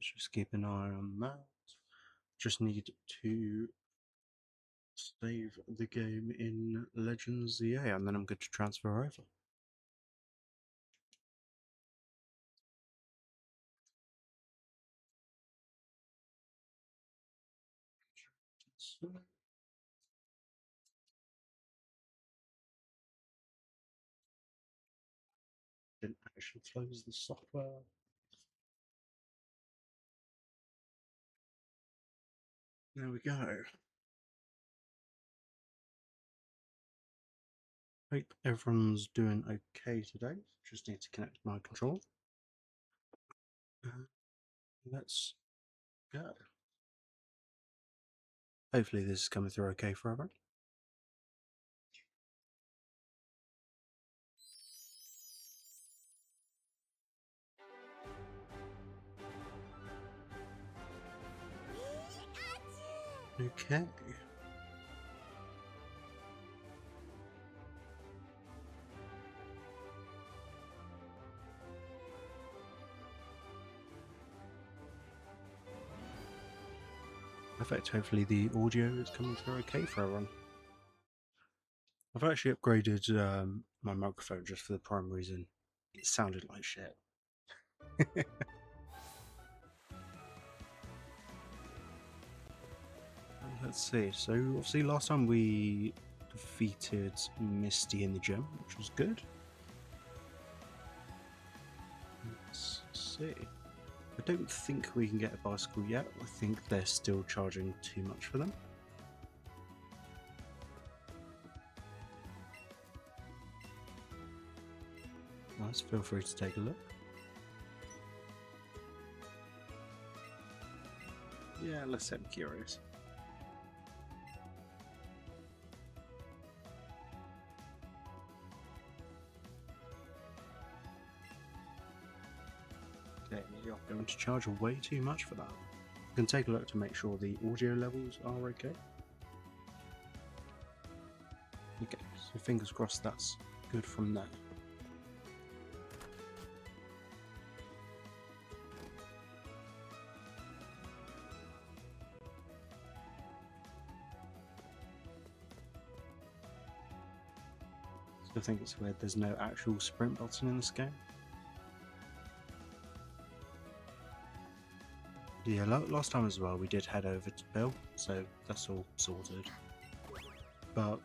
just keep an eye on that. Just need to save the game in Legends ZA and then I'm good to transfer over. So, didn't actually close the software. There we go. Hope everyone's doing okay today. Just need to connect my controller. Let's go. Hopefully this is coming through okay for everyone. Okay. Perfect. Hopefully the audio is coming through okay for everyone. I've actually upgraded my microphone just for the prime reason it sounded like shit. Let's see. So obviously last time we defeated Misty in the gym, which was good. Let's see. I don't think we can get a bicycle yet. I think they're still charging too much for them. Nice, feel free to take a look. Yeah, let's say I'm curious. Okay, you're going to charge way too much for that. You can take a look to make sure the audio levels are okay. Okay, so fingers crossed that's good from there. I think it's weird there's no actual sprint button in this game. Yeah, last time as well we did head over to Bill, so that's all sorted. But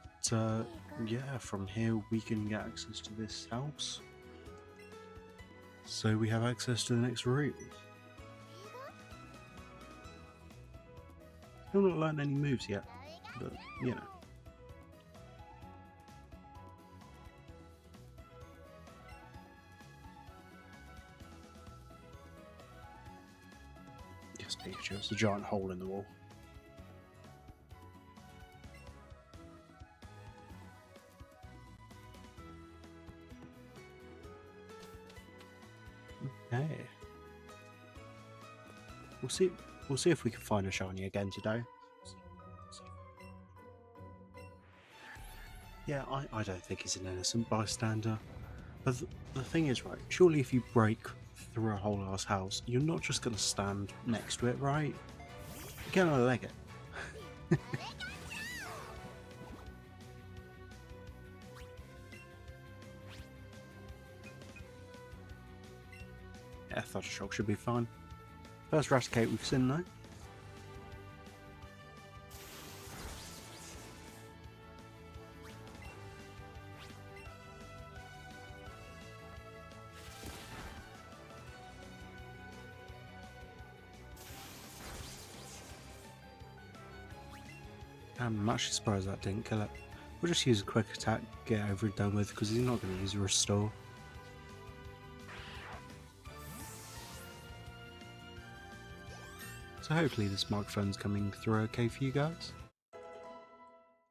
yeah, from here we can get access to this house. So we have access to the next room. I've not learned any moves yet, but you know. Yes, Pikachu, it's a giant hole in the wall. Okay. We'll see if we can find a shiny again today. Yeah, I don't think he's an innocent bystander. But the thing is, right, surely if you break through a whole ass house, you're not just gonna stand next to it, right? You can't leg it. Yeah, Thundershock should be fine. First Raticate we've seen though. I'm actually surprised that didn't kill it. We'll just use a quick attack, get it over and done with, because he's not going to use a restore. So hopefully this microphone's coming through okay for you guys.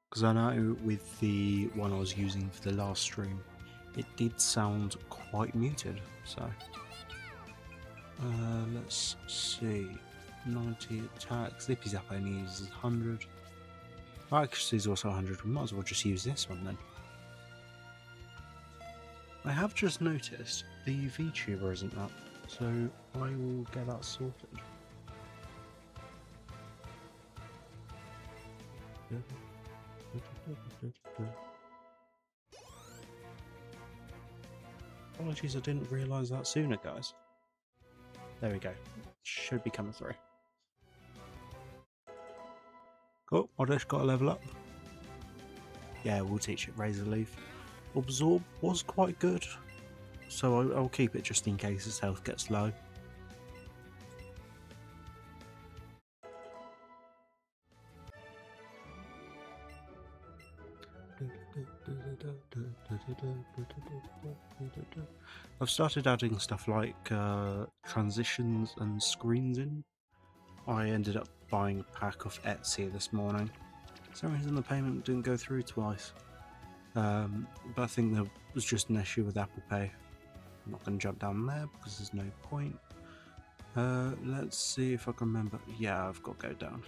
Because I know with the one I was using for the last stream, it did sound quite muted, so... let's see... 90 attack, Zippy Zap only uses 100. Accuracy is also 100, we might as well just use this one then. I have just noticed the VTuber isn't up, so I will get that sorted. Apologies, I didn't realise that sooner, guys. There we go. Should be coming through. Cool, I just got to level up. Yeah, we'll teach it Razor Leaf. Absorb was quite good, so I'll keep it just in case its health gets low. I've started adding stuff like transitions and screens in. I ended up buying a pack of Etsy this morning. For some reason the payment didn't go through twice. But I think there was just an issue with Apple Pay. I'm not going to jump down there because there's no point. Let's see if I can remember. Yeah, I've got to go down.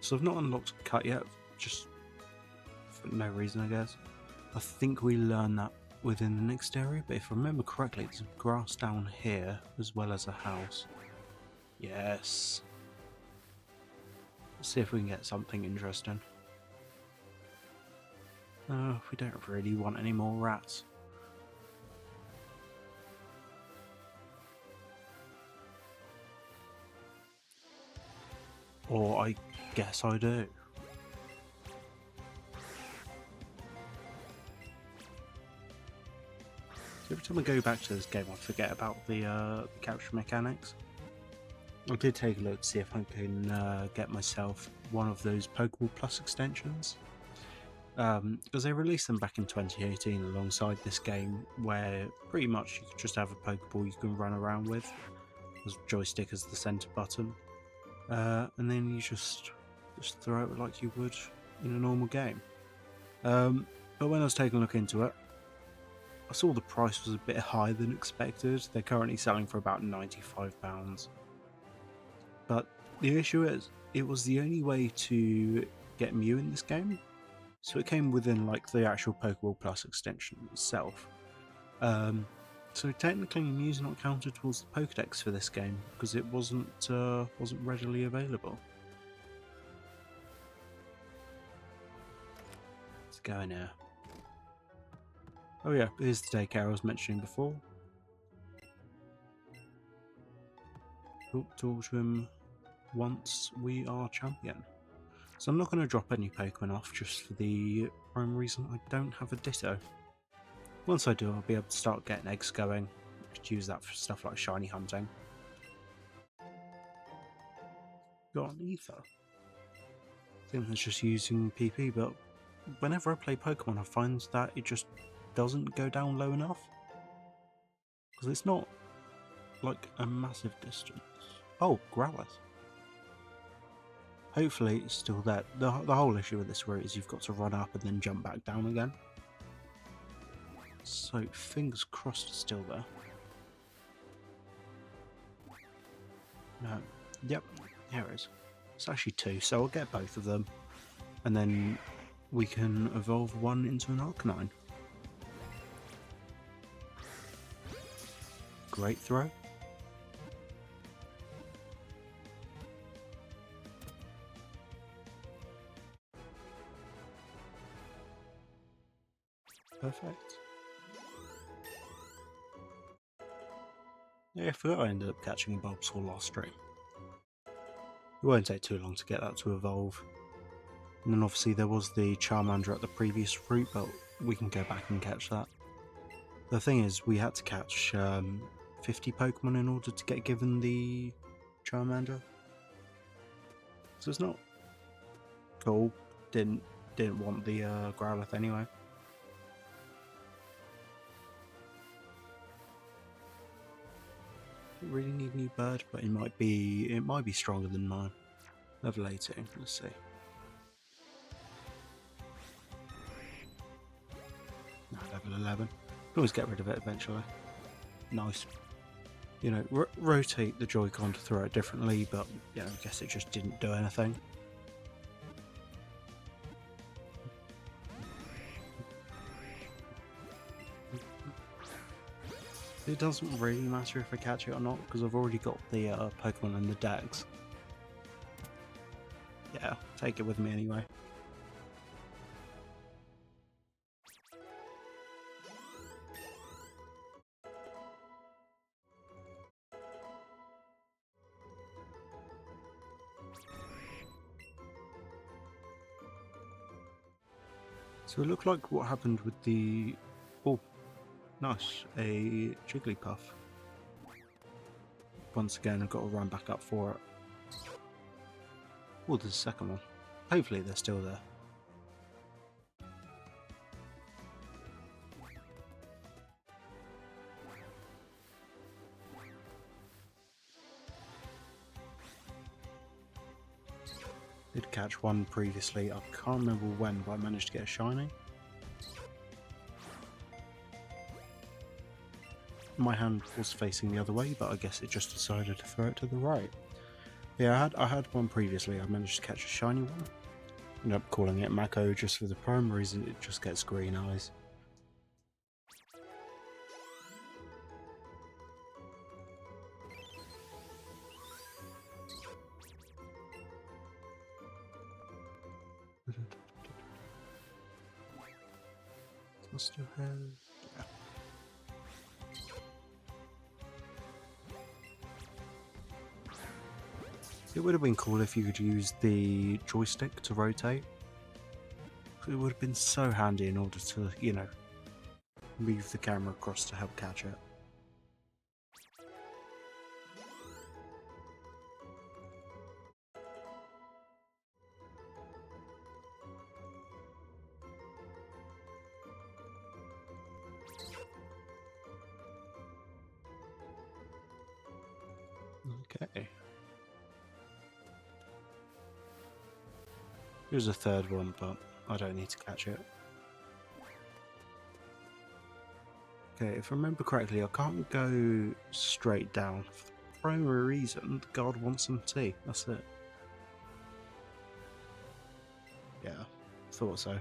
So I've not unlocked Cut yet, just for no reason, I guess. I think we learn that within the next area, but if I remember correctly, there's grass down here as well as a house. Yes. Let's see if we can get something interesting. We don't really want any more rats. Or I guess I do. So every time I go back to this game, I forget about the capture mechanics. I did take a look to see if I can get myself one of those Pokeball Plus extensions. Because they released them back in 2018 alongside this game, where pretty much you can just have a Pokeball you can run around with, as joystick as the center button, and then you just throw it like you would in a normal game. But when I was taking a look into it, I saw the price was a bit higher than expected. They're currently selling for about £95. But the issue is, it was the only way to get Mew in this game. So it came within like the actual Pokeball Plus extension itself. So technically Mew's not counted towards the Pokedex for this game because it wasn't readily available. Let's go in here. Oh yeah, here's the daycare I was mentioning before. Talk to him once we are champion. So I'm not going to drop any Pokemon off just for the prime reason I don't have a Ditto. Once I do, I'll be able to start getting eggs going. I could use that for stuff like shiny hunting. Got an Ether. I think that's just using PP, but whenever I play Pokemon I find that it just doesn't go down low enough. Because it's not like a massive distance. Oh, Growlithe. Hopefully it's still there. The whole issue with this route is you've got to run up and then jump back down again. So fingers crossed it's still there. No. Yep, here it is. It's actually two, so I'll get both of them. And then we can evolve one into an Arcanine. Great throw. Perfect. Yeah, I forgot I ended up catching a Bulbasaur last stream. It won't take too long to get that to evolve. And then obviously there was the Charmander at the previous route, but we can go back and catch that. The thing is, we had to catch 50 Pokemon in order to get given the Charmander. So it's not cool. Didn't want the Growlithe anyway. Don't really need a new bird, but it might be stronger than mine. Level 18, let's see. No, level 11. Can always get rid of it eventually. Nice. You know, rotate the Joy-Con to throw it differently, but you know, I guess it just didn't do anything. It doesn't really matter if I catch it or not, because I've already got the Pokemon in the decks. Yeah, take it with me anyway. So it looked like what happened with the... Oh, nice. A Jigglypuff. Once again, I've got to run back up for it. Oh, there's a second one. Hopefully they're still there. Did catch one previously. I can't remember when, but I managed to get a shiny. My hand was facing the other way, but I guess it just decided to throw it to the right. Yeah, I had one previously. I managed to catch a shiny one. Ended up calling it Mako just for the primary reason it just gets green eyes. Must have had... Yeah. It would have been cool if you could use the joystick to rotate. It would have been so handy in order to, you know, move the camera across to help catch it. Okay. Here's a third one, but I don't need to catch it. Okay, if I remember correctly, I can't go straight down. For the primary reason, the guard wants some tea. That's it. Yeah, thought so.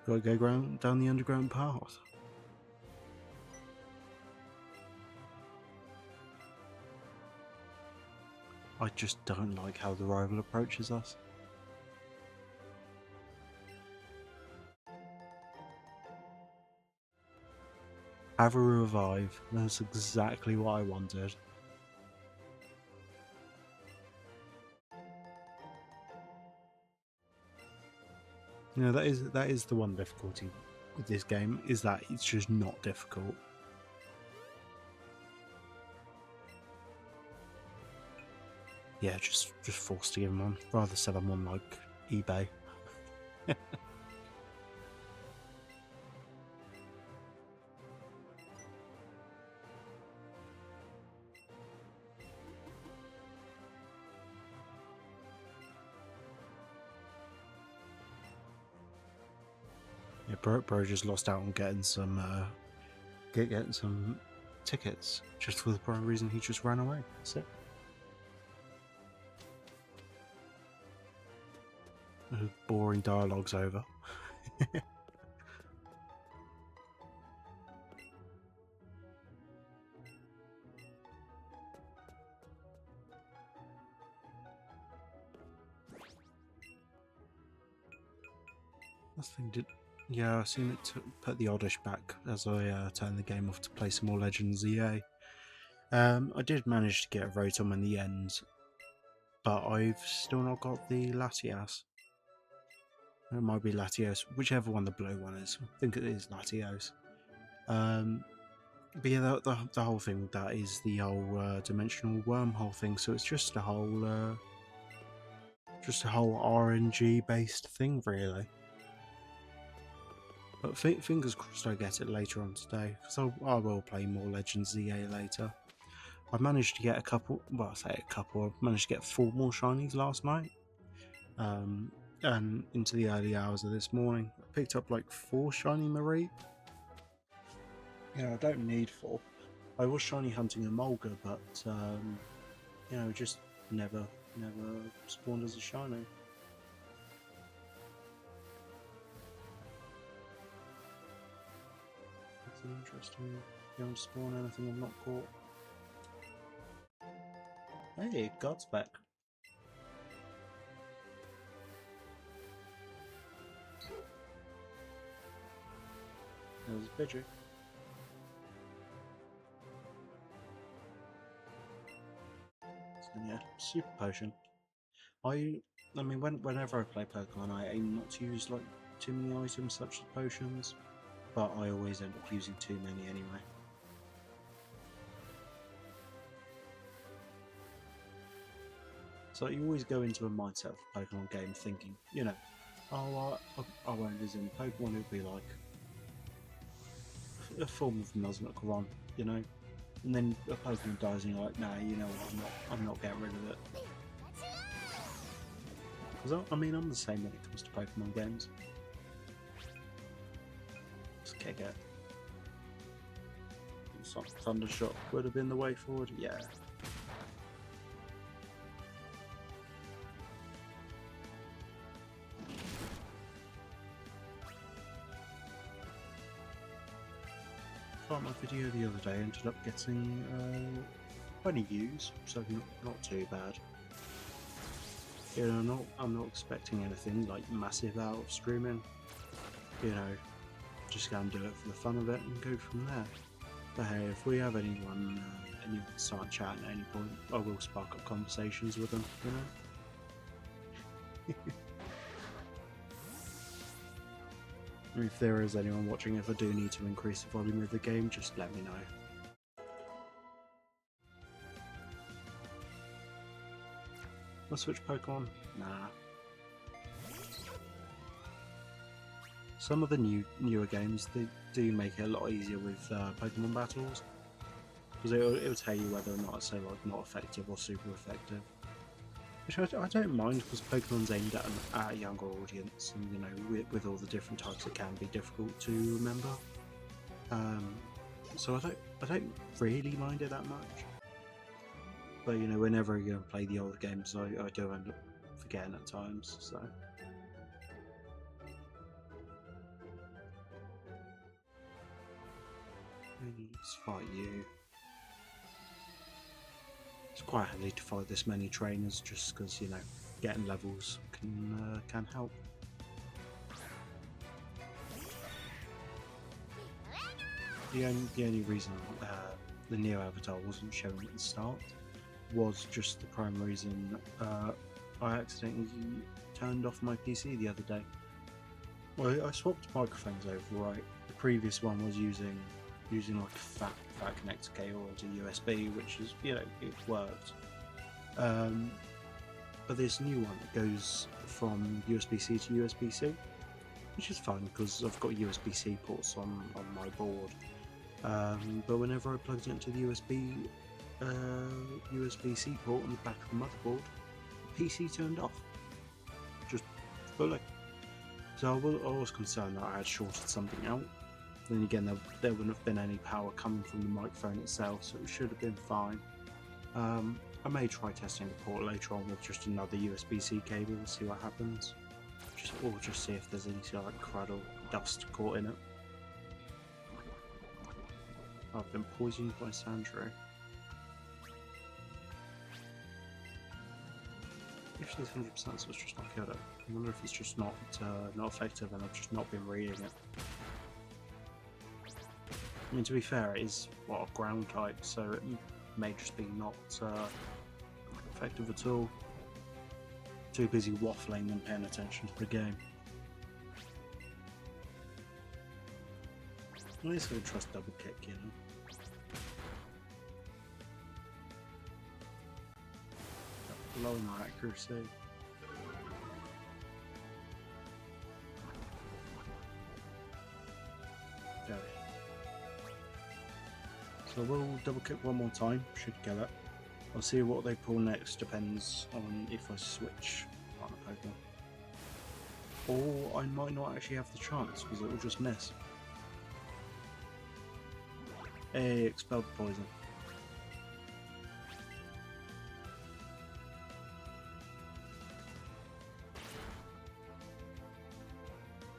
Gotta go down the underground path. I just don't like how the rival approaches us. Have a revive. That's exactly what I wanted. You know, that is the one difficulty with this game, is that it's just not difficult. Yeah, just forced to give them one. Rather sell them on like eBay. Yeah, bro just lost out on getting some getting some tickets just for the prime reason he just ran away. That's it. Boring dialogue's over. Nothing did. Yeah, I seen it put the oddish back as I turned the game off to play some more Legends EA. I did manage to get a Rotom in the end, but I've still not got the Latias. It might be Latios, whichever one the blue one is. I think it is Latios. But yeah, the whole thing with that is the whole dimensional wormhole thing. So it's just a whole RNG based thing, really. But fingers crossed I get it later on today, because I will play more Legends EA later. I managed to get a couple, well, I say a couple, I managed to get 4 more shinies last night. And into the early hours of this morning. I picked up like 4 shiny Marie. I don't need 4. I was shiny hunting a Mulga, but just never spawned as a shiny. Nothing interesting. Don't spawn anything I've not caught. Hey, God's back. Pidgey. So yeah, super potion. I mean, whenever I play Pokemon, I aim not to use like too many items such as potions, but I always end up using too many anyway. So you always go into a mindset of a Pokemon game thinking, you know, oh, I won't use in Pokemon, it'll be like a form of Nuzlocke, you know, and then a Pokemon dies and you're like, nah, you know what, I'm not getting rid of it. Because I mean, I'm the same when it comes to Pokemon games. Just kick it. Thundershot would have been the way forward, yeah. My video the other day ended up getting 20 views, so not too bad. You know, I'm not expecting anything like massive out of streaming. You know, just go and do it for the fun of it and go from there. But hey, if we have anyone start chatting at any point, I will spark up conversations with them. You know. If there is anyone watching, if I do need to increase the volume of the game, just let me know. I'll switch Pokemon? Nah. Some of the newer games, they do make it a lot easier with Pokemon battles, because it'll tell you whether or not it's say like not effective or super effective. Which I don't mind, because Pokemon's aimed at a younger audience, and you know, with all the different types, it can be difficult to remember. So I don't really mind it that much. But you know, whenever you play the older games, I do end up forgetting at times. So. Let's fight you. It's quite handy to fight this many trainers, just because you know getting levels can help. The only reason the Neo Avatar wasn't shown at the start was just the prime reason I accidentally turned off my PC the other day. Well, I swapped microphones over, right? The previous one was using like a fat connector cable to USB, which is, you know, it worked. But this new one goes from USB-C to USB-C, which is fine because I've got USB-C ports on my board. But whenever I plugged it into the USB-C port on the back of the motherboard, the PC turned off, just fully. So I was concerned that I had shorted something out. Then again, there wouldn't have been any power coming from the microphone itself, so it should have been fine. I may try testing the port later on with just another USB-C cable and see what happens. Or just see if there's any sort of like crud or dust caught in it. I've been poisoned by Sandro. If it's 100%, so it's just not killed it. I wonder if it's just not effective and I've just not been reading it. I mean, to be fair, it is a ground type, so it may just be not effective at all. Too busy waffling and paying attention to the game. At least I would trust double kick, you know. Low in accuracy. Okay. So we'll double kick one more time, should kill it. I'll see what they pull next, depends on if I switch on a Pokemon. Or I might not actually have the chance, because it will just miss. Hey, expelled the poison.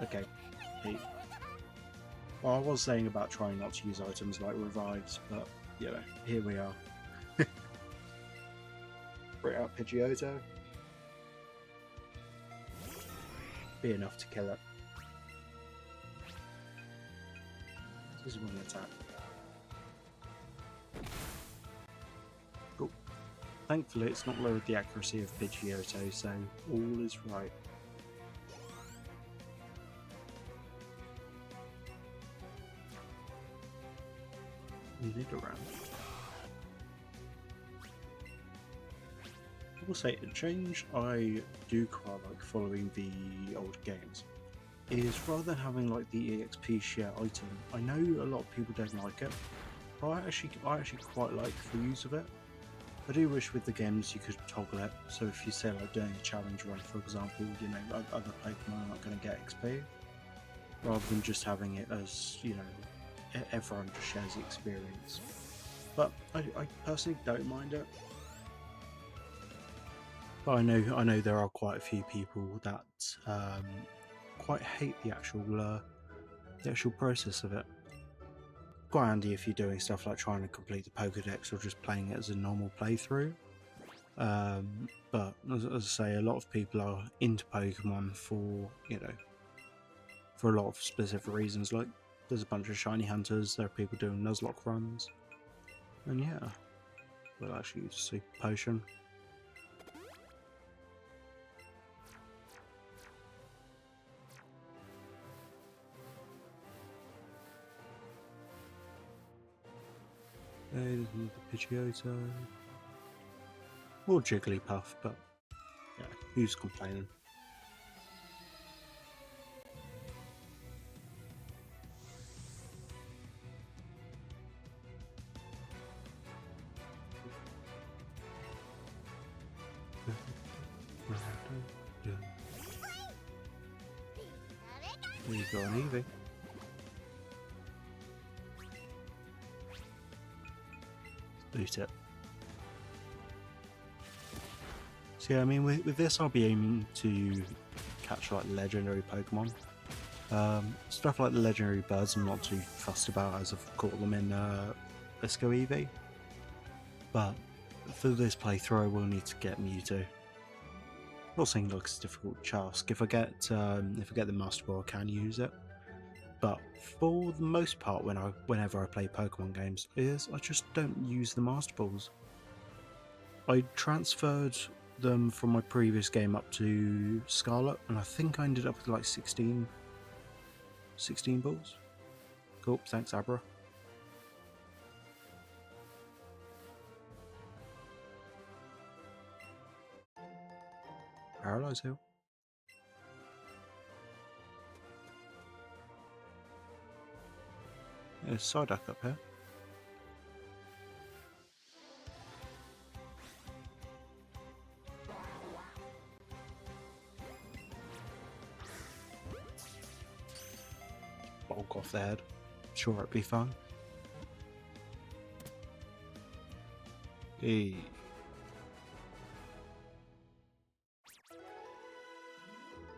Okay. Hey. Well, I was saying about trying not to use items like revives, but, you know, here we are. Bring out Pidgeotto. Be enough to kill it. This is when we attack. Cool. Thankfully, it's not lowered the accuracy of Pidgeotto, so all is right. Lead around. I will say a change I do quite like following the old games is rather than having like the EXP share item, I know a lot of people don't like it, but I actually quite like the use of it. I do wish with the games you could toggle it, so if you say like doing a challenge run, for example, you know, other Pokemon are not going to get XP, rather than just having it as, you know, everyone just shares the experience. But I personally don't mind it. But I know there are quite a few people that quite hate the actual process of it. Quite handy if you're doing stuff like trying to complete the Pokédex or just playing it as a normal playthrough. But as I say, a lot of people are into Pokemon for, you know, for a lot of specific reasons. Like there's a bunch of shiny hunters, there are people doing Nuzlocke runs, and yeah, we'll actually use a Super Potion. There's the Pidgeotto. Or Jigglypuff, but yeah, who's complaining? There you go, an Eevee. Loot it. So yeah, I mean, with this I'll be aiming to catch like legendary Pokemon. Stuff like the legendary birds I'm not too fussed about, as I've caught them in Let's Go Eevee. But for this playthrough I will need to get Mewtwo. Not saying like it's a difficult task. If I get the Master Ball I can use it. But for the most part whenever I play Pokemon games I just don't use the Master Balls. I transferred them from my previous game up to Scarlet, and I think I ended up with like 16 balls. Cool, thanks Abra. Paralyze Hill. There's Psyduck up here. Bulk off the head. Sure, it'd be fun. Hey.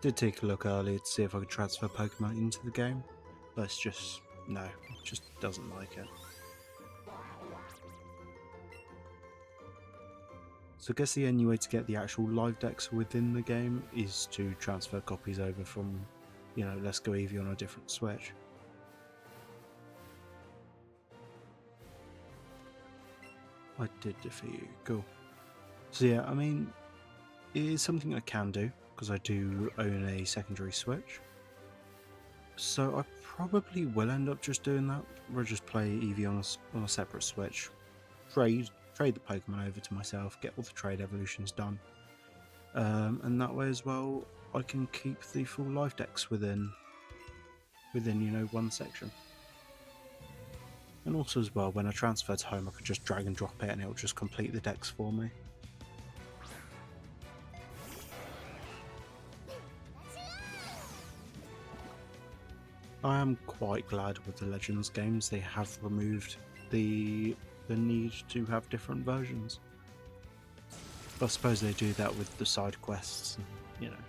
Did take a look earlier to see if I could transfer Pokemon into the game, but it's just no, it just doesn't like it. So I guess the only way to get the actual live decks within the game is to transfer copies over from, you know, Let's Go Eevee on a different Switch. I did defeat you, cool. So yeah, I mean, it is something I can do, because I do own a secondary Switch. So I probably will end up just doing that, or just play Eevee on a separate Switch. Trade the Pokemon over to myself, get all the trade evolutions done. And that way as well, I can keep the full life decks within you know, one section. And also as well, when I transfer to home, I could just drag and drop it and it'll just complete the decks for me. I am quite glad with the Legends games they have removed the need to have different versions. But I suppose they do that with the side quests and, you know,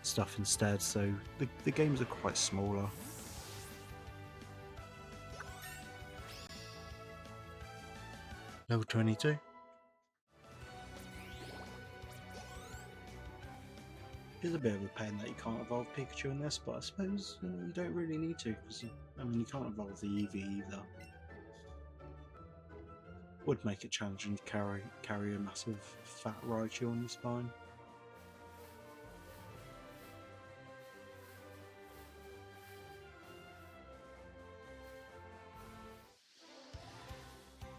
stuff instead, so the games are quite smaller. Level 22. It's a bit of a pain that you can't evolve Pikachu in this, but I suppose you don't really need to, because I mean you can't evolve the Eevee either. Would make it challenging to carry a massive fat Raichu on your spine.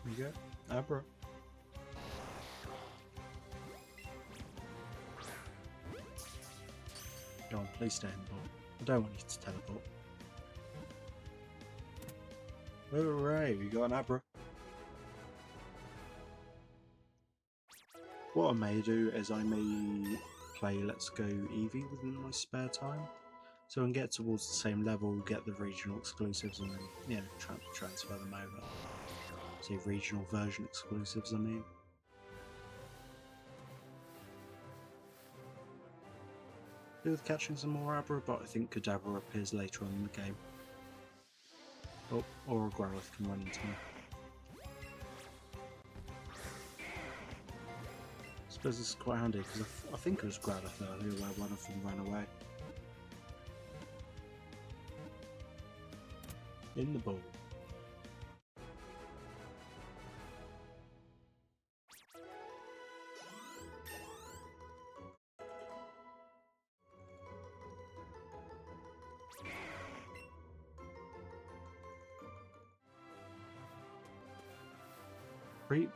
There you go, Abra. Go on, please stay in the ball. I don't want you to teleport. Hooray, we got an Abra. What I may do is I may play Let's Go Eevee within my spare time, so I can get towards the same level, get the regional exclusives, and then transfer them over. Say regional version exclusives, I mean. Do with catching some more Abra, but I think Kadabra appears later on in the game. Oh, or a Growlithe can run into me. I suppose this is quite handy because I think it was Growlithe earlier where one of them ran away. In the ball.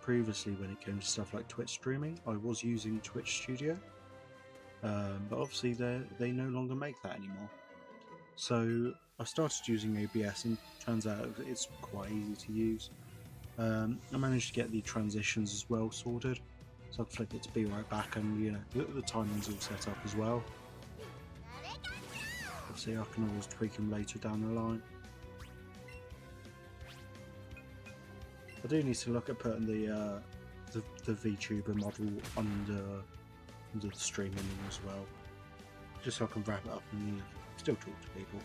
Previously, when it came to stuff like Twitch streaming, I was using Twitch Studio, but obviously they no longer make that anymore. So I started using OBS, and turns out it's quite easy to use. I managed to get the transitions as well sorted, so I can flick it to be right back, and the timing's all set up as well. Obviously, I can always tweak them later down the line. I do need to look at putting the VTuber model under the streaming as well, just so I can wrap it up and still talk to people.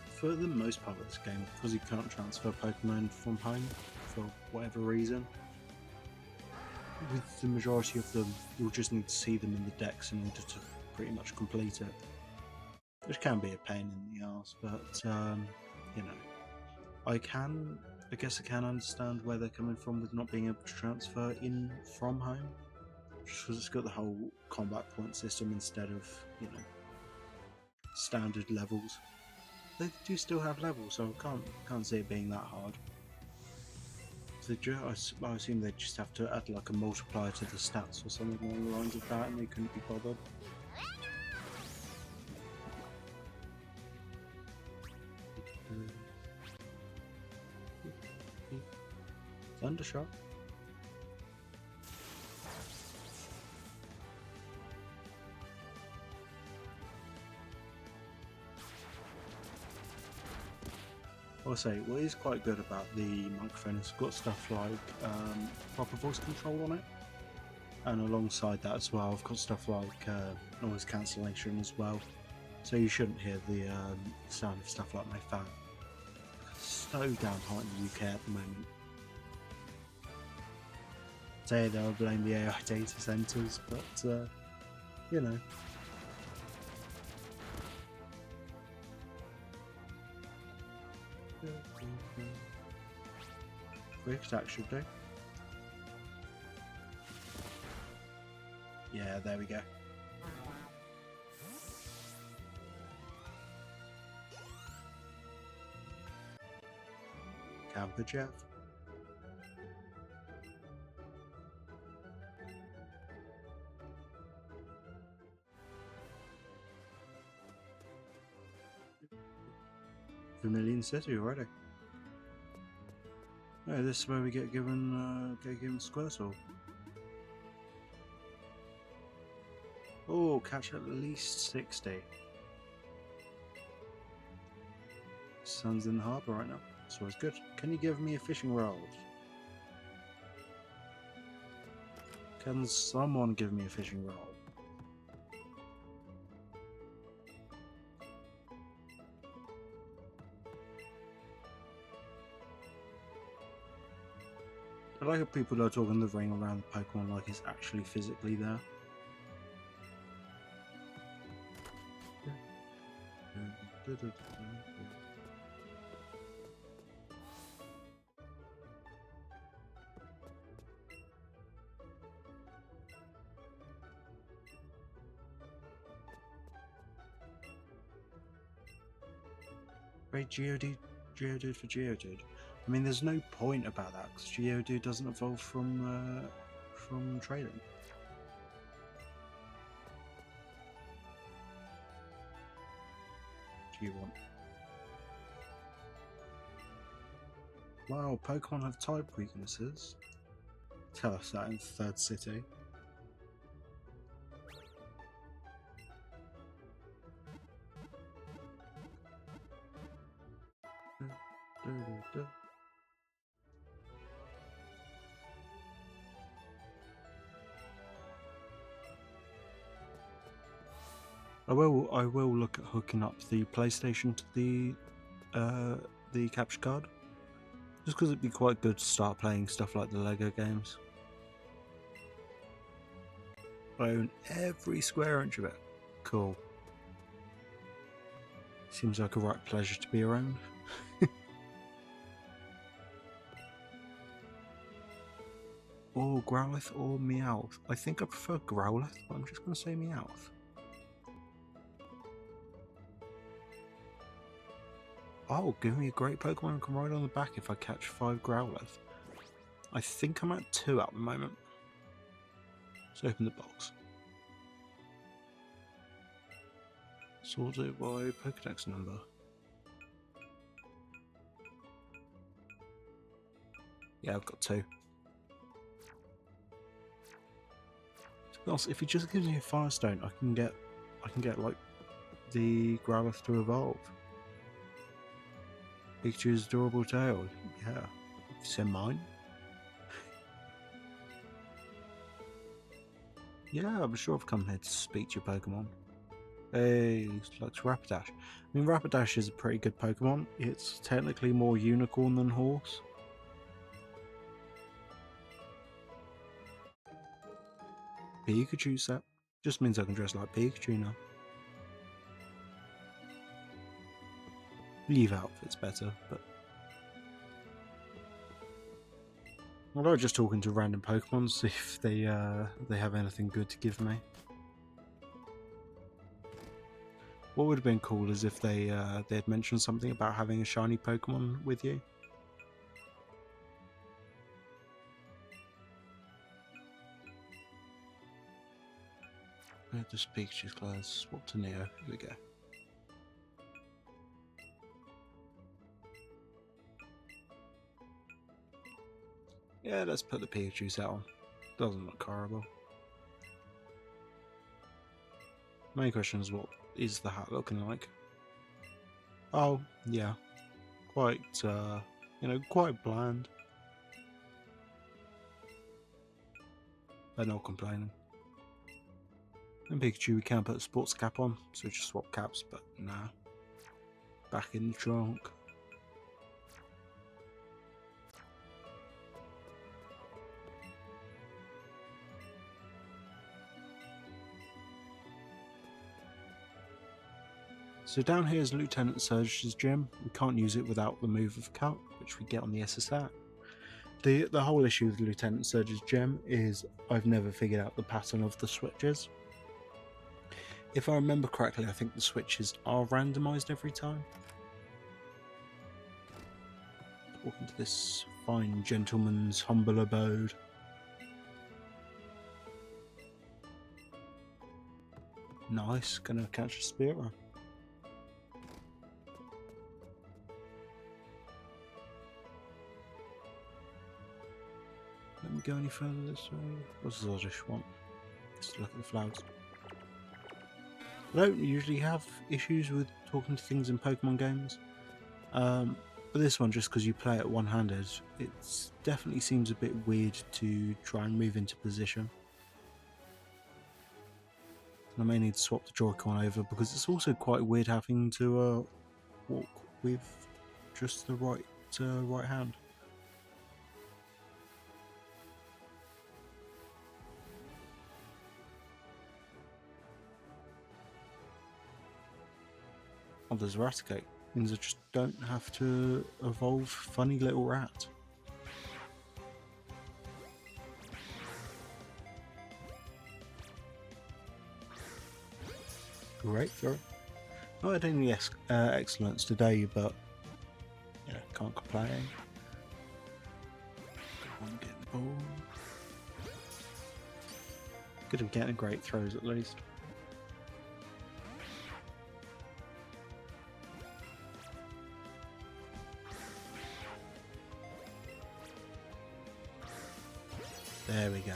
For the most part of this game, because you can't transfer Pokemon from home for whatever reason, with the majority of them, you'll just need to see them in the decks in order to pretty much complete it. Which can be a pain in the arse, but I guess I can understand where they're coming from with not being able to transfer in from home, just because it's got the whole combat point system instead of standard levels. They do still have levels, so I can't see it being that hard. So I assume they just have to add like a multiplier to the stats or something along the lines of that, and they couldn't be bothered. Thundershock. I'll say what is quite good about the microphone is it's got stuff like proper voice control on it, and alongside that as well I've got stuff like noise cancellation as well, so you shouldn't hear the sound of stuff like my fan. It's so damn hot in the UK at the moment. Say they'll blame the AI data centers, but quick attack should do. Yeah, there we go. Camper Jeff. Vermilion City already. Oh, this is where we get given Squirtle. Oh, catch at least 60. Sun's in the harbour right now, so it's good. Can you give me a fishing rod? Can someone give me a fishing rod? I like how people are talking the ring around the Pokemon like it's actually physically there. Great Geodude for Geodude. I mean, there's no point about that because Geodude doesn't evolve from trading. What do you want? Wow, Pokemon have type weaknesses. Tell us that in Third City. I will look at hooking up the PlayStation to the capture card, just because it'd be quite good to start playing stuff like the Lego games. I own every square inch of it. Cool. Seems like a right pleasure to be around. Or Growlithe or Meowth. I think I prefer Growlithe, but I'm just going to say Meowth. Oh, give me a great Pokemon I can ride on the back if I catch 5 Growlithe. I think I'm at 2 at the moment. Let's open the box. Sorted by Pokedex number. Yeah, I've got 2. To be honest, if he just gives me a Firestone, I can get like the Growlithe to evolve. Pikachu's adorable tail. Yeah. So mine. Yeah, I'm sure I've come here to speak to your Pokemon. Hey, looks Rapidash. I mean, Rapidash is a pretty good Pokemon. It's technically more unicorn than horse. Pikachu set. Just means I can dress like Pikachu now. Leave outfit's better, but I like just talking to random Pokemon, see if they have anything good to give me. What would have been cool is if they had mentioned something about having a shiny Pokemon with you. Just Pikachu's clothes. Swap to Neo. Here we go. Yeah, let's put the Pikachu set on. Doesn't look horrible. Main question is, what is the hat looking like? Oh, yeah. Quite, quite bland. But not complaining. And Pikachu, we can put a sports cap on, so just swap caps, but nah. Back in the trunk. So down here is Lieutenant Surge's gym. We can't use it without the move of Cut, which we get on the SSR. The whole issue with Lieutenant Surge's gem is I've never figured out the pattern of the switches. If I remember correctly, I think the switches are randomised every time. Walk into this fine gentleman's humble abode. Nice, gonna catch a Spearow. Let me go any further this way. What's the Oddish want? Let's look at the flowers. I don't usually have issues with talking to things in Pokemon games. But this one, just because you play it one-handed, it definitely seems a bit weird to try and move into position. And I may need to swap the Joy-Con over because it's also quite weird having to walk with just the right hand. Oh, there's Eradicate. Means I just don't have to evolve funny little rat. Great throw. Not had any excellence today, but yeah, can't complain. Come on, get the ball. Good at getting great throws at least. There we go.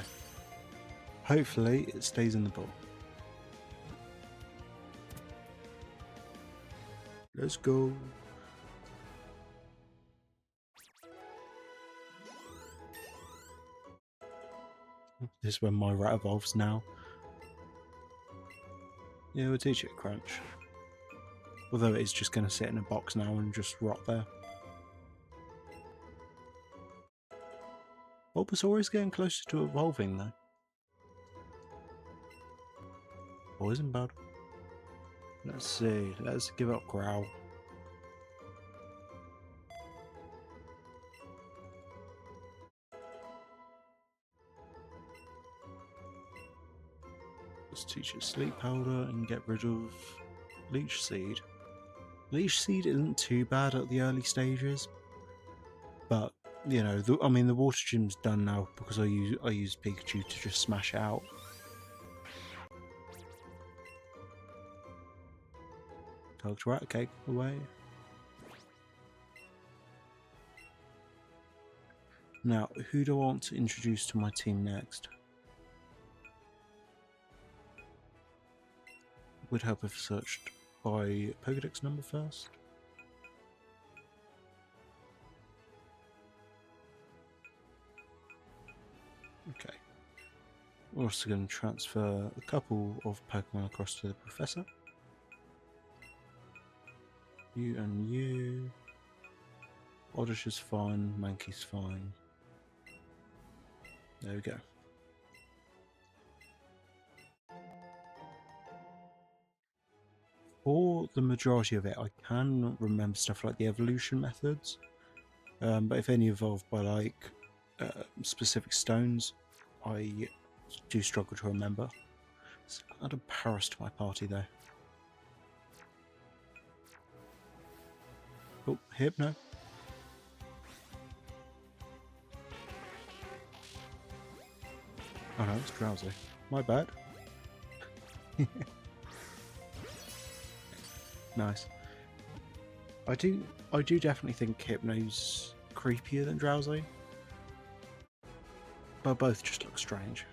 Hopefully it stays in the ball. Let's go. This is when my rat evolves now. Yeah, we'll teach it Crunch. Although it is just going to sit in a box now and just rot there. Bulbasaur is getting closer to evolving though. Poison bud. Let's see, let's give up Growl. Let's teach it Sleep Powder and get rid of Leech Seed. Leech Seed isn't too bad at the early stages, but you know, I mean, the Water Gym's done now because I use Pikachu to just smash it out. Cogs Rat Cake away. Now, who do I want to introduce to my team next? Would help if searched by Pokedex number first. Okay. We're also going to transfer a couple of Pokemon across to the Professor. You and you. Oddish is fine, Mankey's fine. There we go. For the majority of it, I can remember stuff like the evolution methods, but if any evolved by like specific stones, I do struggle to remember. Let's add a Paris to my party though. Oh, Hypno. Oh no, it's Drowsy. My bad. Nice. I do definitely think Hypno's creepier than Drowsy, but both just look strange.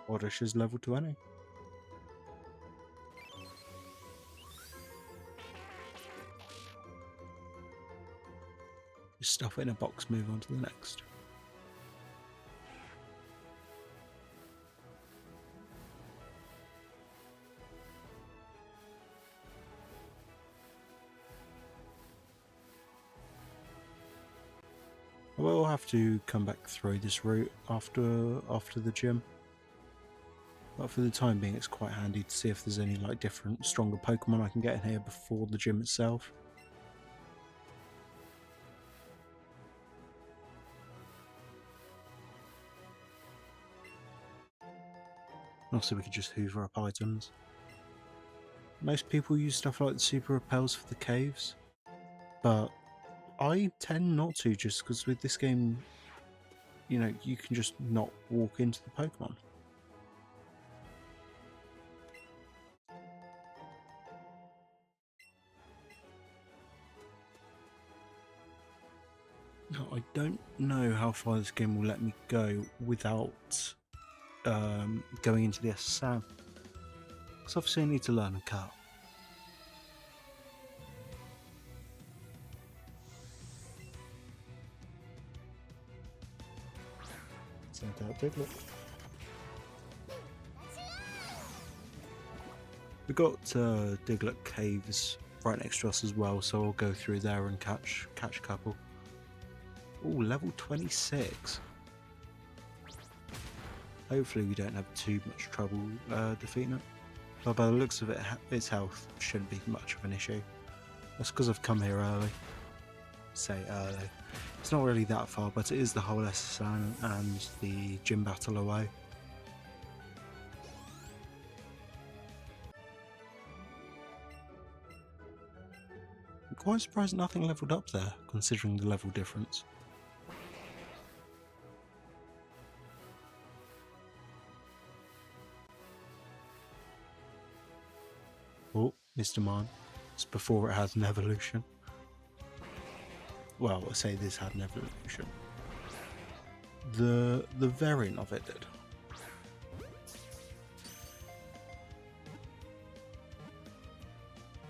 Oddish is level 20. Just stuff it in a box, move on to the next. I will have to come back through this route after the gym. But for the time being, it's quite handy to see if there's any like different, stronger Pokemon I can get in here before the gym itself. Also, we could just hoover up items. Most people use stuff like the super repels for the caves, but I tend not to, just because with this game, you know, you can just not walk into the Pokemon. Now, I don't know how far this game will let me go without going into the SSM. Because obviously I need to learn a cut. Send out Diglett. We've got Diglett caves right next to us as well, so I'll go through there and catch a couple. Oh, level 26. Hopefully we don't have too much trouble defeating it. But by the looks of it, its health shouldn't be much of an issue. That's because I've come here early. Say early. It's not really that far, but it is the whole SSN and the gym battle away. I'm quite surprised nothing leveled up there, considering the level difference. Oh, Mr. Mime. It's before it had an evolution. Well, I say this had an evolution. The variant of it did.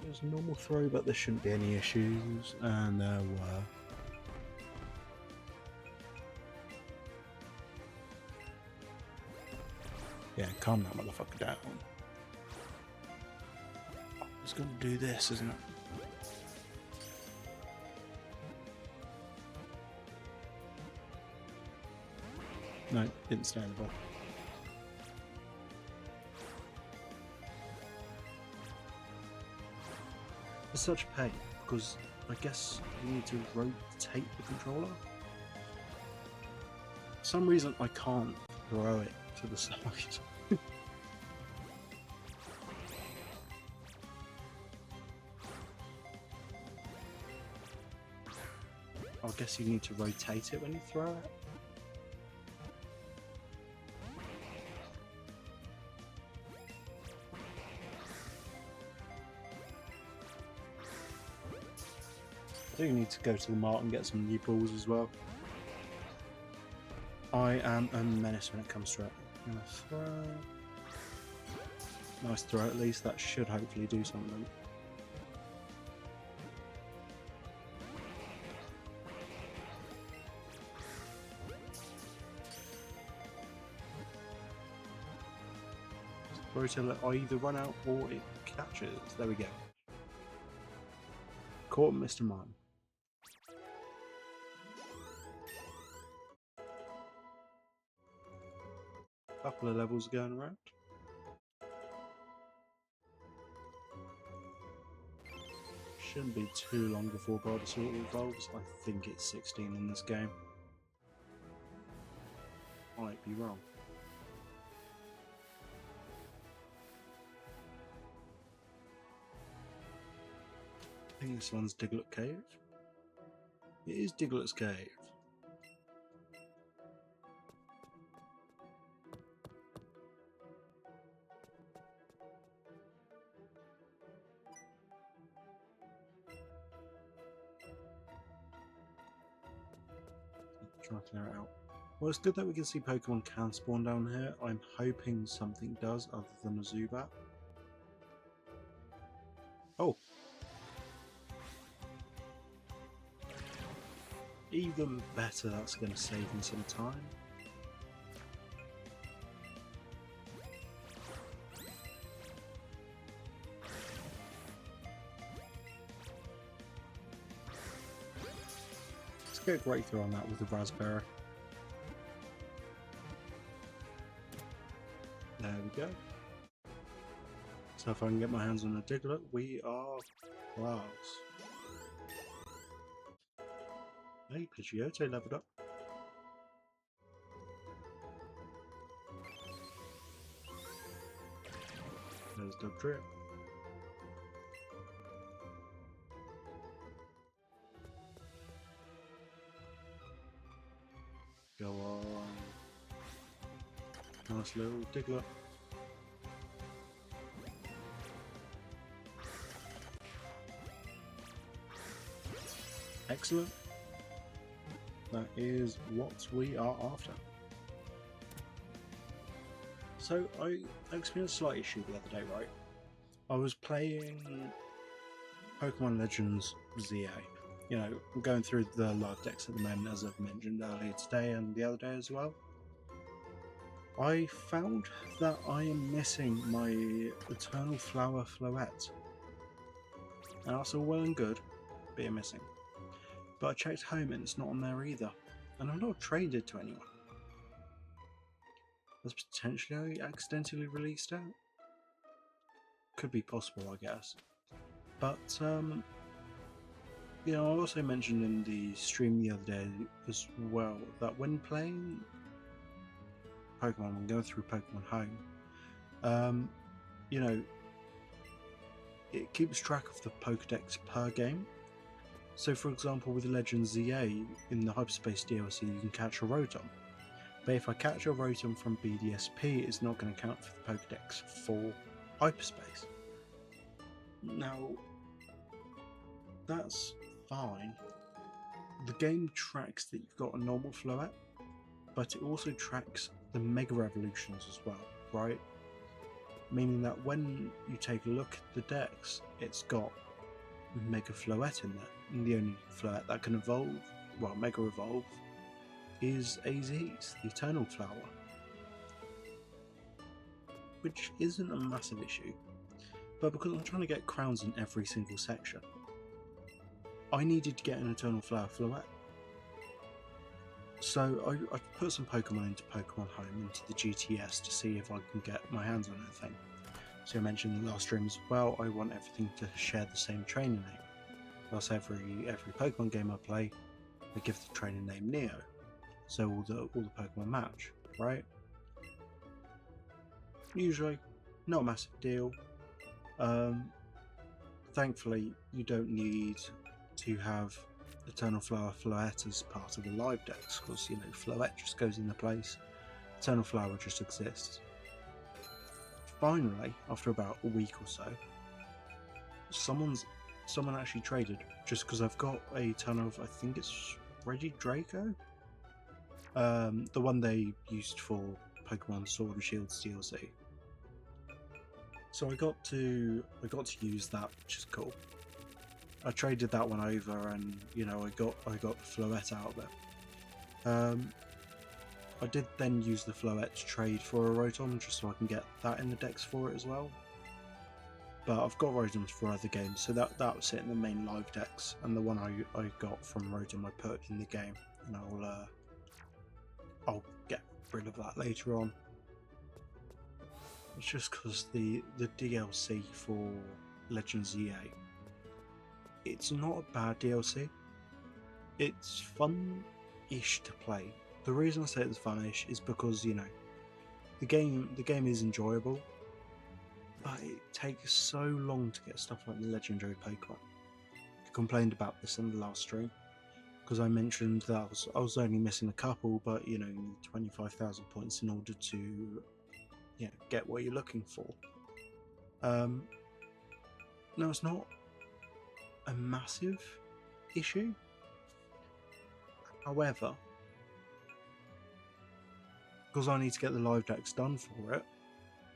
There's a normal throw, but there shouldn't be any issues, and there were. Yeah, calm that motherfucker down. It's gonna do this, isn't it? No, didn't stay in the ball. It's such a pain because I guess you need to rotate the controller. For some reason I can't throw it to the side. I guess you need to rotate it when you throw it. I do need to go to the mart and get some new balls as well. I am a menace when it comes to it. I'm gonna throw. Nice throw at least, that should hopefully do something. Throw to let either run out or it catches. There we go. Caught Mr. Mime. Couple of levels going around. Shouldn't be too long before Bulbasaur evolves. I think it's 16 in this game. Might be wrong. I think this one's Diglett Cave. It is Diglett's Cave. Trying to figure it out. Well, it's good that we can see Pokemon can spawn down here. I'm hoping something does other than a Zubat. Oh! Even better, that's going to save me some time. Let's get a breakthrough on that with the Raspberry. There we go. So if I can get my hands on a Diglett, we are class. Hey, Pidgeotto leveled up. There's the drip. Go on. Nice little Diglett. Excellent. That is what we are after. So I experienced a slight issue the other day, right? I was playing Pokemon Legends ZA. You know, I'm going through the live decks at the moment, as I've mentioned earlier today and the other day as well. I found that I am missing my Eternal Flower Floette. Now that's all well and good, being missing. But I checked home and it's not on there either. And I'm not traded to anyone. was potentially accidentally released out. Could be possible, I guess. But I also mentioned in the stream the other day as well that when playing Pokemon and going through Pokemon Home, it keeps track of the Pokedex per game. So, for example, with Legend ZA in the Hyperspace DLC, you can catch a Rotom. But if I catch a Rotom from BDSP, it's not going to count for the Pokedex for Hyperspace. Now, that's fine. The game tracks that you've got a normal Floette, but it also tracks the Mega Evolutions as well, right? Meaning that when you take a look at the Dex, it's got Mega Floette in there. And the only Floette that can evolve, Mega Evolve, is AZ's, the Eternal Flower. Which isn't a massive issue, but because I'm trying to get crowns in every single section, I needed to get an Eternal Flower Floette. So I put some Pokemon into Pokemon Home, into the GTS, to see if I can get my hands on anything. So I mentioned in the last stream as well, I want everything to share the same trainer name. Plus every Pokemon game I play, I give the trainer name Neo. So all the Pokemon match, right? Usually, not a massive deal. Thankfully, you don't need to have Eternal Flower Floette as part of the live decks, because Floette just goes into place. Eternal Flower just exists. Finally, after about a week or so, someone actually traded, just because I've got a ton of, I think it's Regidrago, the one they used for Pokemon Sword and Shield DLC. So I got to use that, which is cool. I traded that one over, and I got the Floette out of it. I did then use the Floette to trade for a Rotom, just so I can get that in the decks for it as well. But I've got Rotoms for other games, so that will sit in the main live decks, and the one I got from Rotom I put in the game, and I'll get rid of that later on. It's just because the DLC for Legends EA, it's not a bad DLC. It's fun-ish to play. The reason I say it's fun-ish is because the game is enjoyable, but it takes so long to get stuff like the legendary Pokemon. I complained about this in the last stream because I mentioned that I was only missing a couple, but you need 25,000 points in order to get what you're looking for. No, it's not a massive issue. However, because I need to get the live decks done for it,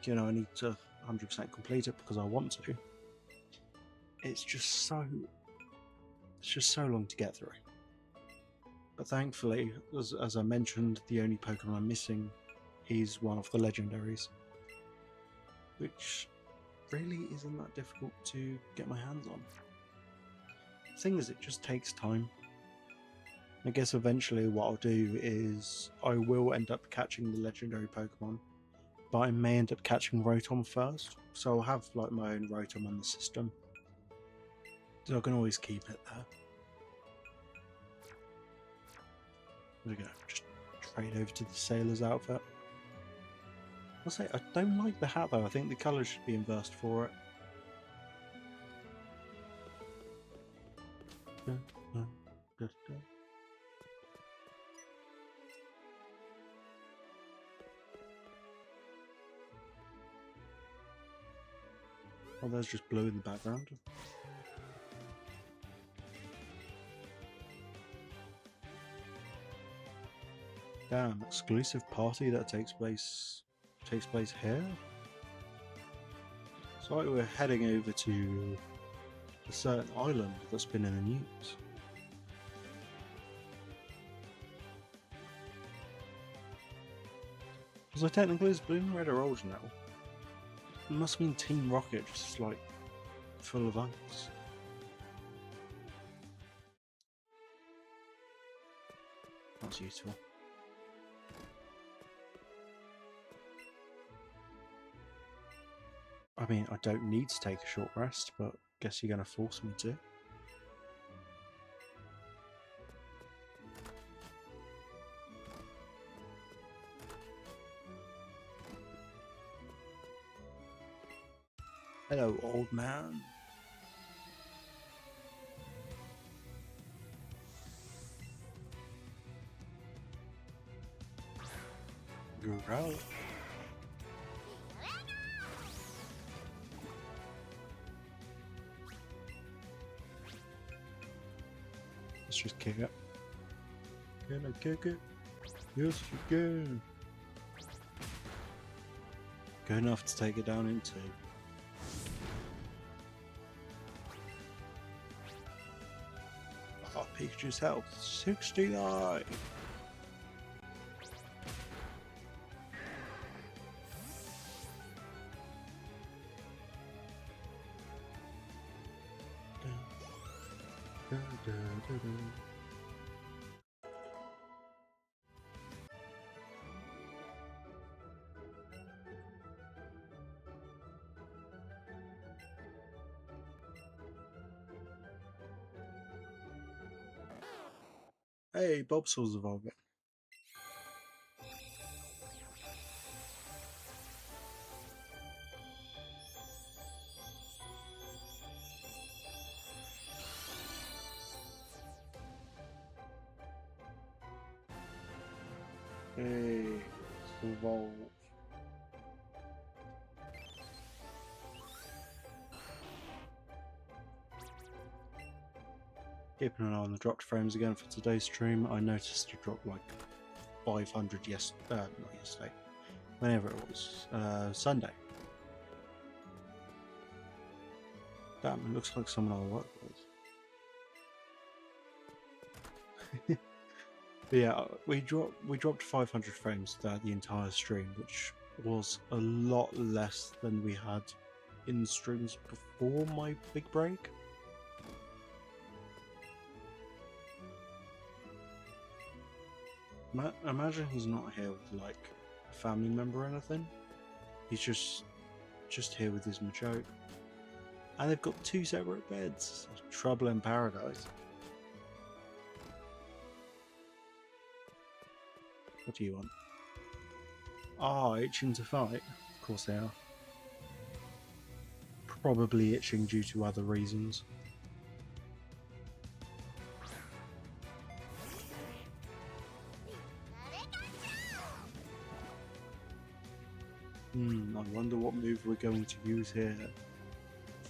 I need to 100% complete it because I want to. It's just so long to get through. But thankfully, as I mentioned, the only Pokemon I'm missing is one of the legendaries, which really isn't that difficult to get my hands on. The thing is, it just takes time. I guess eventually what I'll do is I will end up catching the legendary Pokemon, but I may end up catching Rotom first, so I'll have my own Rotom on the system, so I can always keep it there. There we go, just trade over to the Sailor's outfit. I'll say, I don't like the hat though, I think the colours should be inversed for it. Oh, there's just blue in the background. Damn, exclusive party that takes place here? It's like we're heading over to a certain island that's been in the news. So technically it's blue and red or orange now. It must mean Team Rocket just full of ice. That's useful. I mean, I don't need to take a short rest, but guess you're going to force me to. Hello, old man. Growl. Let's just kick it. Can I kick it? Yes, you can. Good enough to take it down in 2. Oh, Pikachu's health 69. Hey, Bulbasaur's evolving. Hey, let's evolve. Keeping an eye on the dropped frames again for today's stream. I noticed it dropped like 500 not yesterday, whenever it was, Sunday. Damn, it looks like someone I work with. But yeah, we dropped 500 frames throughout the entire stream, which was a lot less than we had in streams before my big break. Imagine he's not here with like a family member or anything. He's just here with his Machoke. And they've got 2 separate beds. Trouble in paradise. What do you want? Ah, itching to fight? Of course they are. Probably itching due to other reasons. I wonder what move we're going to use here.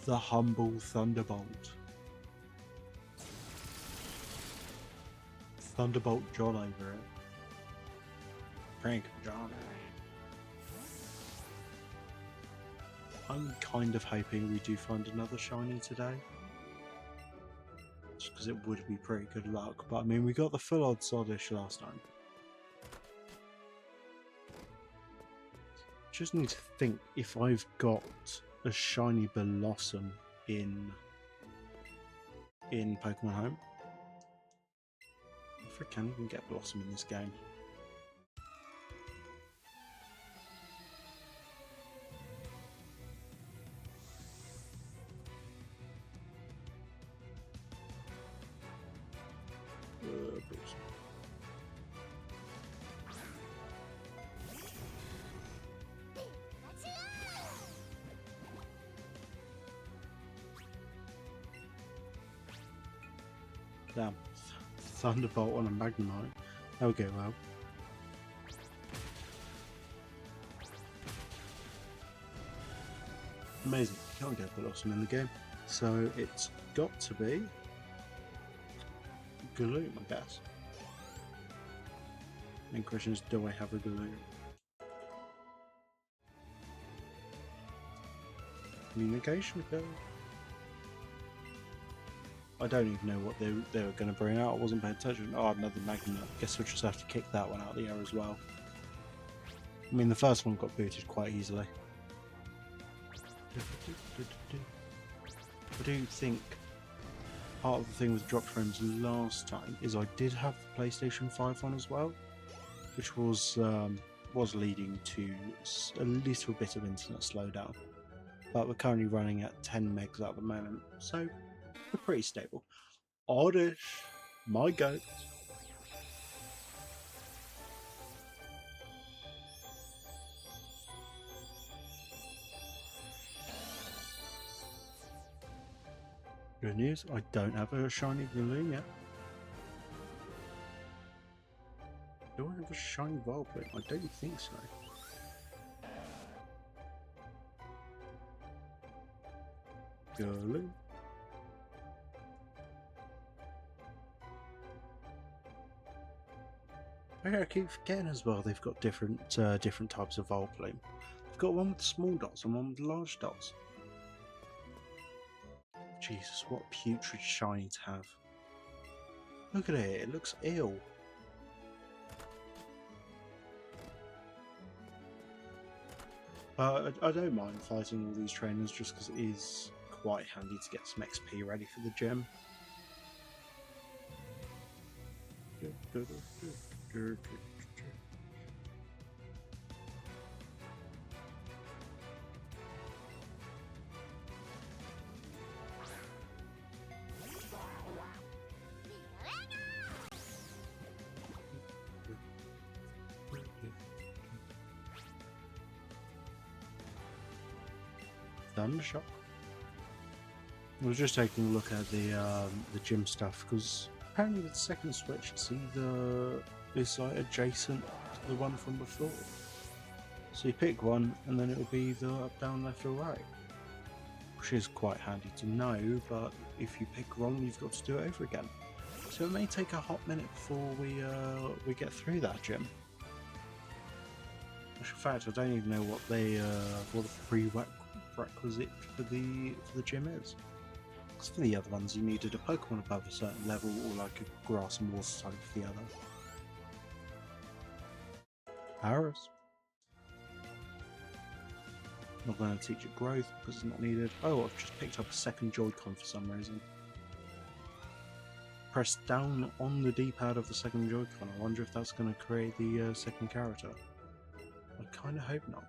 The humble Thunderbolt. Thunderbolt John over it. Prank John. I'm kind of hoping we do find another shiny today. Just because it would be pretty good luck. But I mean, we got the full odds oddish last time. Just need to think if I've got a shiny Blossom in Pokemon Home. If I can even get Blossom in this game. Damn. Thunderbolt on a Magnemite. That'll go well. Amazing. Can't get Blossom in the game. So it's got to be Gloom, I guess. Main question is, do I have a Gloom? Communication code. I don't even know what they were going to bring out. I wasn't paying attention. Oh, another Magnet. Guess we'll just have to kick that one out of the air as well. I mean, the first one got booted quite easily. I do think part of the thing with drop frames last time is I did have the PlayStation 5 on as well, which was leading to a little bit of internet slowdown. but we're currently running at 10 megs at the moment, so we're pretty stable. Oddish, my goat. Good news, I don't have a shiny balloon yet. Do I have a shiny Vileplume? I don't think so. Girly. I keep forgetting as well they've got different types of Vileplume. They've got one with small dots and one with large dots. Jesus, what putrid shiny to have. Look at it, it looks ill. I don't mind fighting all these trainers just because it is quite handy to get some XP ready for the gym. Thundershock. I was just taking a look at the gym stuff because apparently with the second switch it's like adjacent to the one from before. So you pick one and then it'll be the up, down, left or right. Which is quite handy to know, but if you pick wrong you've got to do it over again. So it may take a hot minute before we get through that gym. In fact, I don't even know what the prerequisite for the gym is. Because for the other ones, you needed a Pokemon above a certain level, or like a grass and water type for the other. Paris. Not going to teach it growth because it's not needed. Oh, I've just picked up a second Joy-Con for some reason. Press down on the D-pad of the second Joy-Con. I wonder if that's going to create the second character. I kind of hope not.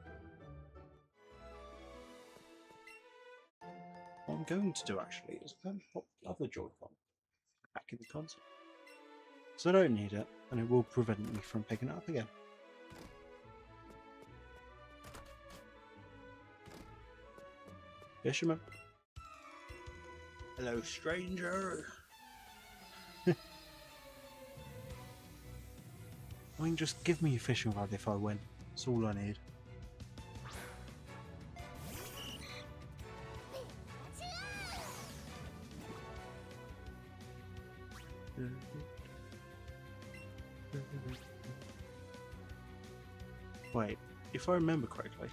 What I'm going to do actually is I'm going to pop the other Joy-Con back in the console. So I don't need it, and it will prevent me from picking it up again. Fisherman. Hello, stranger. I mean, just give me a fishing rod if I win. That's all I need. Wait, if I remember correctly,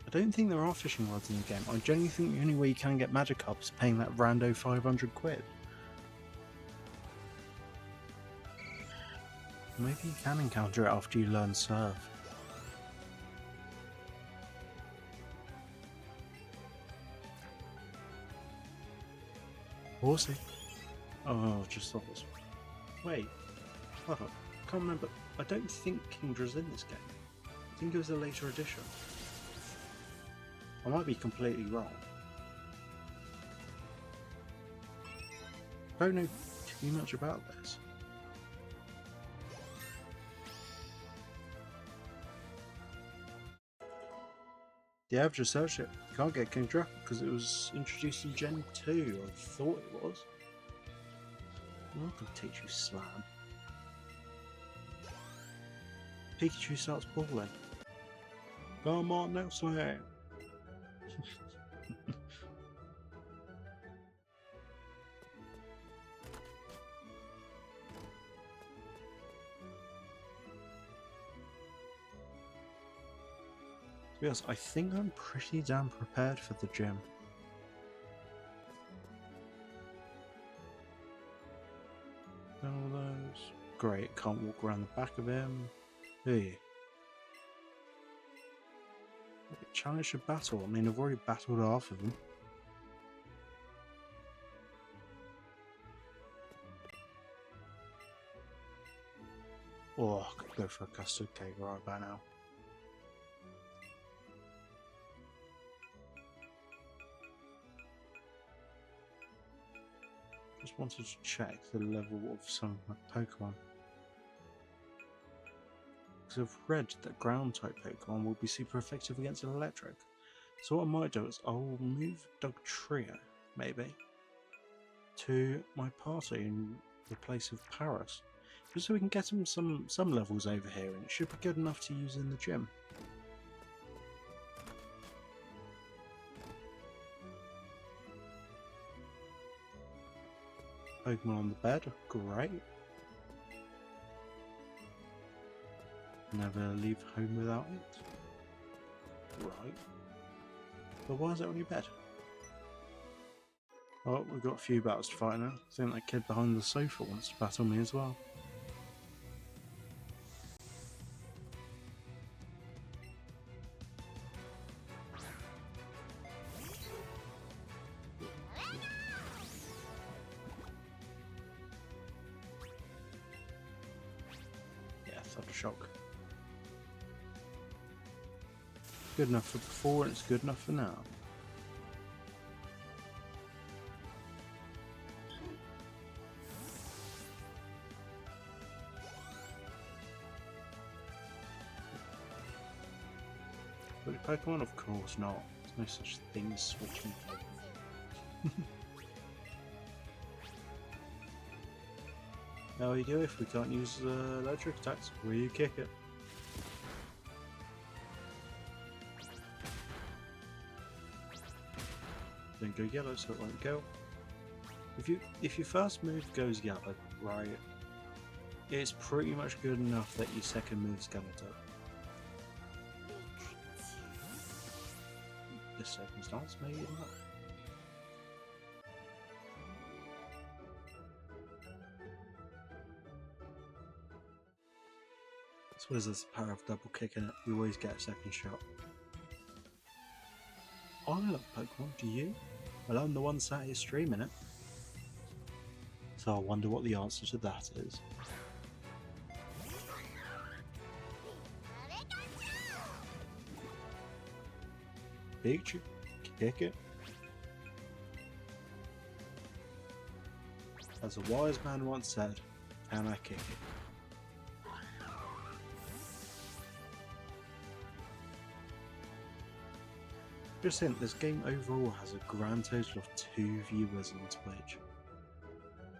I don't think there are fishing rods in the game. I genuinely think the only way you can get Magikarp is paying that rando 500 quid. Maybe you can encounter it after you learn Surf. Horsey. Oh, just thought this. Wait, hold on. I can't remember. I don't think Kingdra's in this game. I think it was a later edition. I might be completely wrong. I don't know too much about this. Yeah, I've just searched it. Can't get Kingdra because it was introduced in Gen 2. I thought it was. I'm not going to teach you Slam. Pikachu starts balling. Come on now, Slam. To be honest, I think I'm pretty damn prepared for the gym. All those. Great, can't walk around the back of him. Hey. Challenge to battle. I mean, I've already battled half of them. Oh, I could go for a custard cake right by now. Just wanted to check the level of some of my Pokemon. Because I've read that ground type Pokemon will be super effective against an electric. So what I might do is I'll move Dugtrio, maybe, to my party in the place of Paris. Just so we can get him some levels over here, and it should be good enough to use in the gym. Pokemon on the bed, great. Never leave home without it. Right. But why is it on your bed? Oh, we've got a few battles to fight now. I think that kid behind the sofa wants to battle me as well. Yeah, Thundershock. Good enough for before, and it's good enough for now. But Pokemon, of course not. There's no such thing as switching Pokemon. How we do if we can't use electric attacks? We kick it. Don't go yellow, so it won't go. If your first move goes yellow, right, it's pretty much good enough that your second move's gonna do. This circumstance, maybe not. So there's this power of double kicking it. You always get a second shot. I love Pokemon, do you? Well, I'm the one sat here streaming it. So I wonder what the answer to that is. Pikachu, kick it. As a wise man once said, can I kick it? Just think, this game overall has a grand total of 2 viewers on Twitch.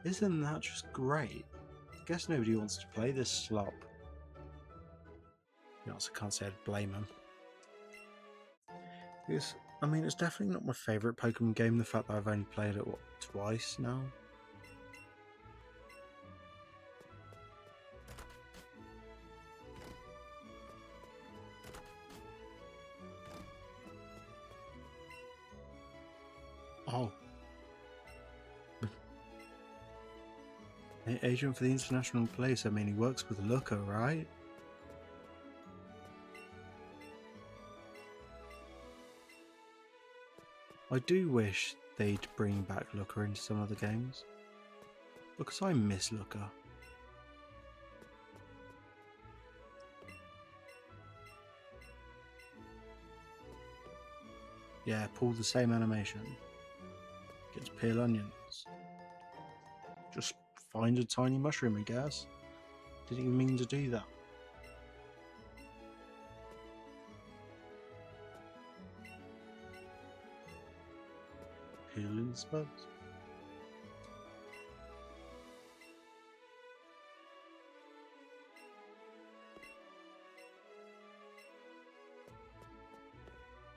Isn't that just great? I guess nobody wants to play this slop. Yes, I can't say I'd blame him. It's definitely not my favourite Pokemon game, the fact that I've only played it, what, twice now? Oh. Agent for the International Police, I mean, he works with Looker, right? I do wish they'd bring back Looker into some of the games, because I miss Looker. Yeah, pull the same animation. Get to peel onions. Just find a tiny mushroom, I guess. Didn't even mean to do that. Peeling spuds.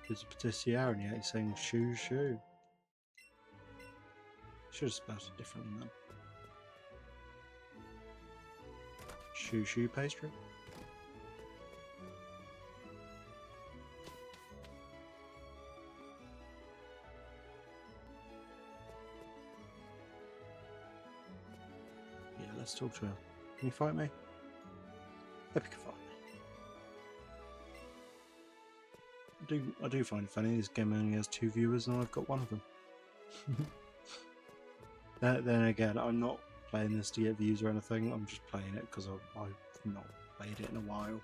There's a patissier and yet he's saying shoo shoo. Should have spelled it differently then. Shoo shoo pastry. Yeah, let's talk to him. Can you fight me? Hope you can fight me. I do find it funny this game only has 2 viewers and I've got 1 of them. Then again, I'm not playing this to get views or anything, I'm just playing it because I've not played it in a while.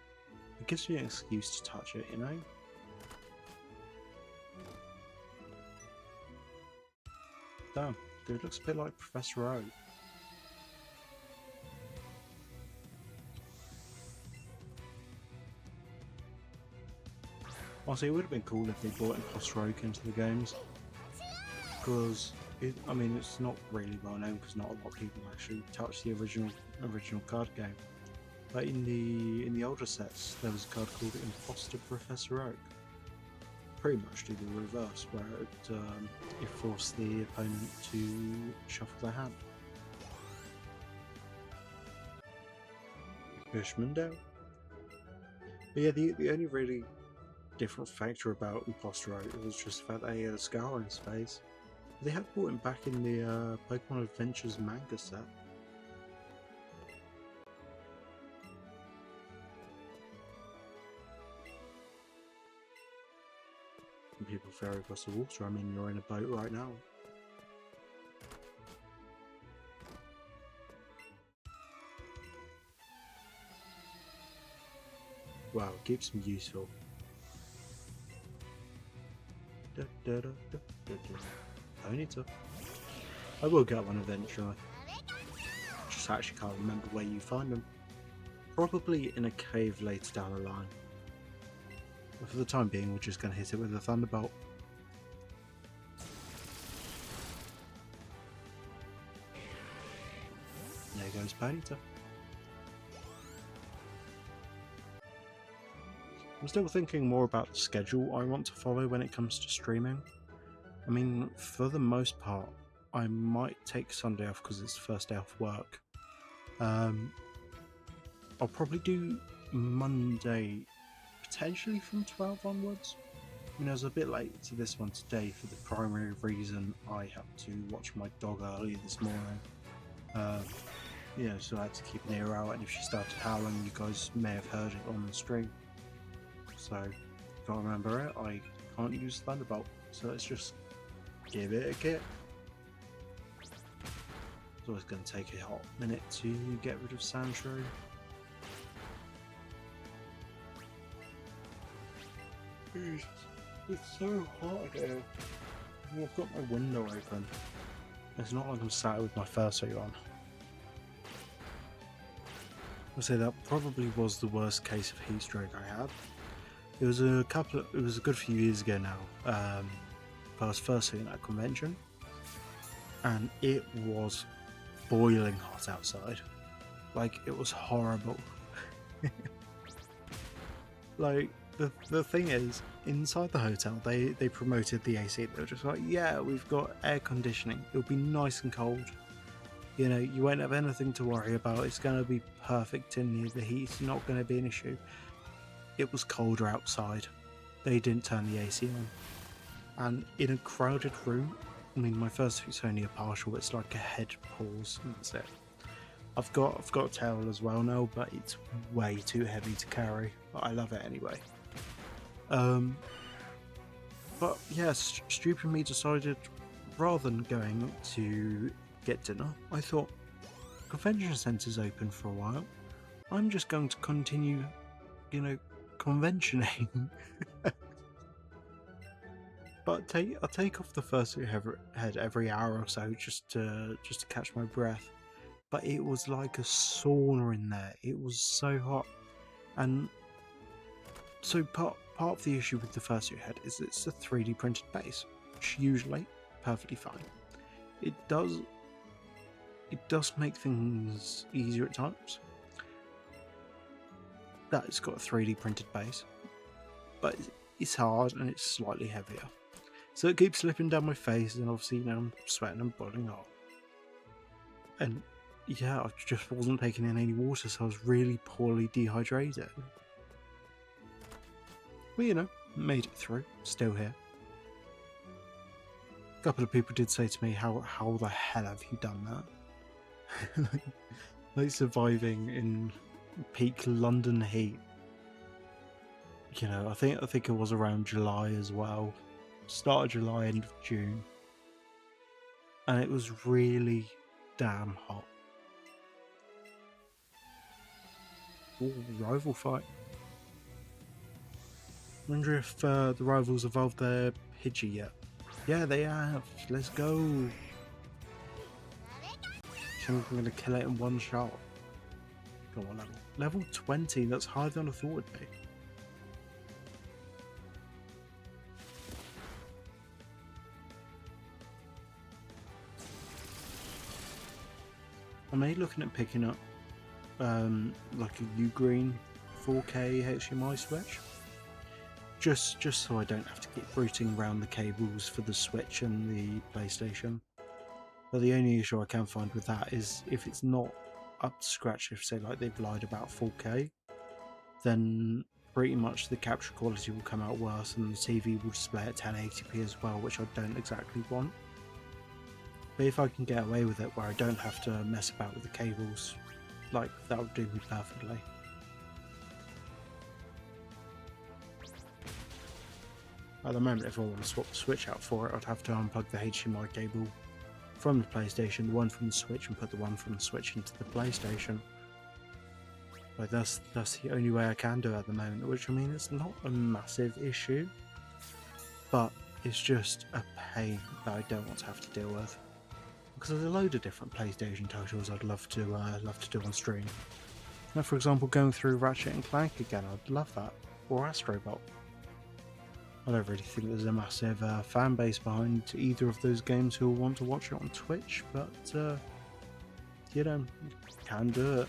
It gives me an excuse to touch it, you know? Damn, It looks a bit like Professor Oak. Honestly, it would have been cool if they brought Imposter Oak into the games, because I mean, it's not really well known because not a lot of people actually touch the original card game. But in the older sets, there was a card called Imposter Professor Oak. Pretty much do the reverse, where it forced the opponent to shuffle their hand. Bushman down. But yeah, the only really different factor about Imposter Oak was just the fact that he had a scar on his face. They had brought him back in the Pokemon Adventures manga set. And people ferry across the water. I mean, you're in a boat right now. Wow, keeps him useful. Ponyta. I will get one eventually. Just actually can't remember where you find them. Probably in a cave later down the line. But for the time being, we're just going to hit it with a Thunderbolt. There goes Ponyta. I'm still thinking more about the schedule I want to follow when it comes to streaming. I mean, for the most part, I might take Sunday off because it's the first day off work. I'll probably do Monday, potentially from 12 onwards. I mean, I was a bit late to this one today for the primary reason I had to watch my dog early this morning. Yeah, so I had to keep an ear out, and if she started howling, you guys may have heard it on the stream. So, if I remember it, I can't use Thunderbolt, so let's just give it a kick. It's always going to take a hot minute to get rid of Sandshrew. It's so hot here. I've got my window open. It's not like I'm sat with my fursuit on. I'll say that probably was the worst case of heat stroke I had. It was a good few years ago now. I was first at that convention, and it was boiling hot outside. Like, it was horrible. Like, the thing is, inside the hotel, they promoted the AC. They were just like, yeah, we've got air conditioning. It'll be nice and cold. You know, you won't have anything to worry about. It's going to be perfect in the heat's not going to be an issue. It was colder outside. They didn't turn the AC on. And in a crowded room, I mean, my fursuit's only a partial. It's like a head pause, and that's it. I've got a towel as well now, but it's way too heavy to carry. But I love it anyway. But yes, stupid me decided, rather than going to get dinner, I thought, convention centre's open for a while. I'm just going to continue, you know, conventioning. But I'll take off the fursuit head every hour or so just to catch my breath. But it was like a sauna in there. It was so hot, and so part of the issue with the fursuit head is it's a 3D printed base, which usually perfectly fine. It does make things easier at times that it's got a 3D printed base, but it's hard and it's slightly heavier, so it keeps slipping down my face, and obviously, you know, I'm sweating and boiling hot. And yeah, I just wasn't taking in any water, so I was really poorly dehydrated. Well, you know, made it through, still here. A couple of people did say to me, how the hell have you done that? Like surviving in peak London heat. You know, I think it was around July as well. Start of July, end of June. And it was really damn hot. Ooh, rival fight. Wonder if the rivals evolved their Pidgey yet. Yeah, they have. Let's go. Switch and I'm going to kill it in one shot. Go on, level 20, that's higher than I thought it would be. I may be looking at picking up like a U-Green 4K HDMI switch. Just so I don't have to keep routing around the cables for the Switch and the PlayStation. But the only issue I can find with that is if it's not up to scratch, if say like they've lied about 4K, then pretty much the capture quality will come out worse and the TV will display at 1080p as well, which I don't exactly want. But if I can get away with it where I don't have to mess about with the cables, like that would do me perfectly. At the moment, if I want to swap the Switch out for it, I'd have to unplug the HDMI cable from the PlayStation, the one from the Switch, and put the one from the Switch into the PlayStation. Like that's the only way I can do it at the moment, which I mean it's not a massive issue, but it's just a pain that I don't want to have to deal with. Because there's a load of different PlayStation titles I'd love to do on stream. Now, for example, going through Ratchet and Clank again, I'd love that, or Astrobot. I don't really think there's a massive fan base behind either of those games who will want to watch it on Twitch, but you know, can do it.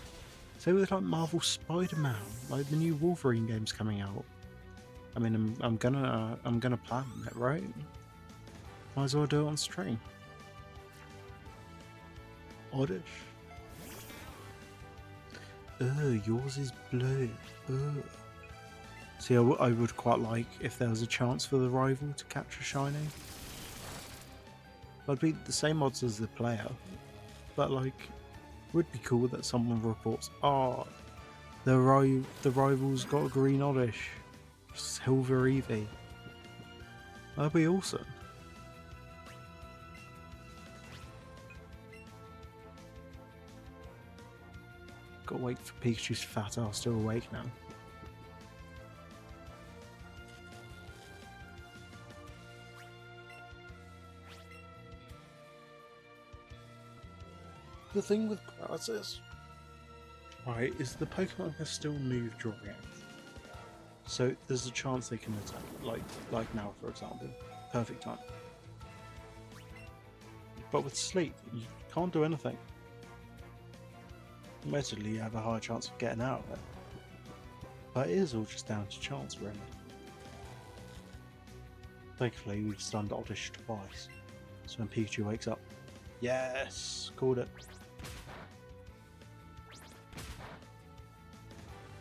Same with like Marvel Spider-Man, like the new Wolverine game's coming out. I mean, I'm gonna plan on it, right? Might as well do it on stream. Oddish. Yours is blue. See, I would quite like if there was a chance for the rival to capture shiny. I'd be the same odds as the player, but like, it would be cool that someone reports, oh, the rival's got a green Oddish, Silver Eevee. That'd be awesome. Gotta wait for Pikachu's fat ass to awake now. The thing with paralysis, right, is the Pokemon can still move during it. So there's a chance they can attack, like now for example. Perfect time. But with sleep, you can't do anything. Admittedly, you have a higher chance of getting out of it. But it is all just down to chance, really. Thankfully, we've stunned Oddish twice. So when Pikachu wakes up, yes, called it.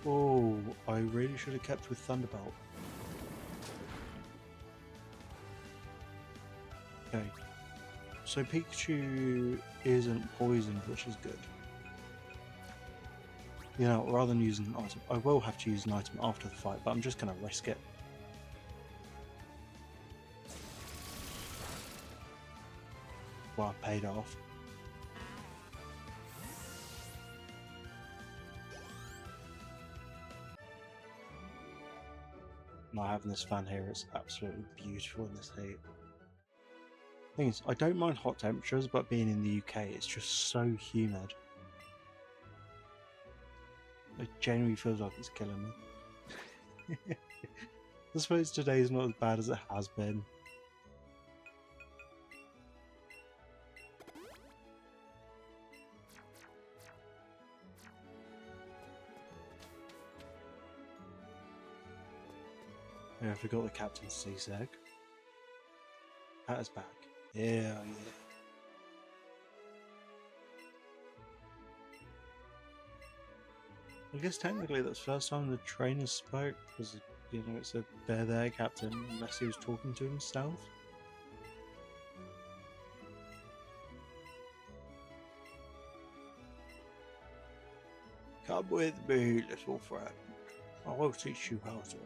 Oh, I really should have kept with Thunderbolt. Okay, so Pikachu isn't poisoned, which is good. You know, rather than using an item, I will have to use an item after the fight, but I'm just going to risk it. Well, I paid off. Not having this fan here, it's absolutely beautiful in this heat. Thing is, I don't mind hot temperatures, but being in the UK, it's just so humid. It genuinely feels like it's killing me. I suppose today's not as bad as it has been. Yeah, I forgot the captain's seasick. Pat is back. Yeah. I guess technically that's the first time the trainer spoke, because, you know, it said, there, Captain, unless he was talking to himself. Come with me, little friend. I will teach you how to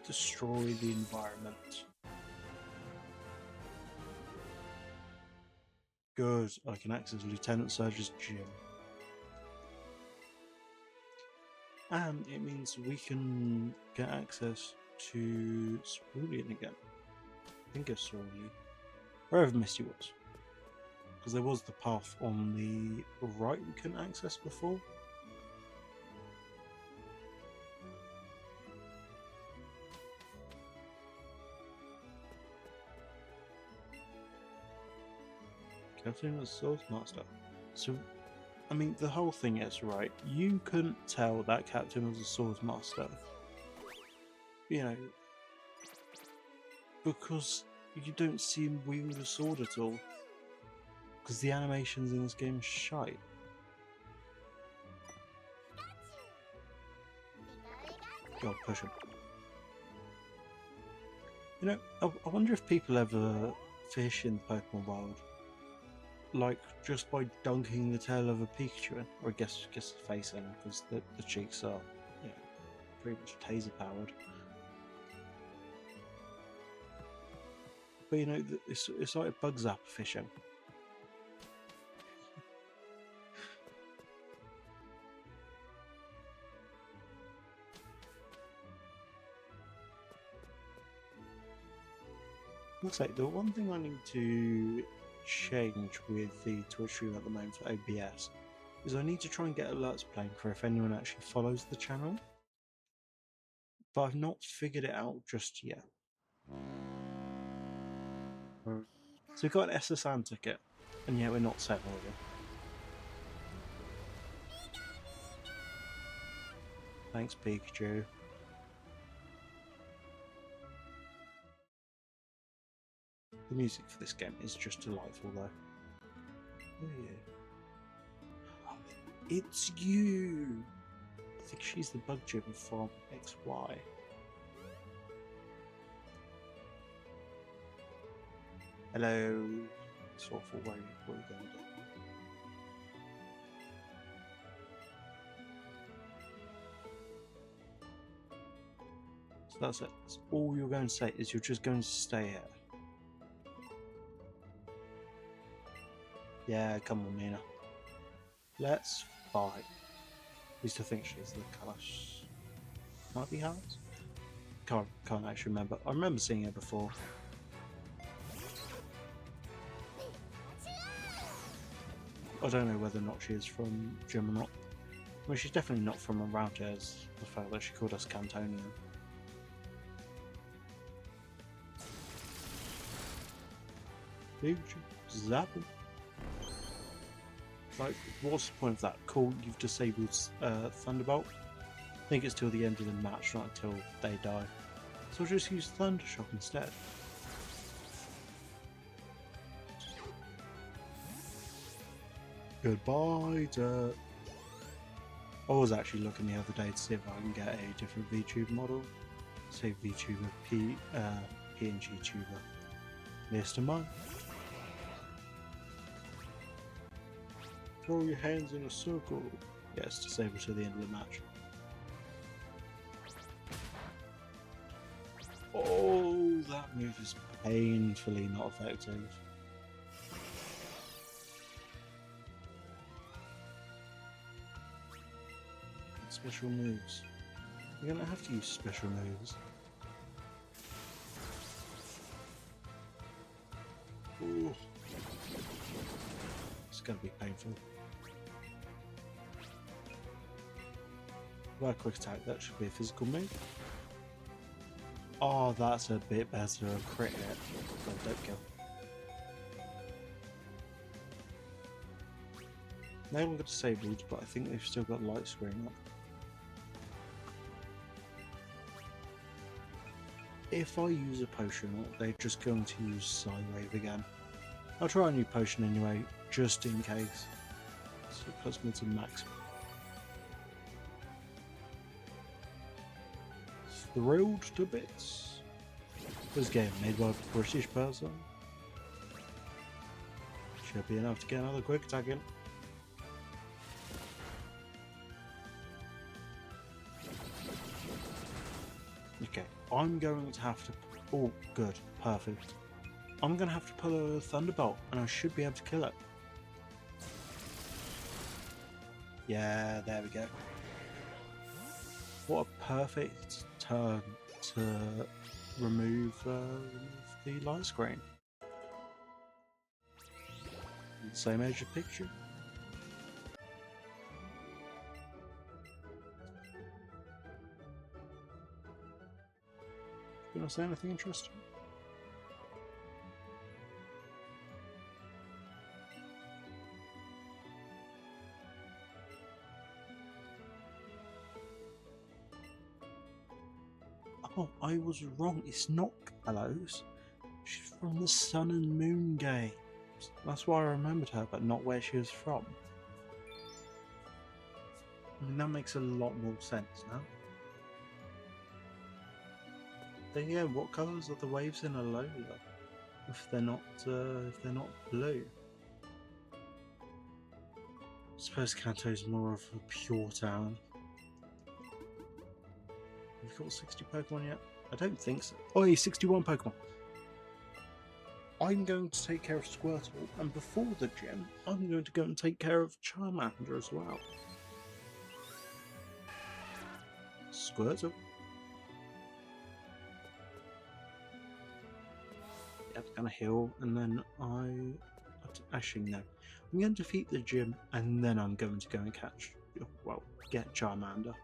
destroy the environment. Good, I can access Lieutenant Surge's gym. And it means we can get access to Cerulean again. I think it's Cerulean. Wherever Misty was. Because there was the path on the right we couldn't access before. Captain was Source Master. So, I mean, the whole thing is, right, you couldn't tell that Captain was a Swords Master. You know, because you don't see him wield a sword at all. Because the animations in this game are shite. God, push him. You know, I wonder if people ever fish in the Pokemon world, like just by dunking the tail of a Pikachu in, or I guess the face in, because the cheeks are, you know, pretty much taser powered. But you know, it's like a bug zapper fishing. Looks like the one thing I need to change with the Twitch stream at the moment for OBS is I need to try and get alerts playing for if anyone actually follows the channel. But I've not figured it out just yet. So we've got an SSN ticket, and yet we're not set over. Thanks, Pikachu. The music for this game is just delightful, though. Oh, yeah. It's you! I think she's the bug gym from XY. Hello. Sort of what are you going to do? So that's it. That's all you're going to say is you're just going to stay here. Yeah, come on, Nina. Let's fight. At least I think she's the Kalash. Might be Hans? Can't actually remember. I remember seeing her before. I don't know whether or not she is from Gym or not. I mean, she's definitely not from around here, as the fact that she called us Cantonian. Zap him. Like, what's the point of that? Cool, you've disabled Thunderbolt. I think it's till the end of the match, not until they die. So I'll just use Thundershock instead. Goodbye, Dirt. I was actually looking the other day to see if I can get a different VTuber model. Say VTuber PNG tuber. Mr. Mine. Throw your hands in a circle. Yes, disable to the end of the match. Oh, that move is painfully not effective. Special moves. You're gonna have to use special moves. Ooh. It's gonna be painful. Well, quick attack, that should be a physical move. Oh, that's a bit better. A crit hit. Oh, don't kill. No longer disabled, but I think they've still got light screen up. If I use a potion, they're just going to use Side Wave again. I'll try a new potion anyway, just in case. So it puts me to max. Thrilled to bits. This game made by a British person. Should be enough to get another quick attack in. Okay, I'm going to have to... Oh, good. Perfect. I'm going to have to pull a Thunderbolt, and I should be able to kill it. Yeah, there we go. What a perfect turn to remove the light screen. Same age as Pikachu. You want to say anything interesting? Oh, I was wrong. It's not Gallows. She's from the Sun and Moon games. That's why I remembered her, but not where she was from. I mean, that makes a lot more sense now. Then yeah, what colours are the waves in Alola? If they're not blue. I suppose Kanto's more of a pure town. Have you got 60 Pokemon yet? I don't think so. Oh, yeah, 61 Pokemon. I'm going to take care of Squirtle, and before the gym, I'm going to go and take care of Charmander as well. Squirtle. Yeah, I'm going to heal, and then actually, no. I'm going to defeat the gym, and then I'm going to go and get Charmander.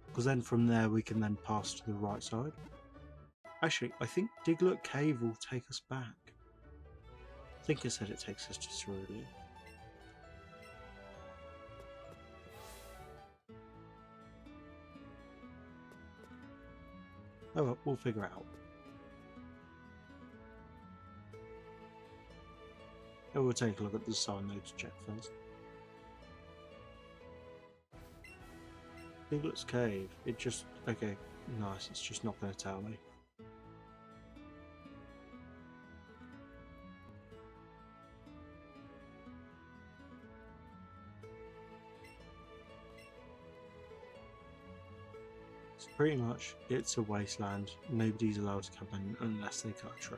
Because then from there, we can then pass to the right side. Actually, I think Diglett Cave will take us back. I think it said it takes us to Cerulean. Oh well, we'll figure it out. We'll take a look at the sign though to check first. Diglett's Cave. It just... okay, nice, it's just not going to tell me. So pretty much, it's a wasteland. Nobody's allowed to come in unless they cut a tree.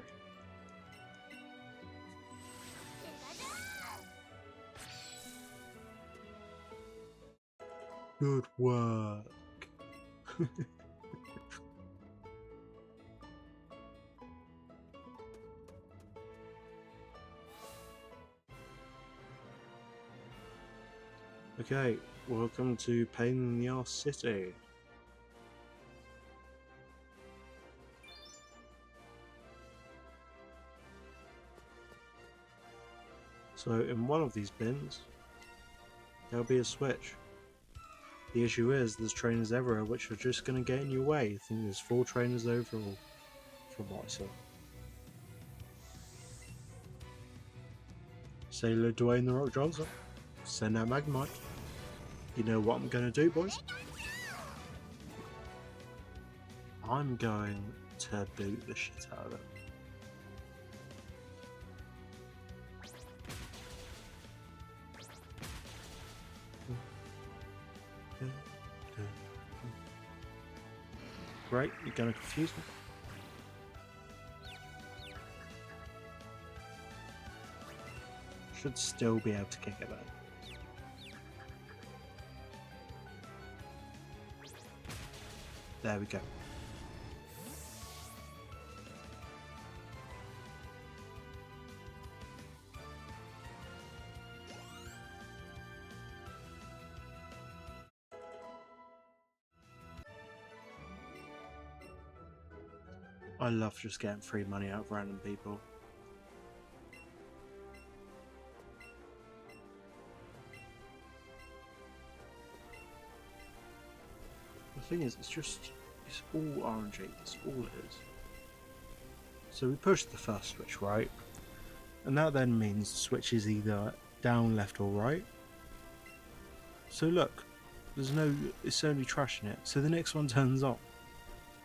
Good work. Okay, welcome to Pain in the Arse City. So in one of these bins, there'll be a switch. The issue is there's trainers everywhere which are just going to get in your way. I think there's 4 trainers overall from what I saw. Sailor Dwayne The Rock Johnson, send out Magnemite. You know what I'm going to do, boys? I'm going to boot the shit out of it. Great, you're going to confuse me. Should still be able to kick it out. There we go. I love just getting free money out of random people. The thing is, it's all RNG, that's all it is. So we push the first switch, right? And that then means the switch is either down, left or right. So look, it's only trash in it. So the next one turns on.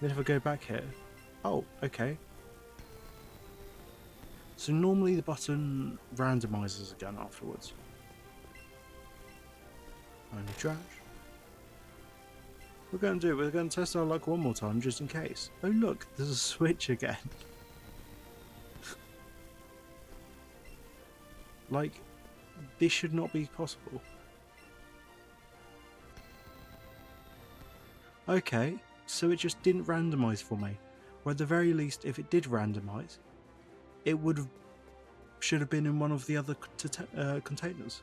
Then if I go back here, oh, okay. So normally the button randomizes again afterwards. Only trash. We're going to test our luck one more time just in case. Oh look, there's a switch again. Like, this should not be possible. Okay, so it just didn't randomise for me. Or at the very least, if it did randomise, it would have should have been in one of the other containers.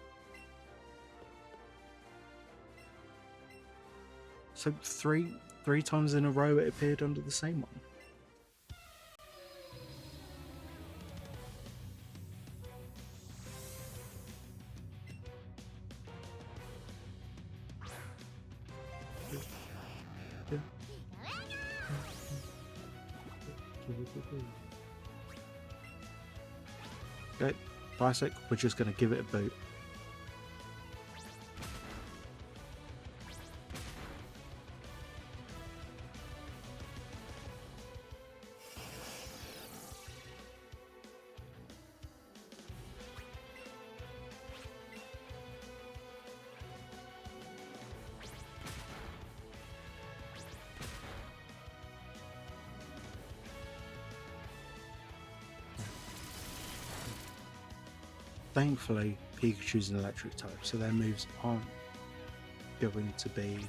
So three times in a row it appeared under the same one. Okay, classic. We're just going to give it a boot. Thankfully, Pikachu's an electric type, so their moves aren't going to be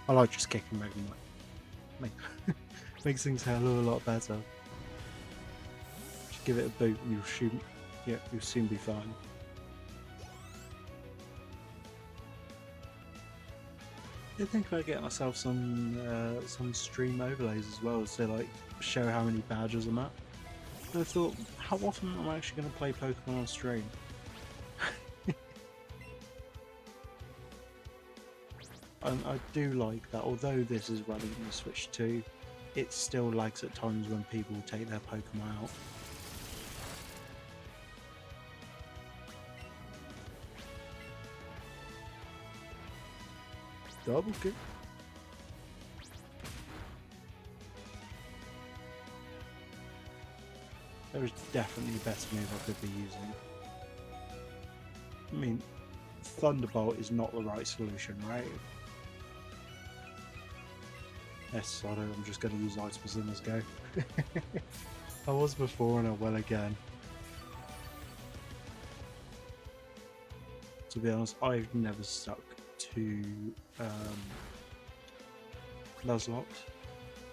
I like just kicking Magnemite. Makes things a hell of a lot better. Just give it a boot and you'll soon be fine. I think about getting myself some stream overlays as well to like show how many badges I'm at. And I thought, how often am I actually going to play Pokemon on stream? And I do like that, although this is running on the Switch 2, it still lags at times when people take their Pokemon out. Double kick. There is definitely a better move I could be using. I mean, Thunderbolt is not the right solution, right? Yes, I'm just going to use Ice Bazilla's go. I was before and I will again. To be honest, I've never stuck to Nuzlocke.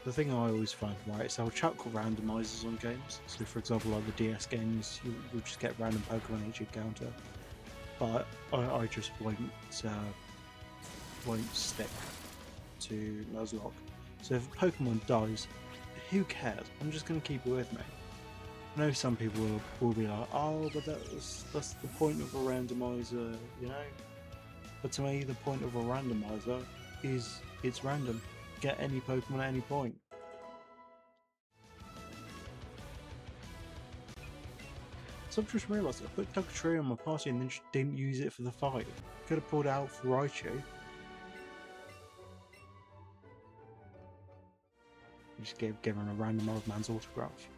The thing I always find, right, is I'll chuck randomizers on games. So for example, like the DS games, you'll just get random Pokemon each encounter. But I just won't stick to Nuzlocke. So if a Pokemon dies, who cares? I'm just going to keep it with me. I know some people will be like, oh, but that's the point of a randomizer, you know? But to me, the point of a randomizer is it's random. Get any Pokemon at any point. So I've just realised I put Pikachu on my party and then just didn't use it for the fight. Could have pulled it out for Raichu. Just given a random old man's autograph.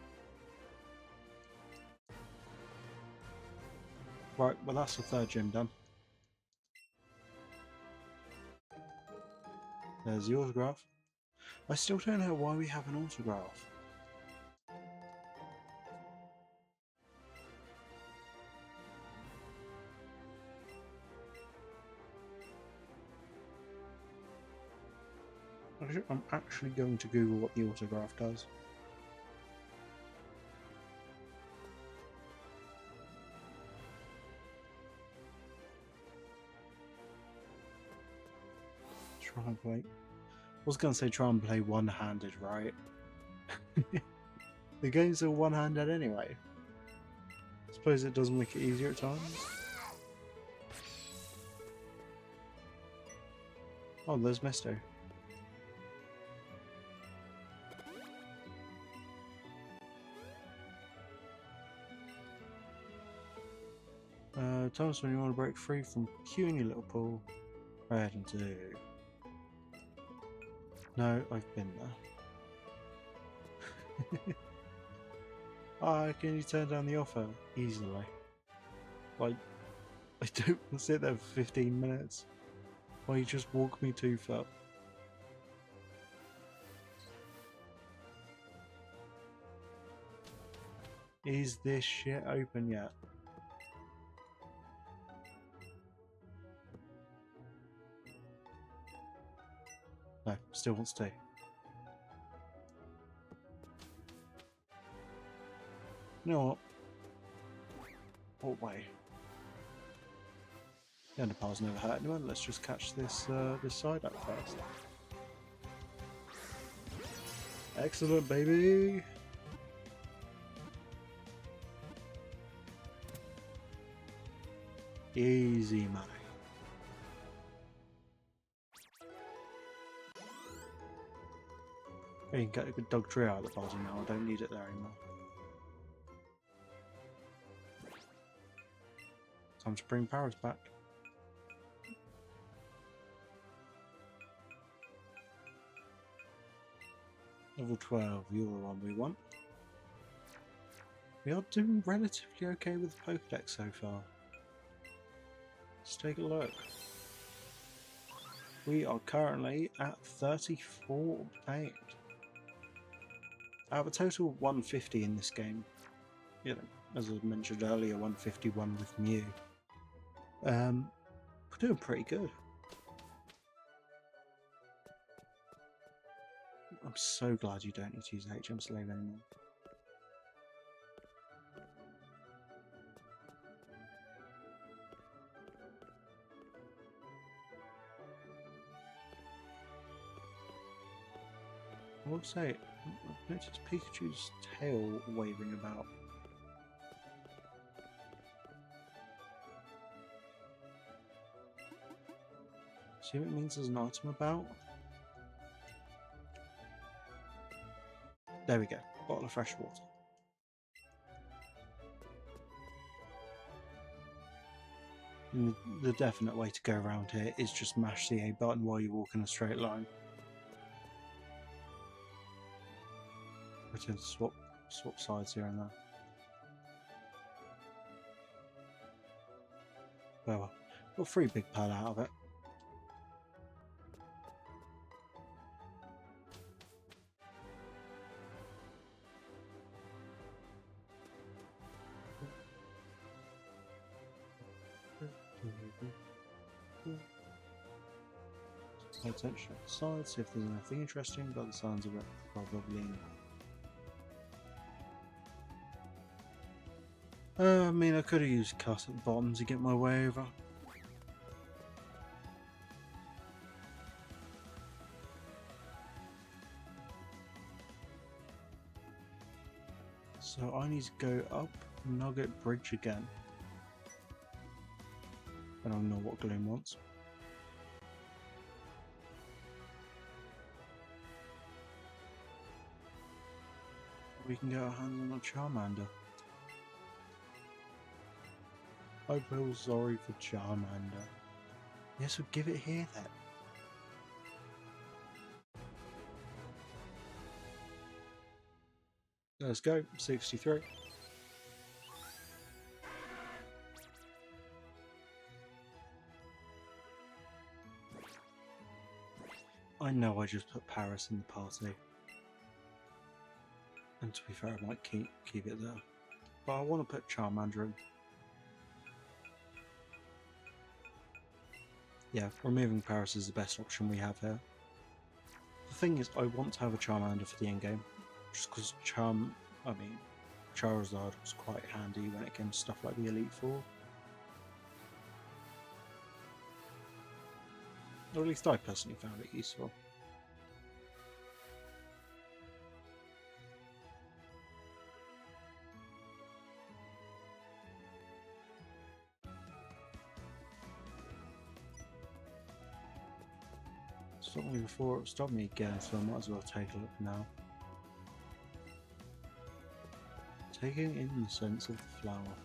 Right, well that's the third gym done. There's the autograph. I still don't know why we have an autograph. I'm actually going to Google what the autograph does. Try and play. I was going to say try and play one-handed, right? The game's all one-handed anyway. I suppose it does make it easier at times. Oh, there's Misto. Times when you want to break free from queuing your little pool. Go ahead and do. No, I've been there. Ah, can you turn down the offer? Easily. Like, I don't want to sit there for 15 minutes. Why you just walk me too far? Is this shit open yet? No, still wants to. You know what? What way? The underpass never hurt anyone. Let's just catch this this side up first. Excellent, baby. Easy money. You can get a good dog tree out of the party now. I don't need it there anymore. Time to bring Paris back. Level 12, you're the one we want. We are doing relatively okay with the Pokedex so far. Let's take a look. We are currently at 34 obtained. Out of a total of 150 in this game, you know, as I mentioned earlier, 151 with Mew. We're doing pretty good. I'm so glad you don't need to use HM Slave anymore. I will say, I've noticed Pikachu's tail waving about. See what it means there's an item about? There we go, bottle of fresh water. And the definite way to go around here is just mash the A button while you walk in a straight line. Pretend to swap sides here and there. Well, got 3 big pad out of it. Pay attention to the side, see if there's anything interesting, but the sounds of it probably not. I mean, I could have used cut at the bottom to get my way over. So I need to go up Nugget Bridge again. I don't know what Gloom wants. We can get our hands on a Charmander. I feel sorry for Charmander. Yes, we'll give it here then. Let's go, 63. I know I just put Paris in the party. And to be fair, I might keep it there. But I want to put Charmander in. Yeah, removing Paris is the best option we have here. The thing is, I want to have a Charmander for the endgame. Just because Charizard was quite handy when it came to stuff like the Elite Four. Or at least I personally found it useful. Stopped me before it stopped me again, so I might as well take a look now. Taking in the sense of the flower.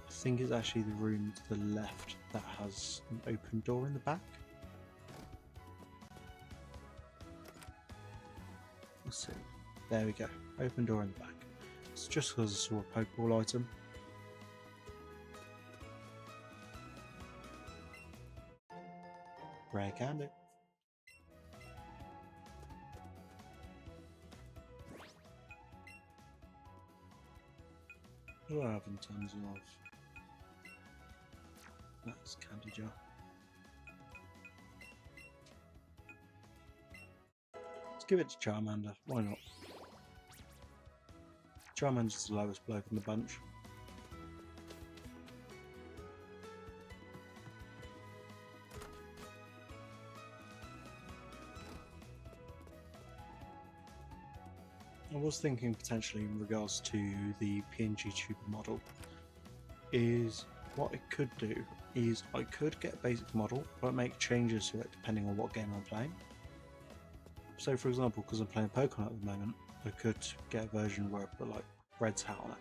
I think it's actually the room to the left that has an open door in the back. soon. There we go. Open door in the back. It's just because I saw a Pokeball item. Rare candy. What do I have in terms of... That's candy jar. Let's give it to Charmander. Why not? Charmander's the lowest bloke in the bunch. I was thinking potentially in regards to the PNG tuber model is what I could do is I could get a basic model but make changes to it depending on what game I'm playing. So for example, because I'm playing Pokemon at the moment, I could get a version where I put like Red's hat on it.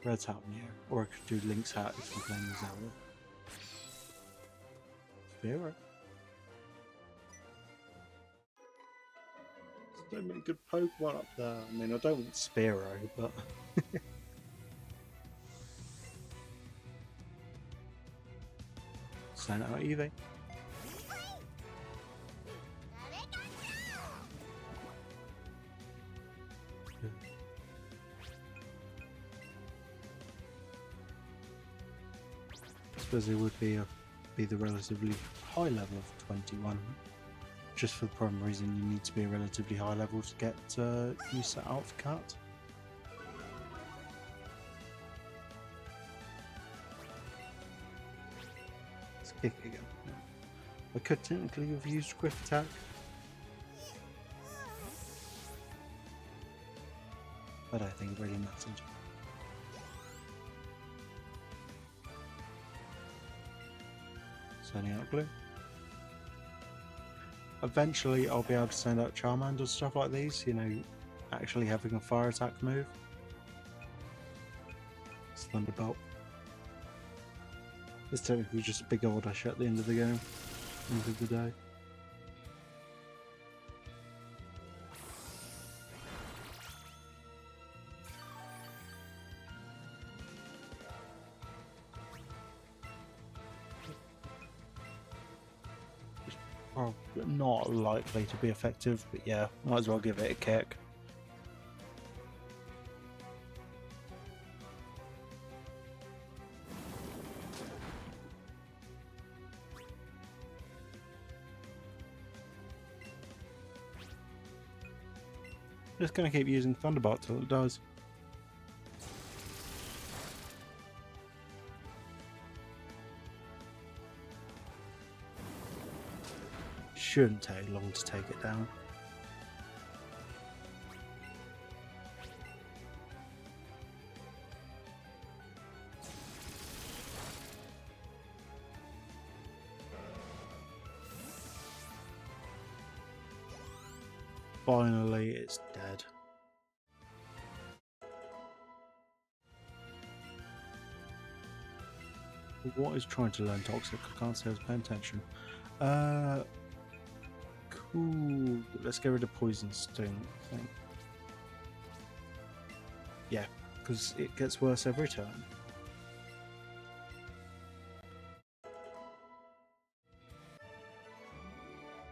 Red's hat on you, or I could do Link's hat if I'm playing with Zelda. Fair. So many good Pokemon up there. I mean, I don't want Spearow, but... Send out Eevee. I suppose it would be the relatively high level of 21. Just for the prime reason you need to be a relatively high level to get use that out for cut. Let's kick it again. I could technically have used quick attack. I don't think it really mattered. Sending out glue. Eventually I'll be able to send out Charmander, stuff like these, you know, actually having a fire attack move. It's Thunderbolt. It's technically just a big old dash at the end of the game, end of the day. Not likely to be effective, but yeah, might as well give it a kick. Just gonna keep using Thunderbolt till it does. Shouldn't take long to take it down. Finally, it's dead. What is trying to learn Toxic? I can't say I was paying attention. Cool. Let's get rid of Poison Sting, I think. Yeah, because it gets worse every turn.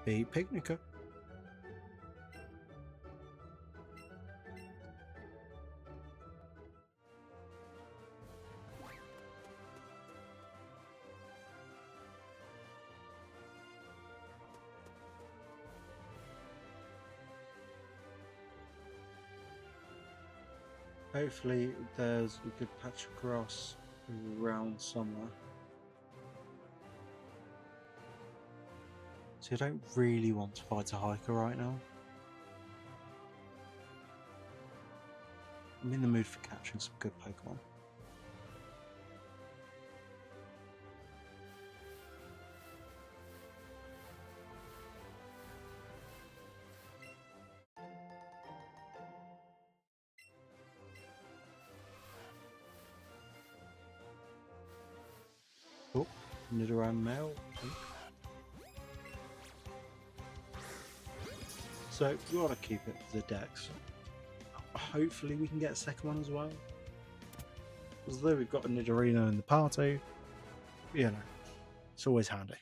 The Picnicker. Hopefully there's a good patch of grass around somewhere. So I don't really want to fight a hiker right now. I'm in the mood for catching some good Pokemon. Oh, Nidoran male. So So we want to keep it for the decks. Hopefully we can get a second one as well. Although we've got a Nidorino in the party, you know, it's always handy.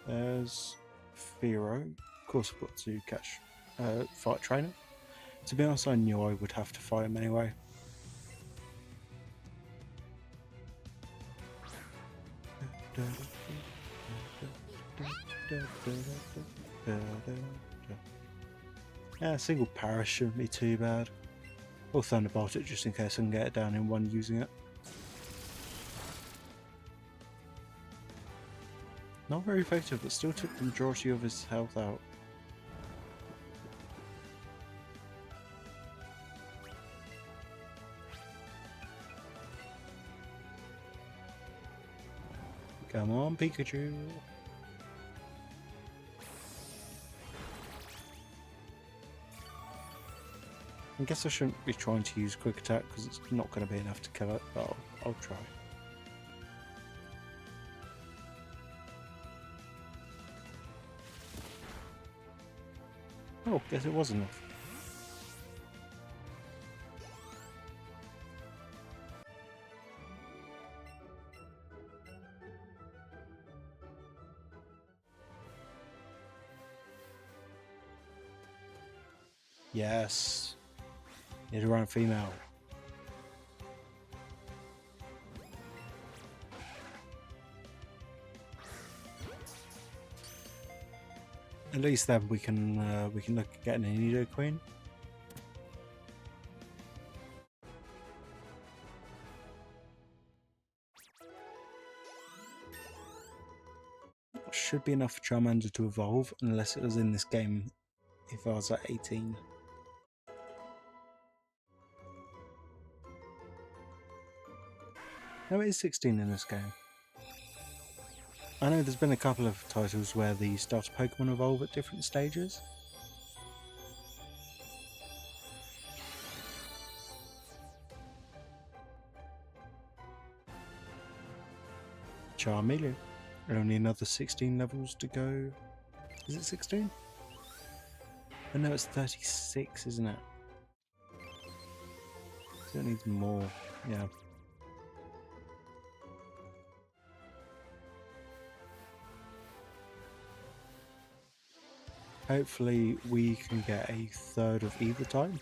There's Firo. Of course, I've got to catch fight trainer. To be honest, I knew I would have to fight him anyway. Yeah, a single Paris shouldn't be too bad. Or Thunderbolt it just in case I can get it down in one using it. Not very effective, but still took the majority of his health out. Come on, Pikachu! I guess I shouldn't be trying to use Quick Attack because it's not going to be enough to kill it, but I'll try. Oh, guess it was enough. Yes. Need around female. At least then we can look at getting a Nido Queen. Should be enough for Charmander to evolve, unless it was in this game if I was at 18. No, it is 16 in this game. I know there's been a couple of titles where the starter Pokemon evolve at different stages. Charmeleon. Only another 16 levels to go. Is it 16? Oh no, it's 36, isn't it? So it needs more, yeah. Hopefully we can get a third of either time.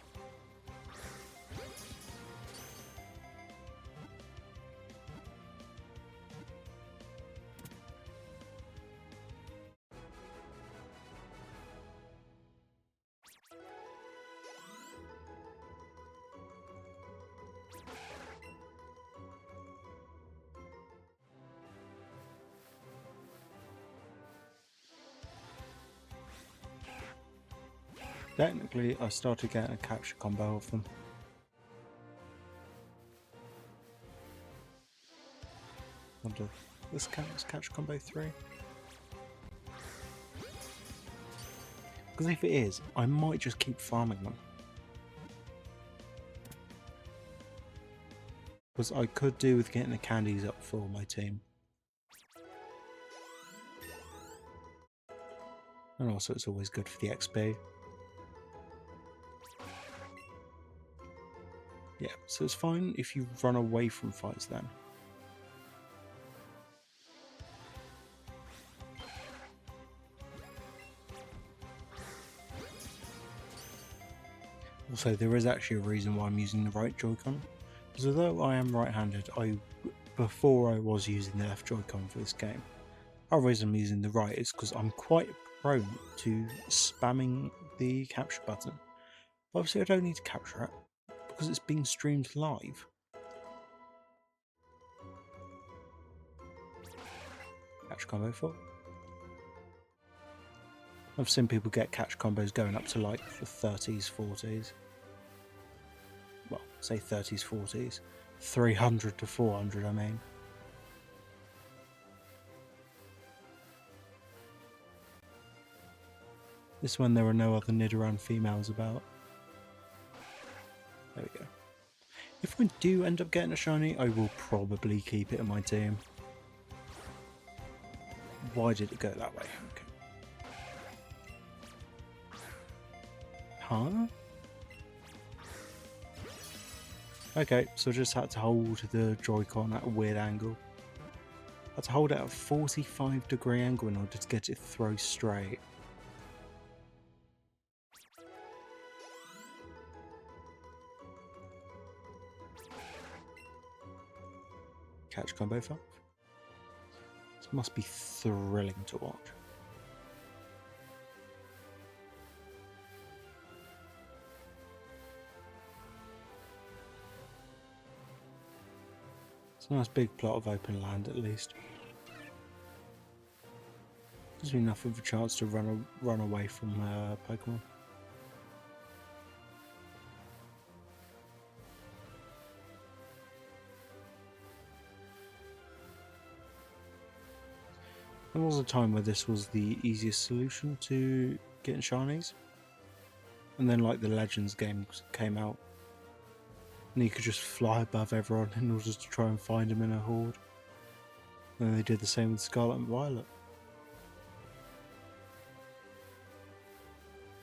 Technically, I started getting a capture combo of them. Wonder, this counts capture combo 3? Because if it is, I might just keep farming them. Because I could do with getting the candies up for my team. And also it's always good for the XP. Yeah, so it's fine if you run away from fights then. Also, there is actually a reason why I'm using the right Joy-Con. Because although I am right-handed, before I was using the left Joy-Con for this game, the reason I'm using the right is because I'm quite prone to spamming the capture button. But obviously I don't need to capture it, because it's being streamed live. Catch combo 4. I've seen people get catch combos going up to like the 30s, 40s. Well, say 30s, 40s. 300 to 400, I mean. This when there are no other Nidoran females about. There we go. If we do end up getting a shiny, I will probably keep it in my team. Why did it go that way? Okay. Huh? Okay, so I just had to hold the Joy-Con at a weird angle. I had to hold it at a 45-degree angle in order to get it throw straight. Catch combo 5. This must be thrilling to watch. It's a nice big plot of open land at least. Gives me enough of a chance to run away from Pokemon. There was a time where this was the easiest solution to getting shinies. And then like the Legends games came out. And you could just fly above everyone in order to try and find them in a horde. And they did the same with Scarlet and Violet.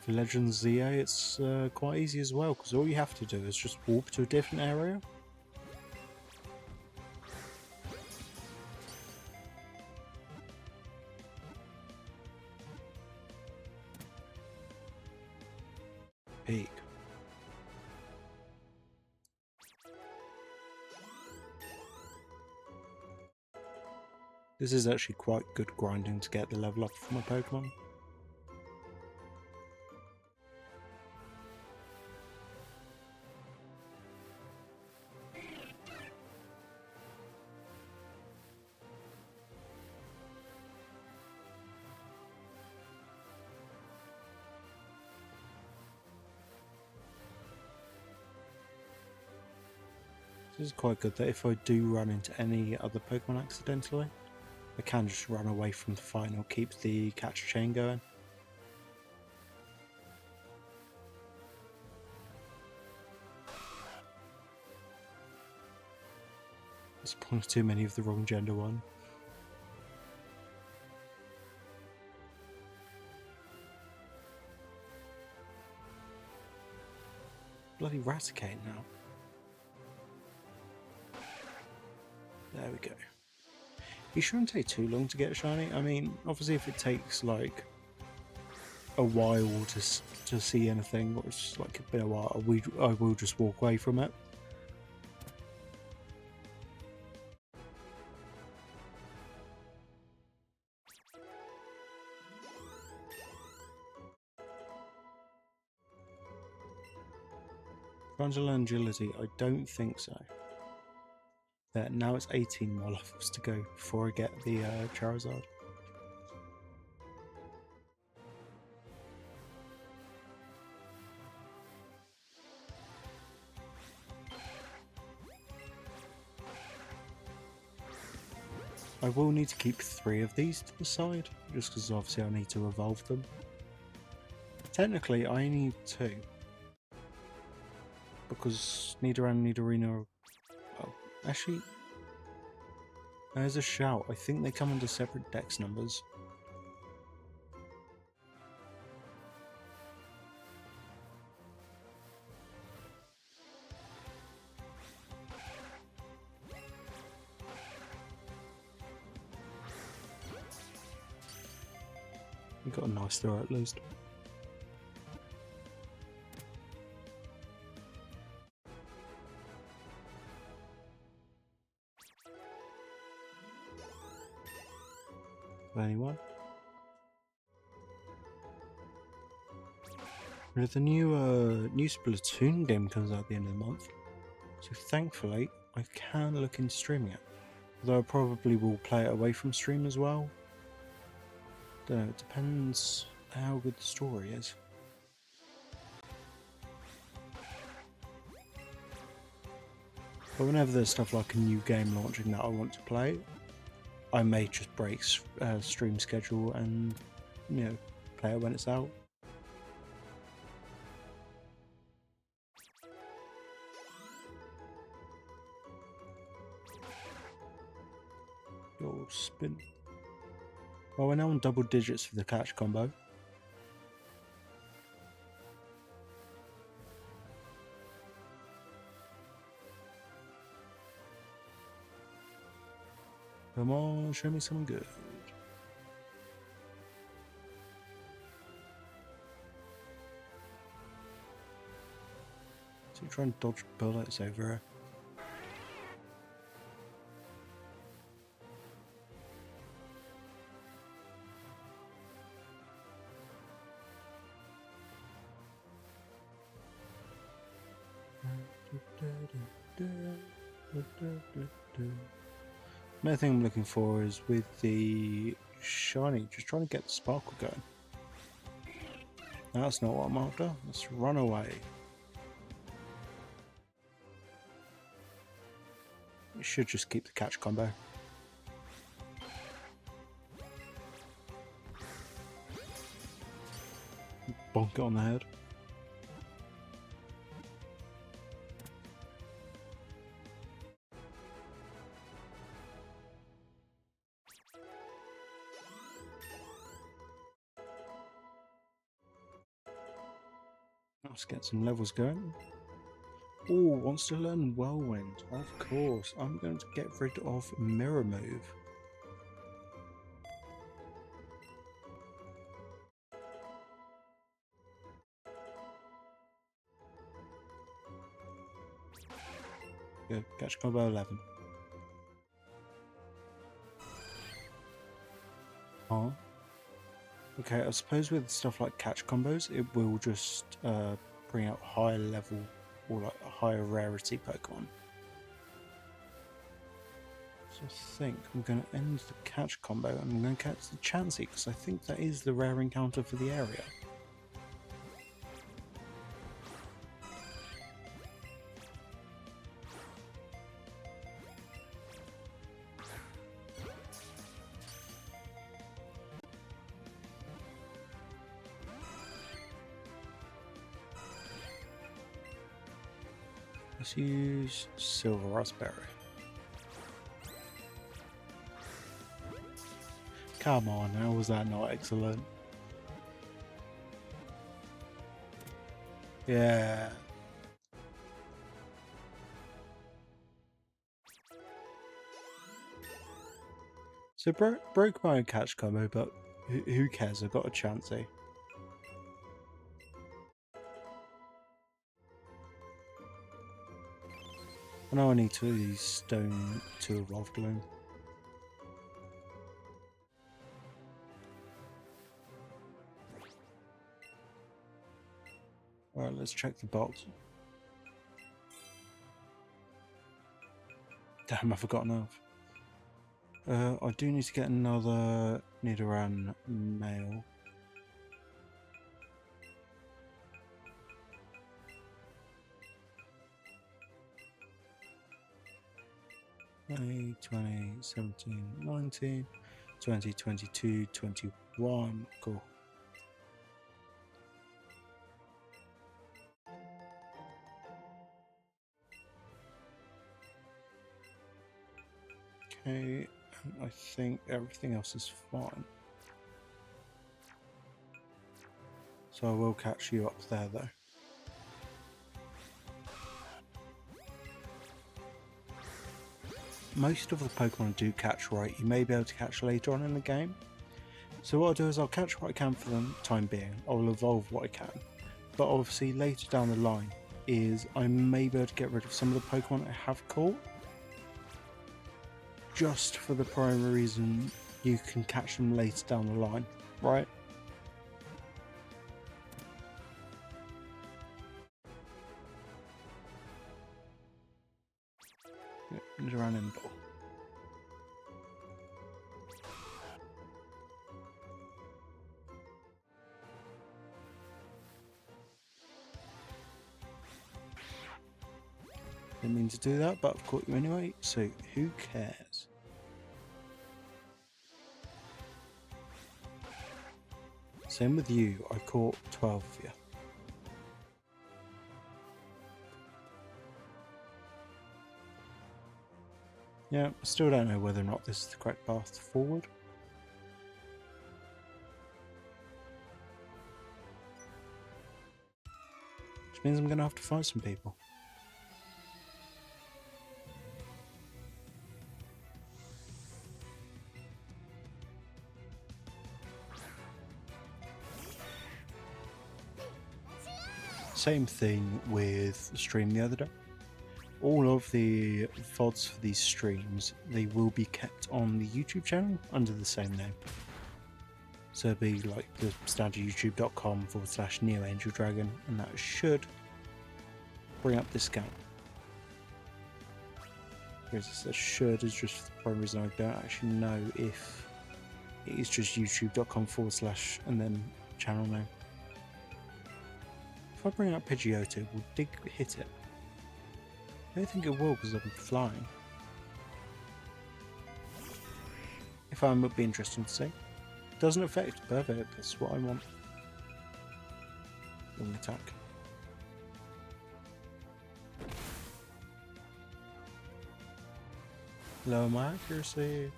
For Legends ZA it's quite easy as well, because all you have to do is just warp to a different area. Peak. This is actually quite good grinding to get the level up for my Pokemon. This is quite good that if I do run into any other Pokemon accidentally, I can just run away from the fight and it'll keep the catch chain going. There's probably too many of the wrong gender one. Bloody Raticate now. There we go. It shouldn't take too long to get a shiny. I mean, obviously if it takes like a while to see anything, or it's like been a while, I will just walk away from it. Fragile and Agility, I don't think so. There, now it's 18 more levels to go before I get the Charizard. I will need to keep 3 of these to the side, just because obviously I need to evolve them. Technically, I need 2. Because Nidoran and Nidorino are... Oh, actually... There's a shout. I think they come under separate dex numbers. We got a nice throw at least. Anyone? The new Splatoon game comes out at the end of the month, so thankfully I can look into streaming it. Although I probably will play it away from stream as well. Don't know, it depends how good the story is. But whenever there's stuff like a new game launching that I want to play, I may just break stream schedule and, you know, play it when it's out. Well, we're now on double digits for the catch combo. Come on, show me something good. So trying to dodge bullets over her. Another thing I'm looking for is with the shiny, just trying to get the sparkle going. That's not what I'm after. Let's run away. We should just keep the catch combo. Bonk it on the head. Let's get some levels going. Oh, wants to learn Whirlwind. Of course. I'm going to get rid of Mirror Move. Good. Catch combo 11. Huh? Okay, I suppose with stuff like catch combos, it will just bring out higher level or like a higher rarity Pokemon. So I think I'm going to end the catch combo and I'm going to catch the Chansey because I think that is the rare encounter for the area. Let's use Silver Raspberry. Come on, how was that not excellent? Yeah. So broke my own catch combo, but who cares? I've got a Chansey. I know I need to use Stone to Evolve Gloom. Alright, let's check the box. Damn, I forgot enough. I do need to get another Nidoran male. May 2017, 19, 20, 22, 21. Cool. Okay, I think everything else is fine. So I will catch you up there though. Most of the Pokemon I do catch right, you may be able to catch later on in the game. So what I'll do is I'll catch what I can for the time being. I'll evolve what I can. But obviously later down the line is I may be able to get rid of some of the Pokemon I have caught. Just for the primary reason you can catch them later down the line, right? Nidoran and Ball. Didn't mean to do that, but I've caught you anyway, so who cares? Same with you, I caught 12 of you. Yeah, I still don't know whether or not this is the correct path forward. means I'm going to have to fight some people. Same thing with the stream the other day. All of the VODs for these streams, they will be kept on the YouTube channel under the same name. So it'll be like the standard youtube.com/NeoAngelDragon, and that should bring up this account. Because it says should is just the primary reason I don't actually know if it is just youtube.com/ and then channel name. If I bring up Pidgeotto, will Dig hit it? I don't think it will because I'm flying. If I'm, it would be interesting to see. Doesn't affect, perfect, that's what I want. Wing attack. Lower my accuracy.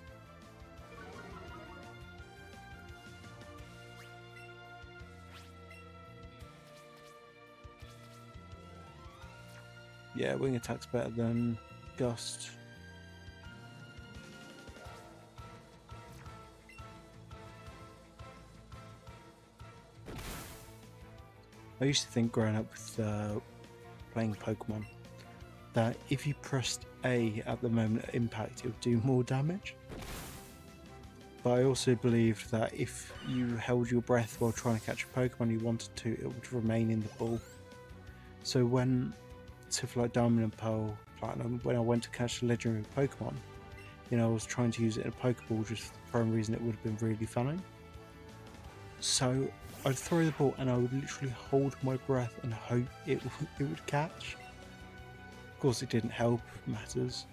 Yeah, wing attack's better than gust. I used to think growing up with playing Pokemon that if you pressed A at the moment of impact, it would do more damage. But I also believed that if you held your breath while trying to catch a Pokemon you wanted to, it would remain in the ball. So when, for like Diamond and Pearl, Platinum, when I went to catch the legendary Pokemon, you know, I was trying to use it in a Pokeball just for the prime reason it would have been really funny. So I'd throw the ball and I would literally hold my breath and hope it would catch. Of course it didn't help matters,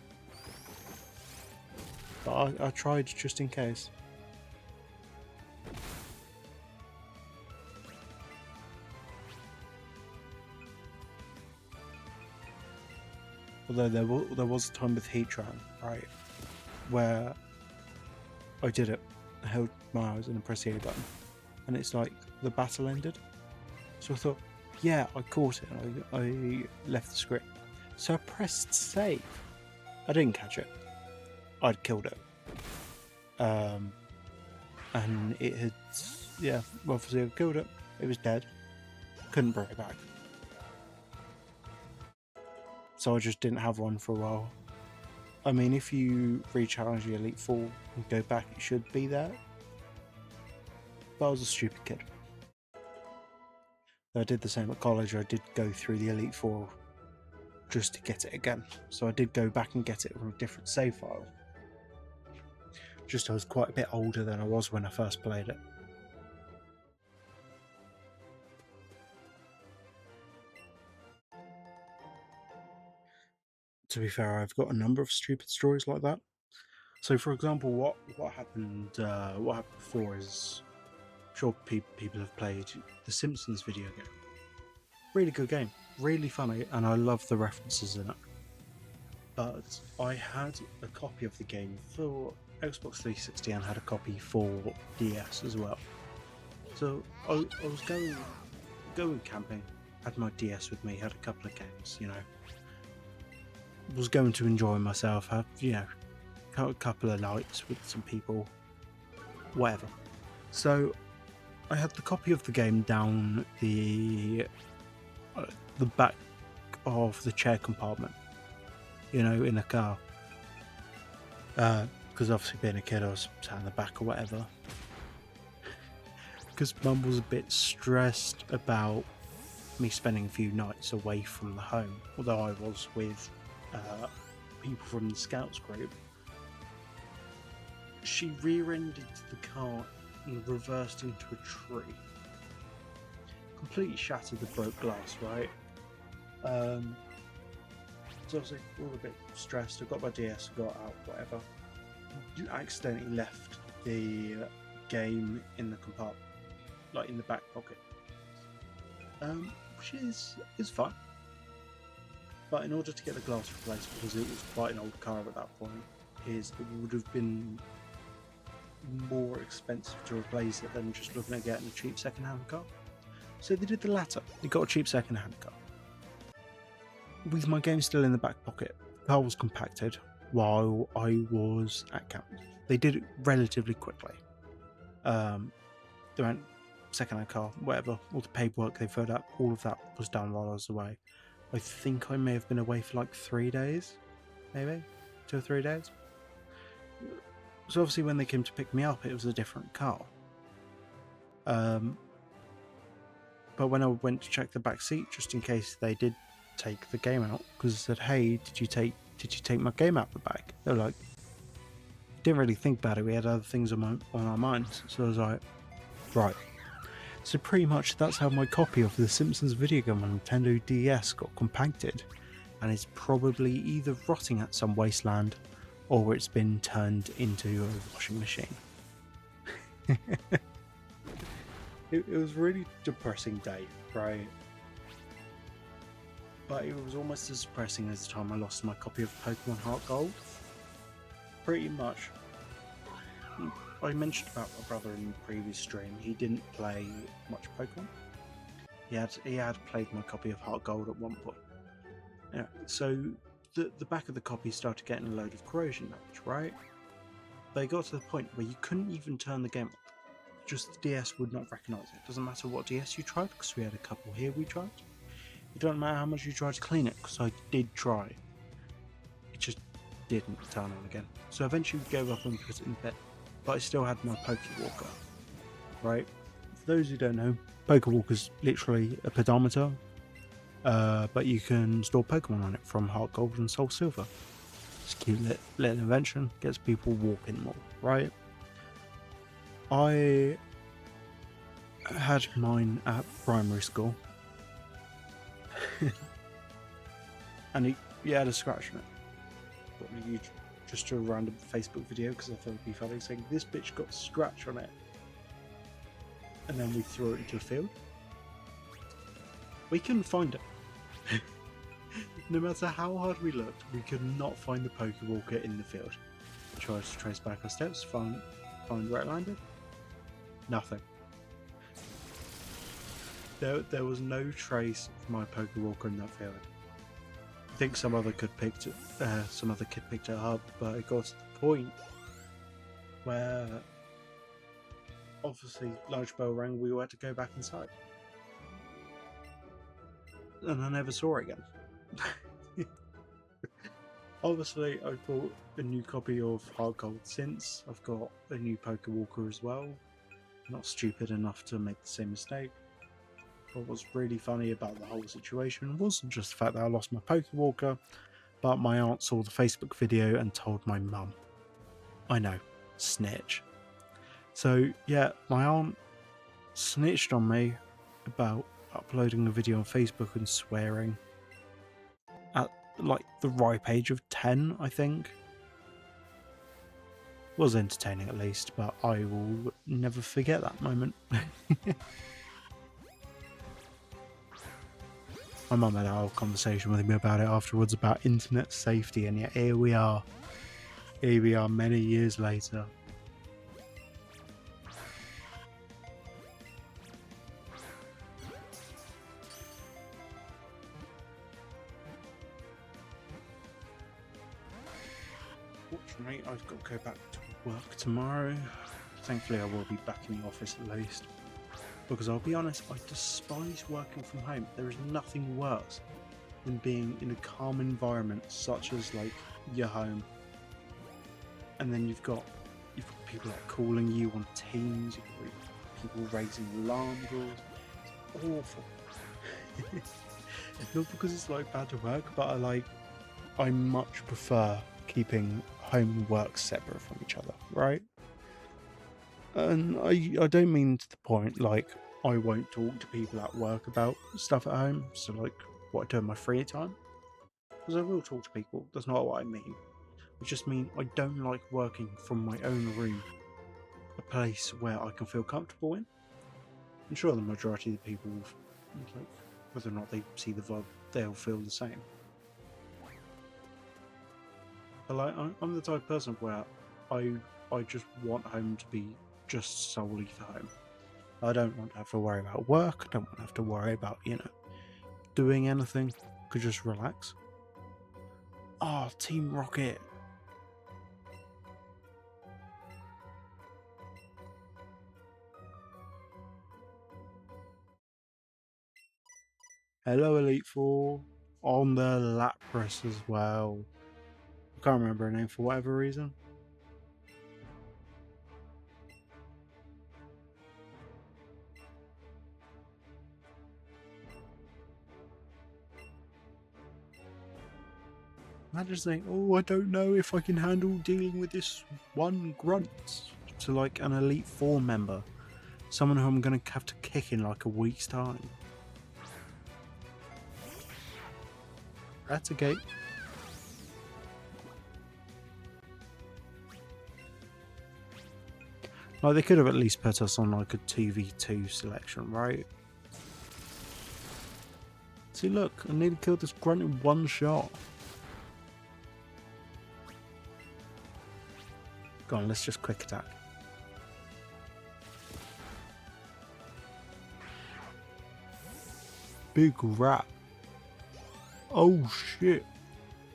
but I tried just in case. Although there was a time with Heatran, right, where I did it, I held my eyes and pressed the A button, and it's like the battle ended. So I thought, yeah, I caught it, and I left the script. So I pressed save. I didn't catch it. I'd killed it. And it had, yeah, obviously I killed it. It was dead. Couldn't bring it back. So I just didn't have one for a while. I mean, if you re-challenge the Elite Four and go back, it should be there. But I was a stupid kid. I did the same at college. I did go through the Elite Four just to get it again. So I did go back and get it from a different save file. Just I was quite a bit older than I was when I first played it. To be fair, I've got a number of stupid stories like that. So, for example, what happened before is, I'm sure people have played the Simpsons video game. Really good game, really funny, and I love the references in it. But I had a copy of the game for Xbox 360 and had a copy for DS as well. So I was going camping, had my DS with me, had a couple of games, you know. Was going to enjoy myself, have, you know, a couple of nights with some people, whatever. So I had the copy of the game down the back of the chair compartment, you know, in the car. Because obviously being a kid, I was sat in the back or whatever. Because Mum was a bit stressed about me spending a few nights away from the home, although I was with people from the Scouts group. She rear-ended the car and reversed into a tree. Completely shattered the broke glass, right? So I was like, all a bit stressed. I got my DS, got out, whatever. I accidentally left the game in the compartment, like in the back pocket, which is fine. But in order to get the glass replaced, because it was quite an old car at that point, it would have been more expensive to replace it than just looking at getting a cheap second-hand car. So they did the latter. They got a cheap second-hand car. with my game still in the back pocket, the car was compacted while I was at camp. They did it relatively quickly. They went second-hand car, whatever, all the paperwork they filled out, all of that was done while I was away. I think I may have been away for like 3 days, maybe 2 or 3 days. So obviously when they came to pick me up, it was a different car. But when I went to check the back seat, just in case they did take the game out, because I said, "Hey, did you take my game out the back?" They were like, didn't really think about it. We had other things on our minds. So I was like, right. So pretty much that's how my copy of the Simpsons video game on Nintendo DS got compacted, and it's probably either rotting at some wasteland, or it's been turned into a washing machine. It was a really depressing day, right? But it was almost as depressing as the time I lost my copy of Pokemon Heart Gold. Pretty much. I mentioned about my brother in the previous stream. He didn't play much Pokemon. He had played my copy of Heart Gold at one point. Yeah, so the back of the copy started getting a load of corrosion damage, right? They got to the point where you couldn't even turn the game on. Just the DS would not recognise it. Doesn't matter what DS you tried, because we had a couple here we tried. It doesn't matter how much you tried to clean it, because I did try. It just didn't turn on again. So eventually we gave up and put it in bed. But I still had my Pokewalker, right? For those who don't know, Pokewalker's literally a pedometer, but you can store Pokemon on it from Heart Gold and Soul Silver. It's a cute little invention, gets people walking more, right? I had mine at primary school, and he had a scratch on it. But just to a random Facebook video because I thought it'd be funny, saying this bitch got a scratch on it, and then we threw it into a field. We couldn't find it. No matter how hard we looked, we could not find the Pokewalker in the field. We tried to trace back our steps, find where it landed. Nothing. There was no trace of my Pokewalker in that field. I think some other kid picked it up, but it got to the point where obviously large bell rang. We had to go back inside, and I never saw it again. Obviously, I bought a new copy of Heart Gold since. I've got a new Pokewalker as well. Not stupid enough to make the same mistake. What was really funny about the whole situation wasn't just the fact that I lost my Pokewalker, but my aunt saw the Facebook video and told my mum. I know, snitch. So yeah, my aunt snitched on me about uploading a video on Facebook and swearing at like the ripe age of 10, I think. Was entertaining at least, but I will never forget that moment. My mum had a whole conversation with me about it afterwards about internet safety, and yet here we are. Here we are many years later. Fortunately, I've got to go back to work tomorrow. Thankfully, I will be back in the office at least. Because I'll be honest, I despise working from home. There is nothing worse than being in a calm environment such as like your home, and then you've got people like calling you on Teams, you've got people raising alarm bells. It's awful. Not because it's like bad to work, but I much prefer keeping home and work separate from each other, right? And I don't mean to the point like I won't talk to people at work about stuff at home, so like what I do in my free time, because I will talk to people. That's not what I mean. I just mean I don't like working from my own room, a place where I can feel comfortable in. I'm sure the majority of the people, like, whether or not they see the VOD, they'll feel the same. But like I'm the type of person where I just want home to be just solely for home. I don't want to have to worry about work. I don't want to have to worry about, doing anything. Could just relax. Oh, Team Rocket. Hello, Elite Four. On the Lapras as well. I can't remember her name for whatever reason. Imagine saying, oh, I don't know if I can handle dealing with this one grunt to like an Elite Four member. Someone who I'm going to have to kick in like a week's time. That's a gate. Like, they could have at least put us on like a 2v2 selection, right? See, look, I nearly killed this grunt in one shot. Go on, let's just quick attack. Big rat. Oh shit.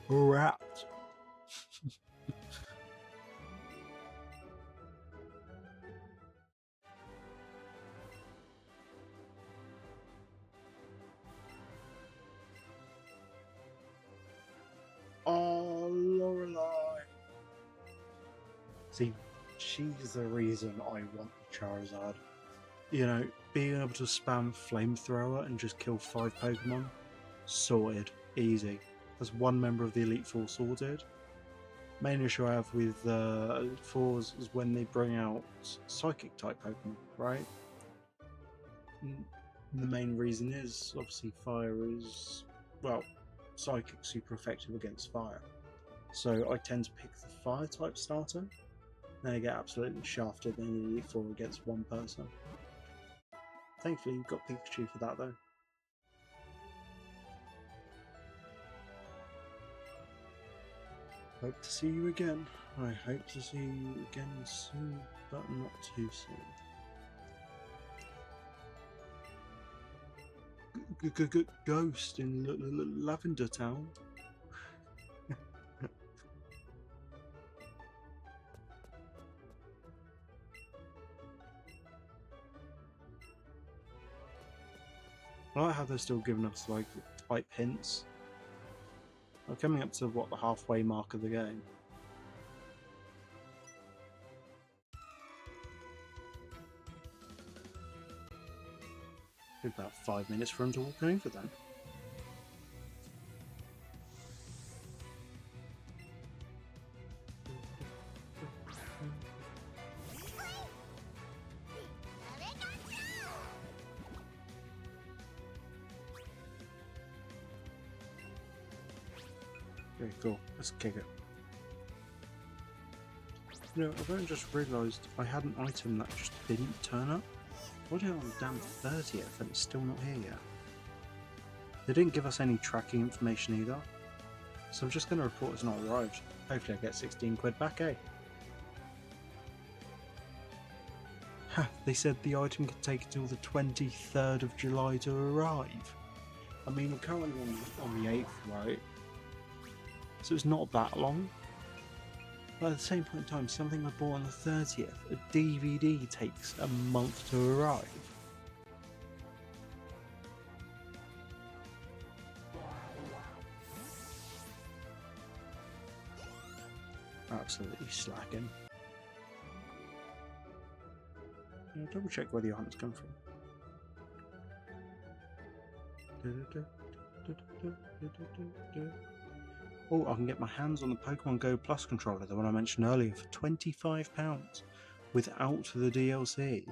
Rat. Oh, Lorelai. See, she's the reason I want the Charizard. You know, being able to spam Flamethrower and just kill 5 Pokemon, sorted, easy. That's one member of the Elite Four sorted. Main issue I have with Elite Fours is when they bring out Psychic type Pokemon, right? The main reason is, obviously, Fire is, well, Psychic super effective against Fire. So I tend to pick the Fire type starter. They get absolutely shafted in the Elite Four against one person. Thankfully, you've got Pikachu for that, though. Hope to see you again. I hope to see you again soon, but not too soon. Ghost in Lavender Town. I like how they're still giving us like type hints. We're coming up to what, the halfway mark of the game. Took about 5 minutes for him to walk over then. Very cool. Let's kick it. You know, I've only just realised I had an item that just didn't turn up. What on the damn 30th and it's still not here yet? They didn't give us any tracking information either. So I'm just going to report it's not arrived. Hopefully I get 16 quid back, eh? Ha! They said the item could take until the 23rd of July to arrive. I mean, we're currently on the 8th, right? So it's not that long. But at the same point in time, something I bought on the 30th, a DVD takes a month to arrive. Absolutely slacking. Yeah, double check where the items come from. Oh, I can get my hands on the Pokemon Go Plus controller, the one I mentioned earlier, for £25 without the DLC.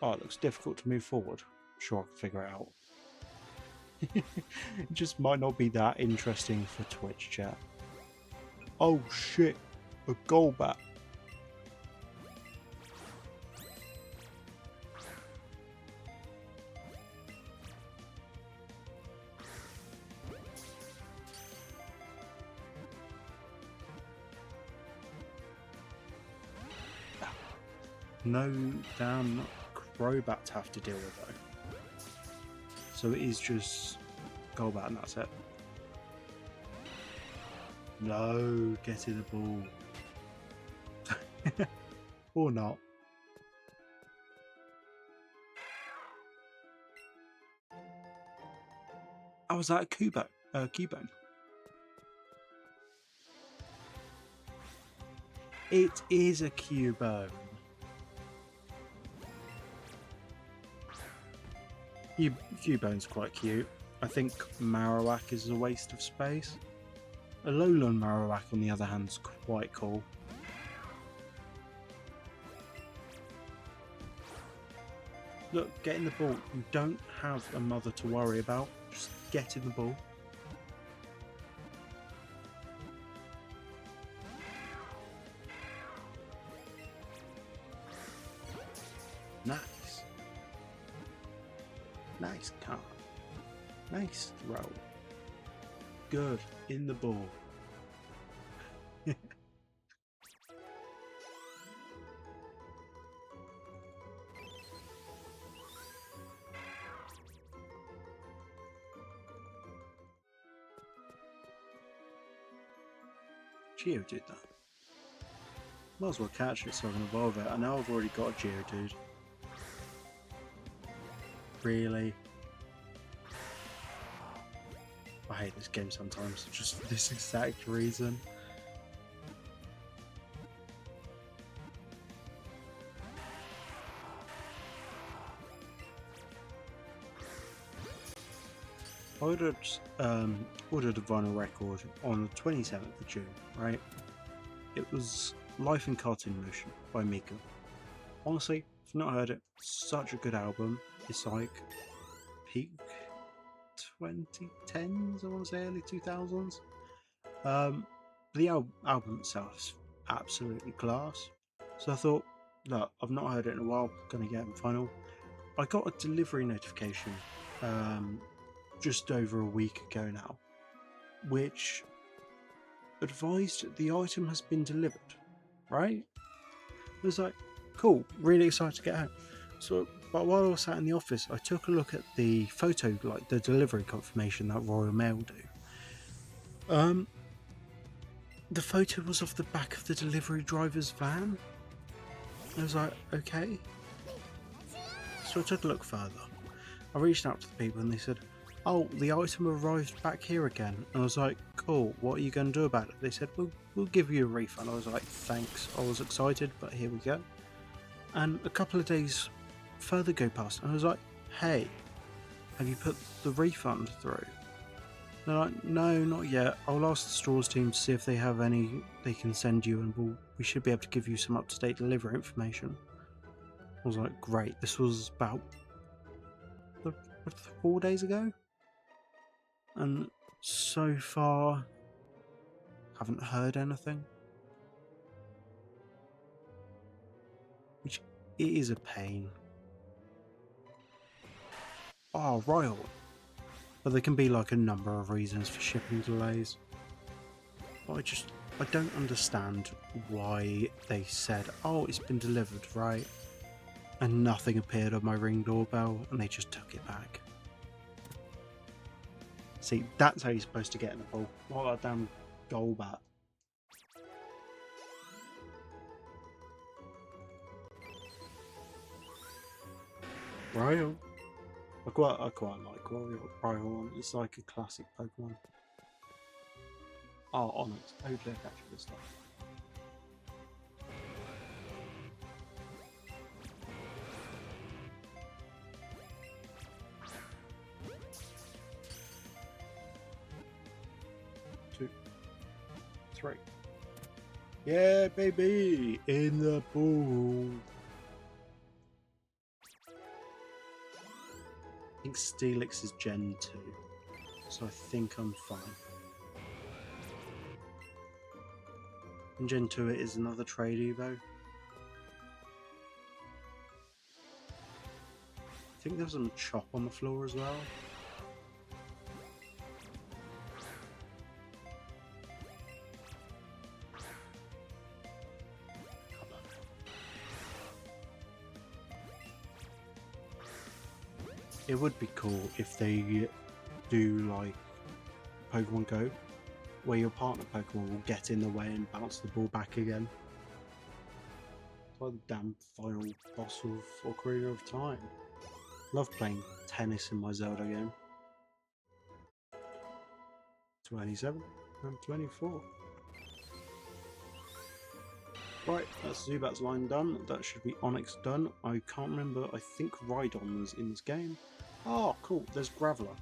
Oh, it looks difficult to move forward. I'm sure I can figure it out. It just might not be that interesting for Twitch chat. Oh shit, a Golbat. no damn Crobat to have to deal with though. So it is just Golbat and that's it. No, get in the ball. Or not. Oh, was that a Cubone? It is a Cubone. Cubone's quite cute. I think Marowak is a waste of space. A Alolan Marowak, on the other hand, is quite cool. Look, get in the ball. You don't have a mother to worry about. Just get in the ball. Nice. Nice car. Nice throw. Good. In the ball. Geodude that. Might as well catch it so I can evolve it. I know I've already got a Geodude. Really? I hate this game sometimes, just for this exact reason. I ordered a vinyl record on the 27th of June, right? It was Life in Cartoon Motion by Mika. Honestly, if you've not heard it, such a good album. It's like peak 2010s, I want to say early 2000s. The album itself is absolutely class. So I thought, look, I've not heard it in a while, gonna get it final. I got a delivery notification just over a week ago now, which advised the item has been delivered, right? I was like, cool, really excited to get home. So, but while I was sat in the office, I took a look at the photo, like the delivery confirmation that Royal Mail do. The photo was of the back of the delivery driver's van. I was like, okay. So I took a look further. I reached out to the people and they said, oh, the item arrived back here again. And I was like, cool, what are you going to do about it? They said, we'll give you a refund. I was like, thanks. I was excited, but here we go. And a couple of days further go past and I was like, hey, have you put the refund through? They're like, no, not yet. I'll ask the stores team to see if they have any they can send you and we should be able to give you some up-to-date delivery information. I was like, great. This was about 4 days ago? And so far, haven't heard anything. Which it is a pain. Oh, Royal. But there can be like a number of reasons for shipping delays. But I don't understand why they said, oh, it's been delivered, right? And nothing appeared on my Ring doorbell and they just took it back. See, that's how you're supposed to get in the ball. What a damn Golbat. Ryle. I quite like Ryle. It's like a classic Pokemon. Oh, Onyx. Hopefully I catch this stuff. Two, three. Yeah, baby! In the pool! I think Steelix is Gen 2, so I think I'm fine. In Gen 2 it is another trade Evo. I think there's some chop on the floor as well. It would be cool if they do like Pokemon Go, where your partner Pokemon will get in the way and bounce the ball back again. It's like the damn final boss of Ocarina of Time. Love playing tennis in my Zelda game. 27 and 24. Right, that's Zubat's line done. That should be Onyx done. I can't remember, I think Rhydon was in this game. Oh, cool, there's Graveler.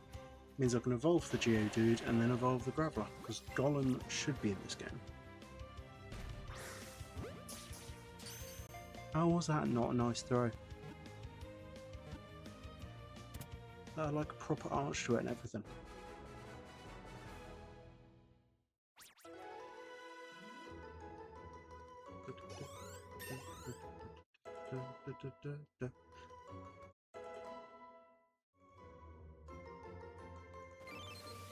Means I can evolve the Geodude and then evolve the Graveler, because Golem should be in this game. How was that not a nice throw? That had like a proper arch to it and everything.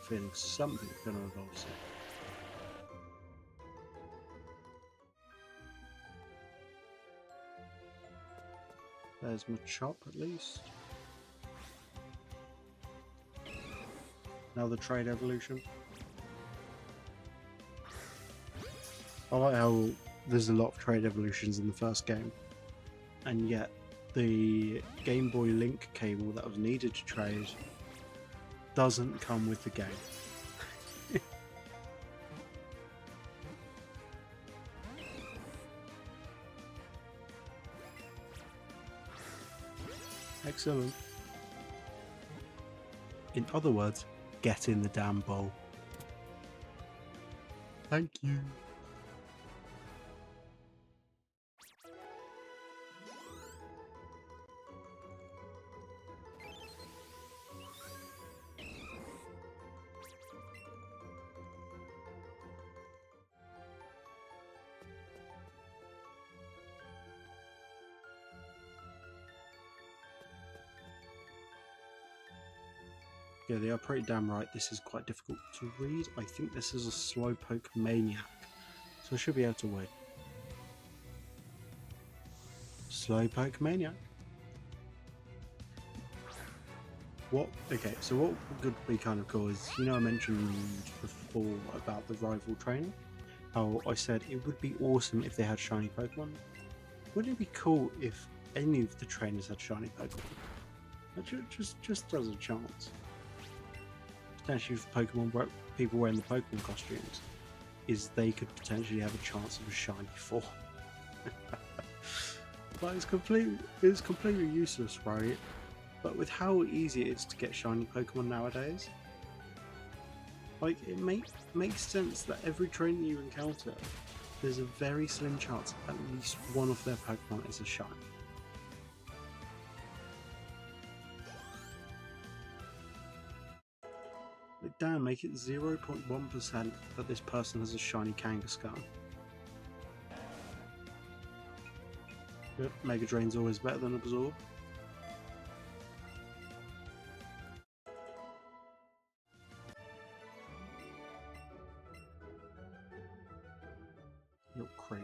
Feeling something's gonna evolve soon. There's my chop at least. Now the trade evolution. I like how there's a lot of trade evolutions in the first game, and yet the Game Boy Link cable that was needed to trade doesn't come with the game. Excellent. In other words, get in the damn bowl. Thank you. Yeah, they are pretty damn right. This is quite difficult to read. I think this is a Slowpoke Maniac, so I should be able to win. Slowpoke Maniac. What? Okay, so what could be kind of cool is, you know, I mentioned before about the rival training. How I said it would be awesome if they had shiny Pokemon. Wouldn't it be cool if any of the trainers had shiny Pokemon? That just as a chance. Potentially for Pokemon people wearing the Pokemon costumes, is they could potentially have a chance of a shiny form. But it's completely useless, right? But with how easy it is to get shiny Pokemon nowadays, like it makes sense that every trainer you encounter, there's a very slim chance at least one of their Pokemon is a shiny. Like, damn, make it 0.1% that this person has a shiny Kangaskhan. Good. Mega Drain's always better than Absorb. You're great.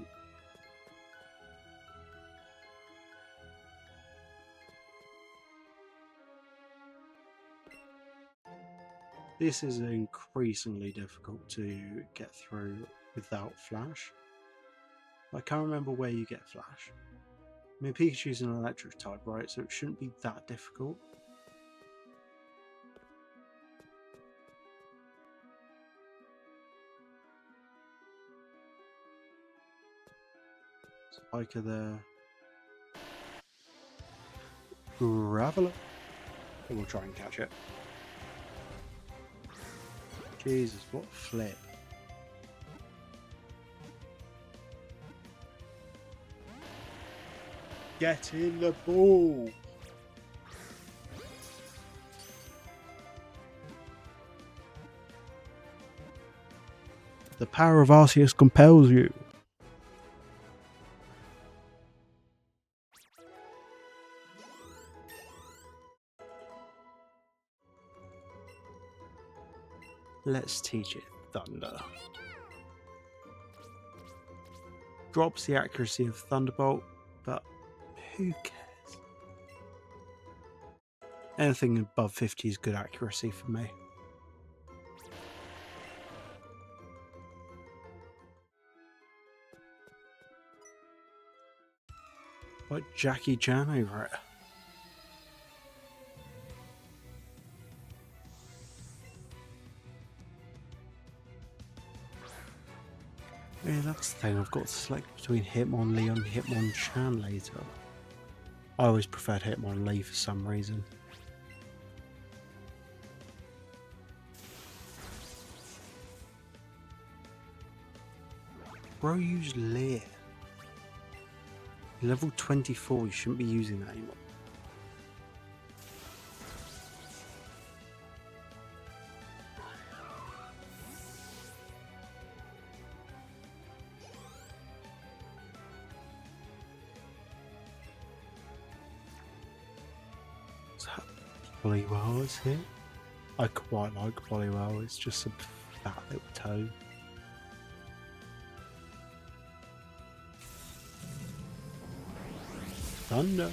This is increasingly difficult to get through without Flash. I can't remember where you get Flash. I mean, Pikachu's an electric type, right? So it shouldn't be that difficult. Spiker there. Graveler. We'll try and catch it. Jesus, what a flip. Get in the ball. The power of Arceus compels you. Let's teach it Thunder. Drops the accuracy of Thunderbolt, but who cares? Anything above 50 is good accuracy for me. Like Jackie Chan over it. Yeah, that's the thing, I've got to select between Hitmonlee and Hitmonchan later. I always preferred Hitmonlee for some reason. Bro, use Leer. Level 24, you shouldn't be using that anymore. Poliwhirl is here. I quite like Poliwhirl, it's just a fat little toe. Thunder.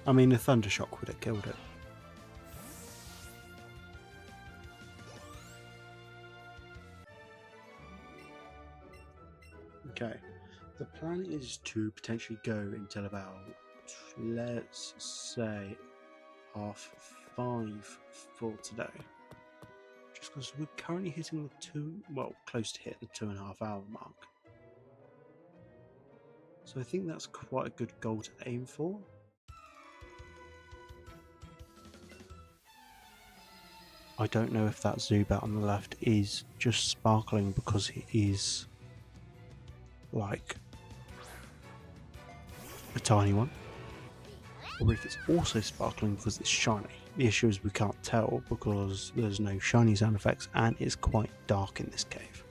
I mean, a Thunder Shock would have killed it. Okay, the plan is to potentially go until about, let's say, 5:30 for today. Just because we're currently hitting the close to hit the 2.5 hour mark. So I think that's quite a good goal to aim for. I don't know if that Zubat on the left is just sparkling because it is like a tiny one, or if it's also sparkling because it's shiny. The issue is we can't tell because there's no shiny sound effects and it's quite dark in this cave.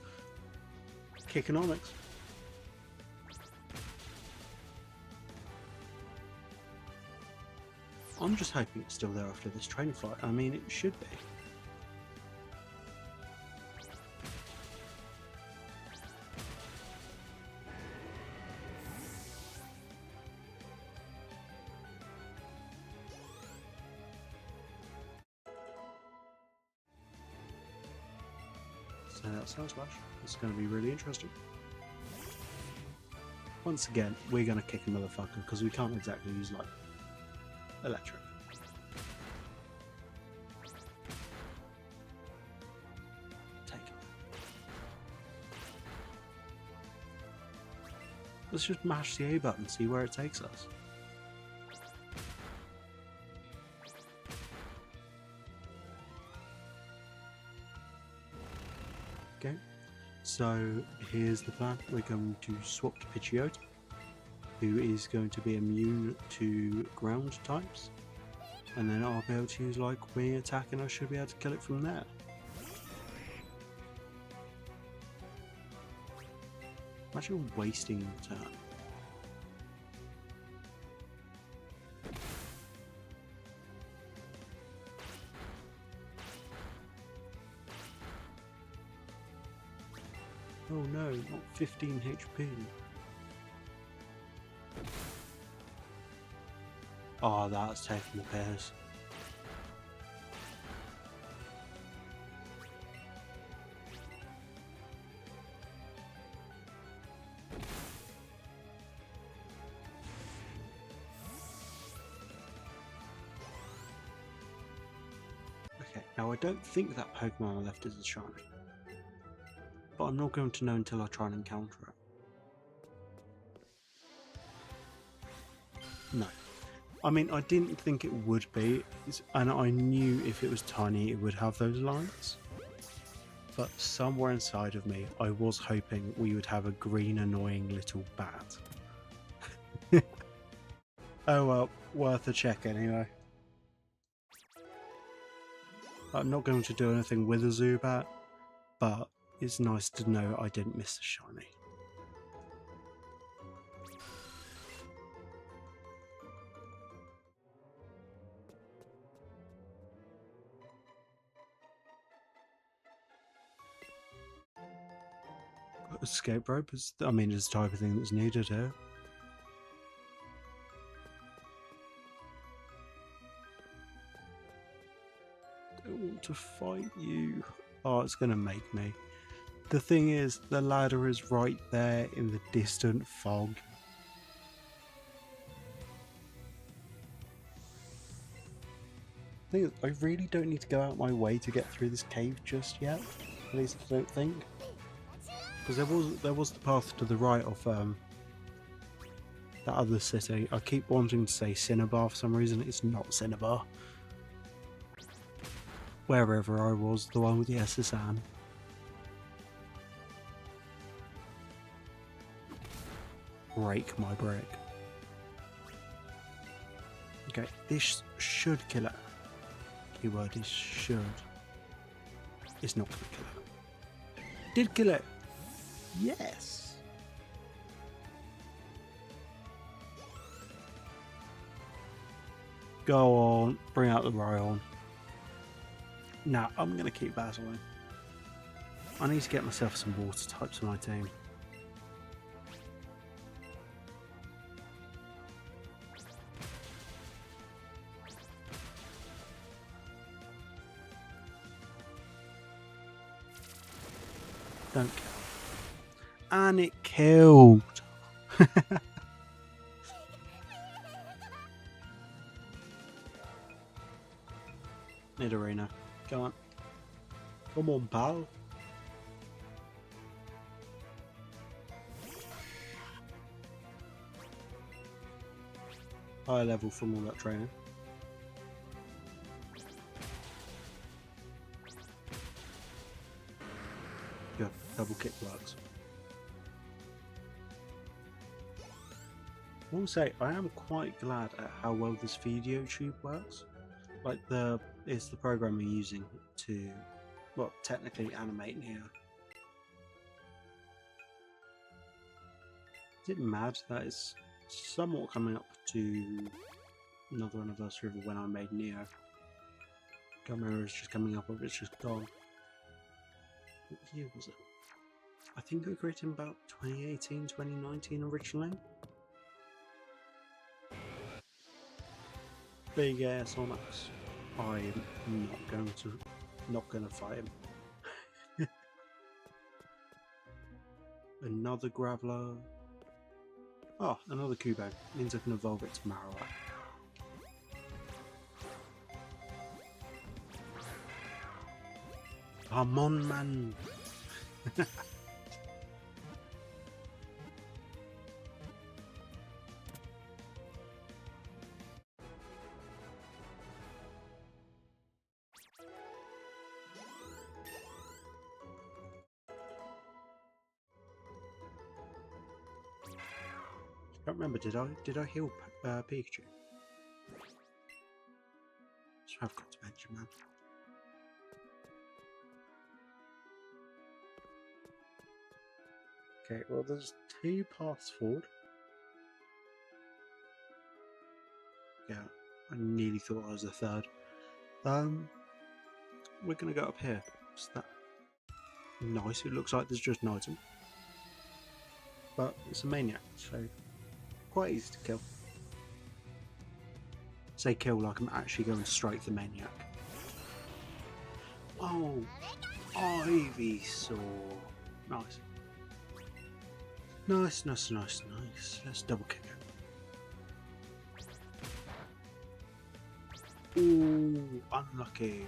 Kickonomics. I'm just hoping it's still there after this training flight. I mean, it should be. So that sounds Slash. It's going to be really interesting. Once again, we're going to kick a motherfucker because we can't exactly use like electric. Take it. Let's just mash the A button, see where it takes us. Okay, so here's the plan. We're going to swap to Pidgeotto, who is going to be immune to ground types, and then I'll be able to use like wing attack and I should be able to kill it from there. Imagine wasting your turn. Oh no, not 15 HP. Oh, that's taking the piss. Okay, now I don't think that Pokemon on the left is a shiny, but I'm not going to know until I try and encounter it. No. I mean, I didn't think it would be, and I knew if it was tiny it would have those lines. But somewhere inside of me, I was hoping we would have a green annoying little bat. Oh well, worth a check anyway. I'm not going to do anything with a Zubat, but it's nice to know I didn't miss the shiny. Escape rope is, I mean, it's the type of thing that's needed here. to fight you. Oh, it's gonna make me. The thing is, the ladder is right there in the distant fog. The thing is, I really don't need to go out my way to get through this cave just yet. At least I don't think. Because there was the path to the right of that other city. I keep wanting to say Cinnabar for some reason. It's not Cinnabar. Wherever I was, the one with the SSN. Break my brick. Okay, this should kill it. Keyword is should. It's not gonna kill it. Did kill it! Yes! Go on, bring out the Ryan. Nah, I'm gonna keep battling. I need to get myself some water types on my team. Don't kill. And it killed. Mid arena. Come on. Come on, pal. High level from all that training. Good. Double kick works. I will say, I am quite glad at how well this video tube works. Like it's the program we're using to, well, technically animate here. Is it mad that it's somewhat coming up to another anniversary of when I made Neo? Can't remember if it's just coming up or if it's just gone. What year was it? I think I created him about 2018, 2019 originally. Big ass Onyx. I am not going to fight him. Another Graveler. Oh, another Kubo. Means I can evolve it to Marowak. Come on, man. I can't remember. Did I heal Pikachu? So I've got to mention, man. Okay, well, there's two paths forward. Yeah, I nearly thought I was a third. We're gonna go up here. Is that nice? It looks like there's just an item, but it's a maniac, so quite easy to kill. Say kill like I'm actually going to strike the maniac. Oh, Ivysaur. Nice. Nice, nice, nice, nice. Let's double kick it. Ooh, unlucky.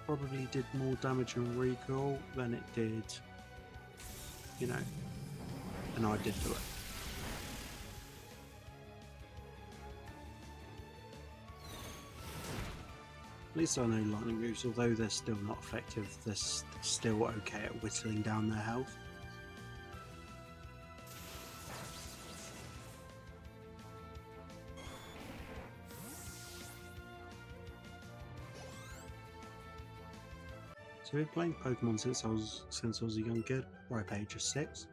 Probably did more damage and recall than it did, you know, and I did to it. At least I know lightning moves, although they're still not effective, they're still okay at whittling down their health. So we've been playing Pokemon since I was a young kid, ripe age of 6.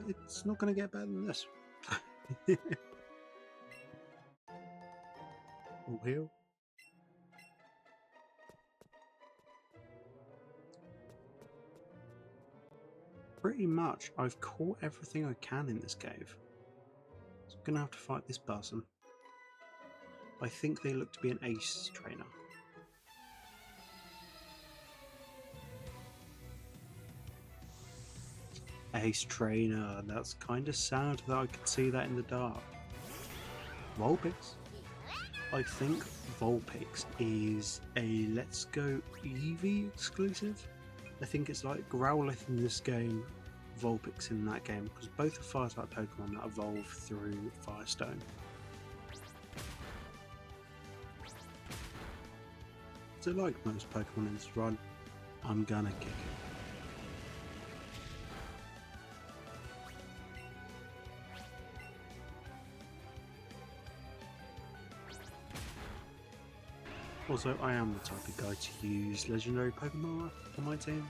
It's not going to get better than this. All heal. pretty much I've caught everything I can in this cave. So I'm gonna have to fight this person. I think they look to be an ace trainer. Ace trainer, that's kind of sad that I could see that in the dark. Vulpix. I think Vulpix is a Let's Go Eevee exclusive. I think it's like Growlithe in this game, Vulpix in that game, because both are fire-type Pokemon that evolve through Firestone. So like most Pokemon in this run, I'm gonna kick it. Also, I am the type of guy to use legendary Pokemon on my team,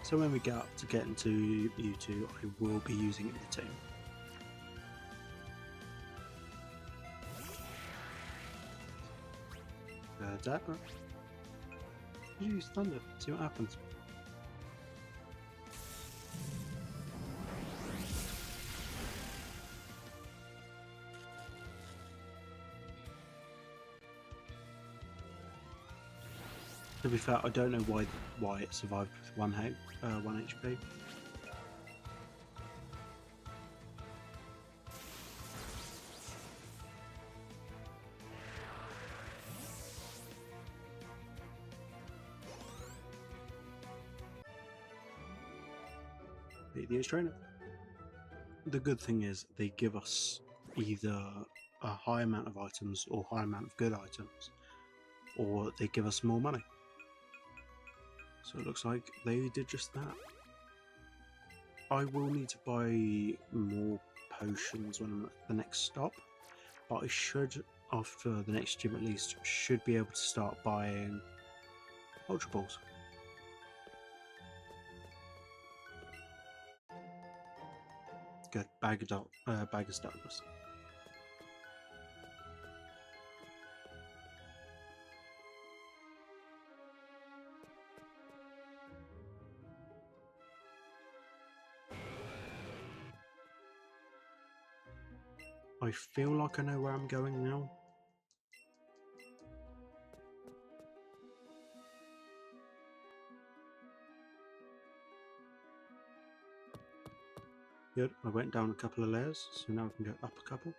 so when we get up to get into Mewtwo, I will be using it in the team. Dapper. Use Thunder, see what happens. To be fair, I don't know why it survived with 1 HP. Beat the Ace Trainer. The good thing is they give us either a high amount of items or high amount of good items, or they give us more money. So it looks like they did just that. I will need to buy more potions when I'm at the next stop, but I should, after the next gym at least, should be able to start buying Ultra Balls. Good, bag of Stardust. I feel like I know where I'm going now. Good, I went down a couple of layers, so now I can go up a couple.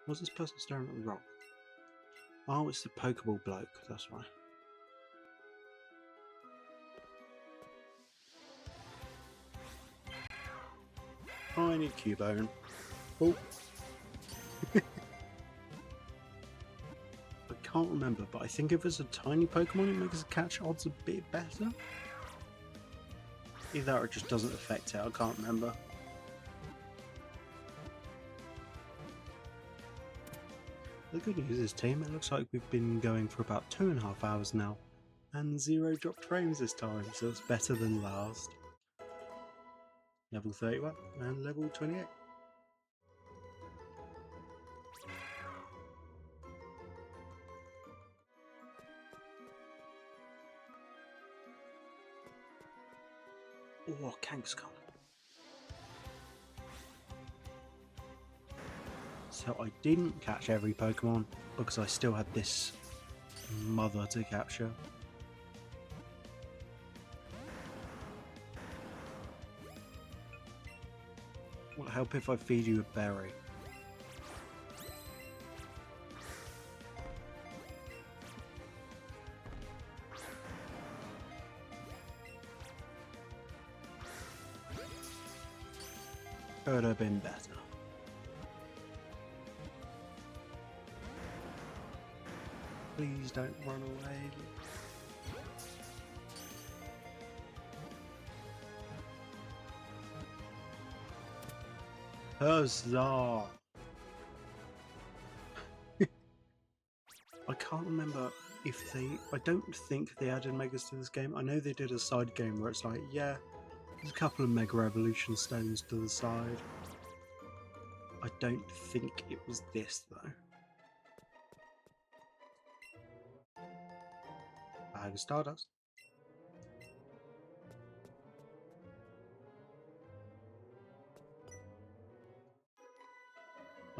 What's this person staring at the rock? Oh, it's the Pokeball bloke, that's why. Oh, I need Cubone. Oh. I can't remember, but I think if it's a tiny Pokemon, it makes the catch odds a bit better. Either that or it just doesn't affect it, I can't remember. The good news is, team, it looks like we've been going for about 2.5 hours now, and 0 dropped frames this time, so it's better than last. Level 31 and level 28. Oh, Kangaskhan. So I didn't catch every Pokemon because I still had this mother to capture. Will it help if I feed you a berry? Could have been better. Please don't run away. Huzzah! I can't remember if they... I don't think they added Megas to this game. I know they did a side game where it's like, yeah, there's a couple of Mega Evolution stones to the side. I don't think it was this, though. Bag of Stardust.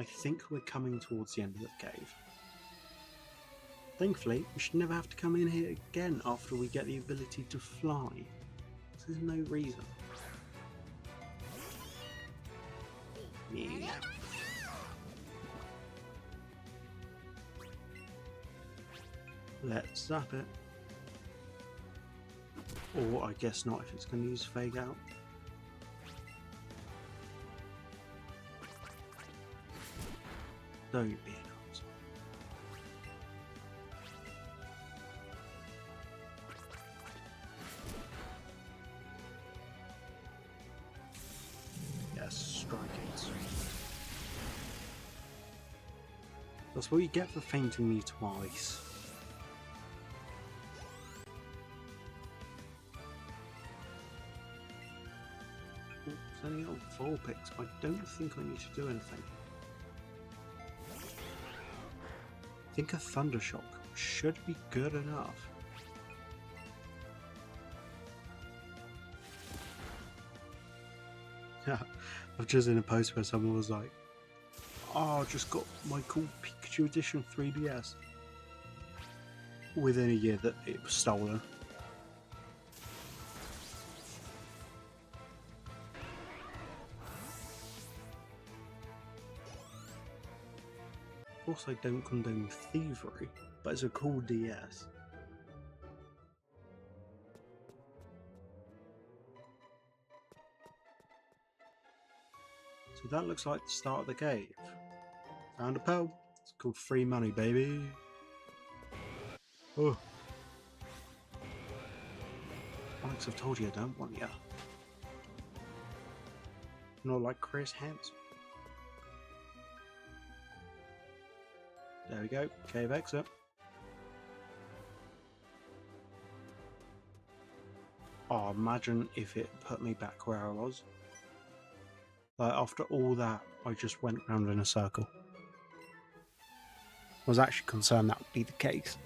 I think we're coming towards the end of the cave. Thankfully, we should never have to come in here again after we get the ability to fly. There's no reason. Yeah. Let's zap it. Or I guess not if it's going to use Fake Out. Don't be an asshole. Yes, strike it. That's what you get for fainting me twice. Sending out Vulpix. I don't think I need to do anything. I think a Thunder Shock should be good enough. Yeah, I've just seen a post where someone was like, "Oh, I just got my cool Pikachu edition 3DS." Within a year that it was stolen. Of course, I don't condone thievery, but it's a cool DS. So that looks like the start of the cave. Found a pearl. It's called free money, baby. Oh. Alex, I've told you I don't want ya. Not like Chris Hansen. There we go, cave exit. Oh, imagine if it put me back where I was. Like, after all that, I just went round in a circle. I was actually concerned that would be the case.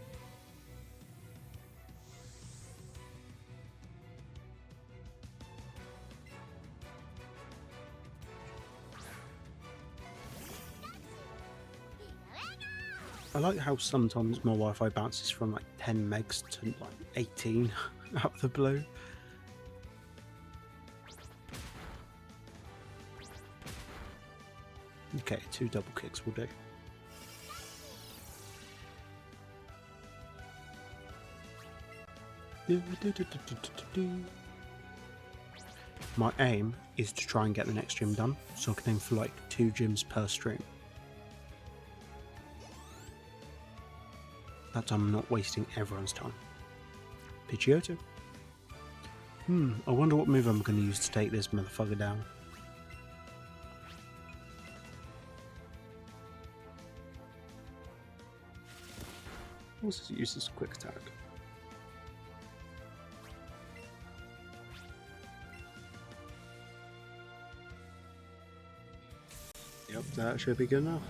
I like how sometimes my Wi-Fi bounces from like 10 megs to like 18 out of the blue. Okay, 2 double kicks will do. My aim is to try and get the next gym done, so I can aim for like 2 gyms per stream. That time I'm not wasting everyone's time. Pidgeotto. I wonder what move I'm going to use to take this motherfucker down. What's his use as quick attack? Yep, that should be good enough.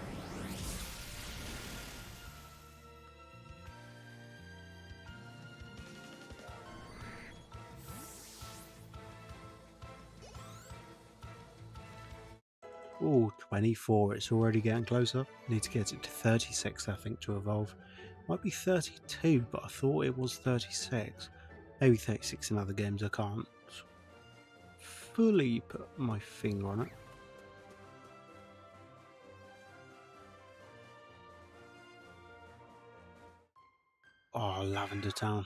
Oh, 24, it's already getting closer. Need to get it to 36, I think, to evolve. Might be 32, but I thought it was 36. Maybe 36 in other games, I can't fully put my finger on it. Oh, Lavender Town.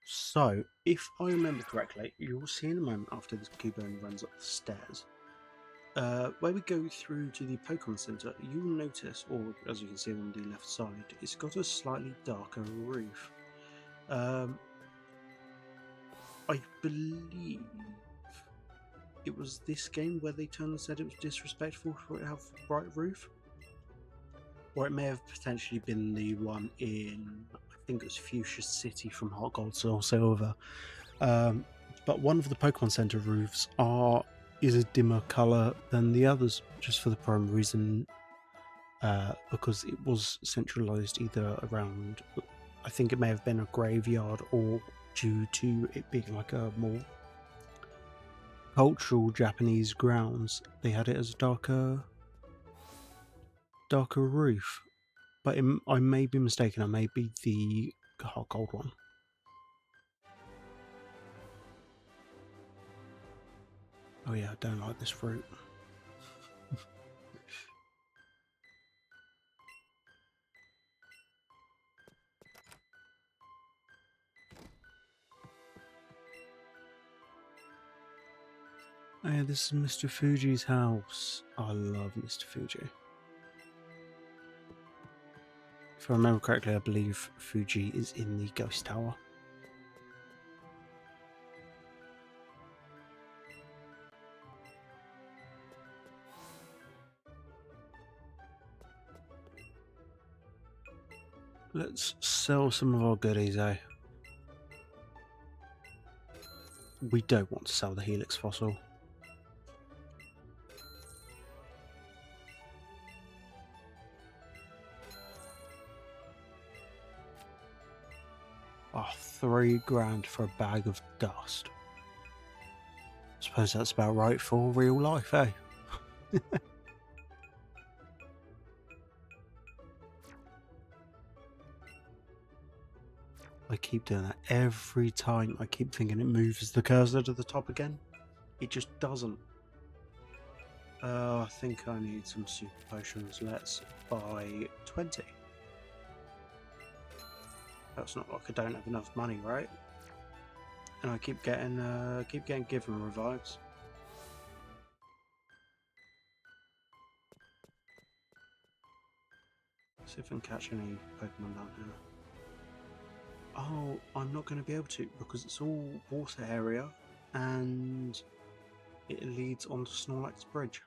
So, if I remember correctly, you will see in a moment after this Cubone runs up the stairs, where we go through to the Pokemon Center, you will notice, or as you can see on the left side, it's got a slightly darker roof. I believe it was this game where they turned and said it was disrespectful for it to have a bright roof. Or it may have potentially been the one in, I think it was Fuchsia City from Heart Gold, Soul Silver. But one of the Pokemon Center roofs is a dimmer colour than the others, just for the prime reason, because it was centralised either around, I think it may have been a graveyard, or due to it being like a more cultural Japanese grounds, they had it as a darker roof. But I may be mistaken. I may be the hot gold one. Oh yeah, I don't like this fruit. Oh yeah, this is Mr. Fuji's house. I love Mr. Fuji. If I remember correctly, I believe Fuji is in the ghost tower. Let's sell some of our goodies, eh? We don't want to sell the Helix fossil. Oh, $3 grand for a bag of dust. Suppose that's about right for real life, eh? I keep doing that every time. I keep thinking it moves the cursor to the top again. It just doesn't. I think I need some super potions. Let's buy 20. That's not like I don't have enough money, right? And I keep getting given revives. See if I can catch any Pokemon down here. Oh, I'm not going to be able to because it's all water area and it leads onto Snorlax Bridge.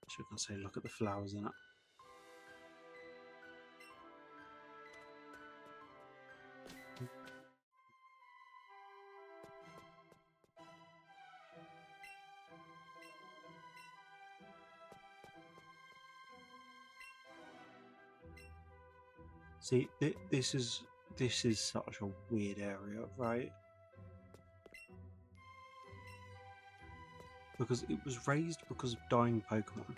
So you can say, look at the flowers in it. See, this is such a weird area, right? Because it was raised because of dying Pokemon.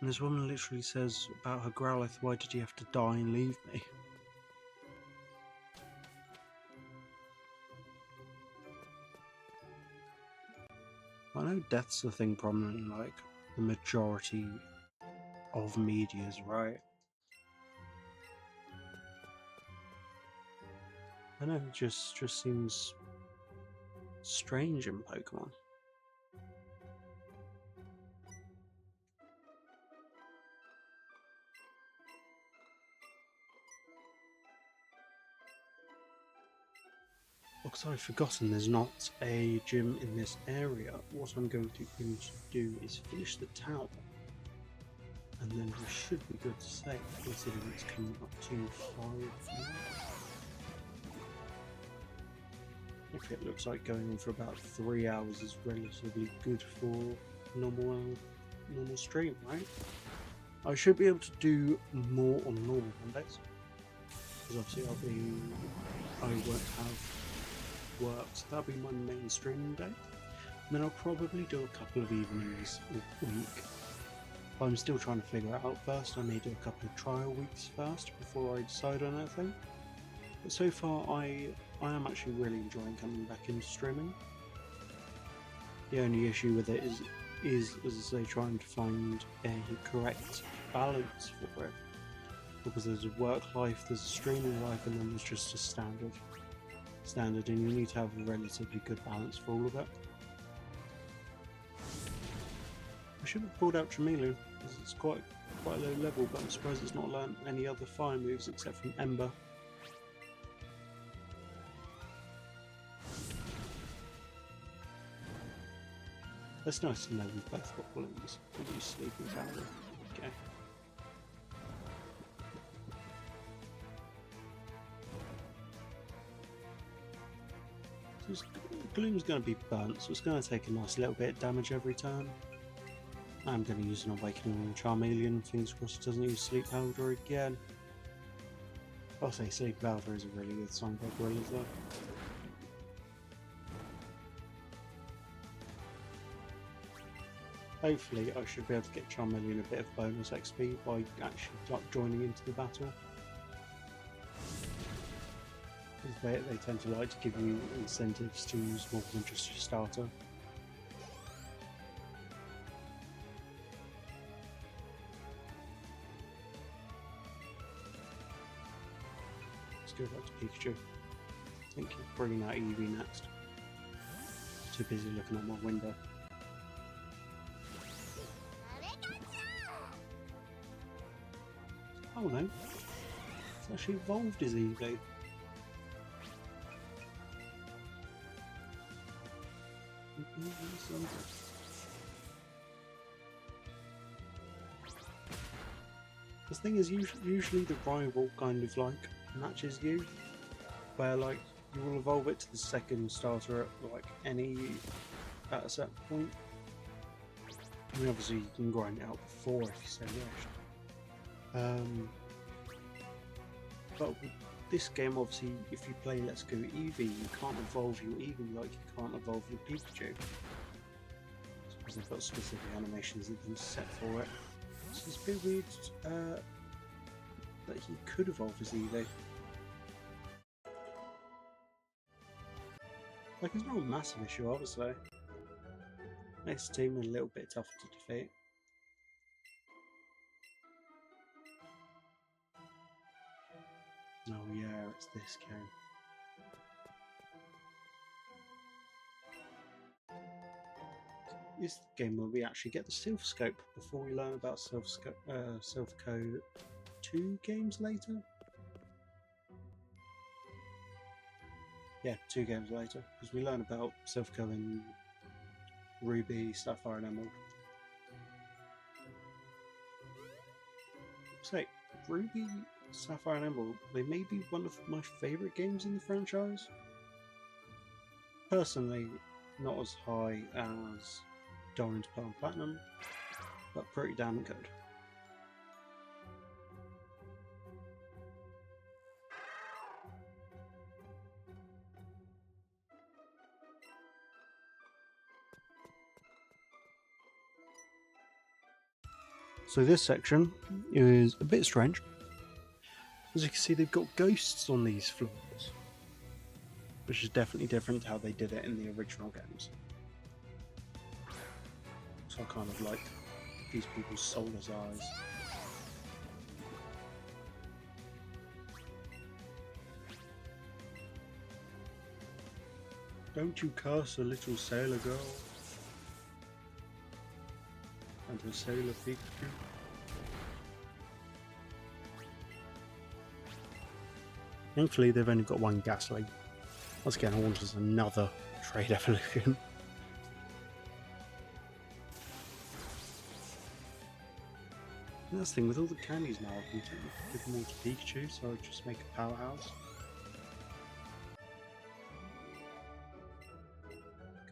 And this woman literally says about her Growlithe, why did you have to die and leave me? I know death's a thing prominent in like the majority of medias, right? I know, it just seems strange in Pokemon. Because I've forgotten there's not a gym in this area. What I'm going to do is finish the tower. And then we should be good to save, considering it's coming up to 5 now. If it looks like going on for about 3 hours is relatively good for normal stream, right? I should be able to do more on normal Mondays. Because obviously I won't have work, so that'll be my main streaming day. And then I'll probably do a couple of evenings a week. But I'm still trying to figure it out first. I may do a couple of trial weeks first before I decide on anything. But so far I am actually really enjoying coming back into streaming. The only issue with it is as I say, trying to find a correct balance for it. Because there's a work life, there's a streaming life, and then there's just a standard, and you need to have a relatively good balance for all of it. I should have pulled out Tremelu, because it's quite a low level, but I'm surprised it's not learned any other fire moves except from Ember. That's nice to know we've both got balloons. We'll use sleeping powder. Okay. Gloom's going to be burnt, so it's going to take a nice little bit of damage every turn. I'm going to use an Awakening Charmeleon, fingers crossed it doesn't use Sleep Powder again. I'll say Sleep Valve is a really good song by Gorillaz though. Hopefully I should be able to get Charmeleon a bit of bonus XP by actually joining into the battle. Because they tend to like to give you incentives to use more than just your starter. Let's go back to Pikachu. I think he's bringing out Eevee next. Too busy looking at my window. Oh no, it's actually evolved as Eevee. The thing is, usually the rival kind of like matches you, where like you will evolve it to the second starter at like at a certain point. I mean, obviously you can grind it out before if you so wish. But with this game, obviously, if you play Let's Go Eevee, you can't evolve your Eevee like you can't evolve your Pikachu. Because they've got specific animations that have been set for it. So it's a bit weird that he could evolve as Eevee. Like, it's not a massive issue, obviously. Makes the team a little bit tougher to defeat. Oh yeah, it's this game. This is the game where we actually get the Silph Scope before we learn about Silph Co 2 games later. Yeah, 2 games later, because we learn about Silph Co in Ruby, Sapphire and Emerald. So, Ruby, Sapphire and Emerald, they may be one of my favourite games in the franchise. Personally, not as high as Diamond, Pearl and Platinum, but pretty damn good. So this section is a bit strange. As you can see, they've got ghosts on these floors, which is definitely different to how they did it in the original games. So I kind of like these people's soulless eyes. Don't you curse a little sailor girl and her sailor Pikachu. Thankfully, they've only got one Ghastly. Once again, I wanted another trade evolution. And that's the thing, with all the candies now, I can give them all to Pikachu, so I'll just make a powerhouse.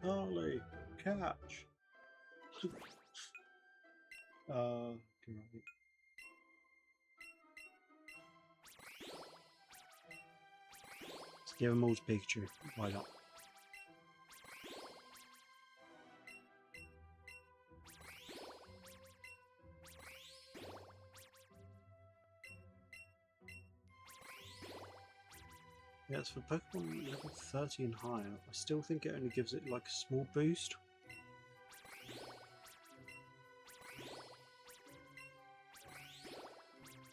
Carly, catch! Good right. Let's give them all to Pikachu, why not? Yeah, it's for Pokemon level 30 and higher. I still think it only gives it like a small boost.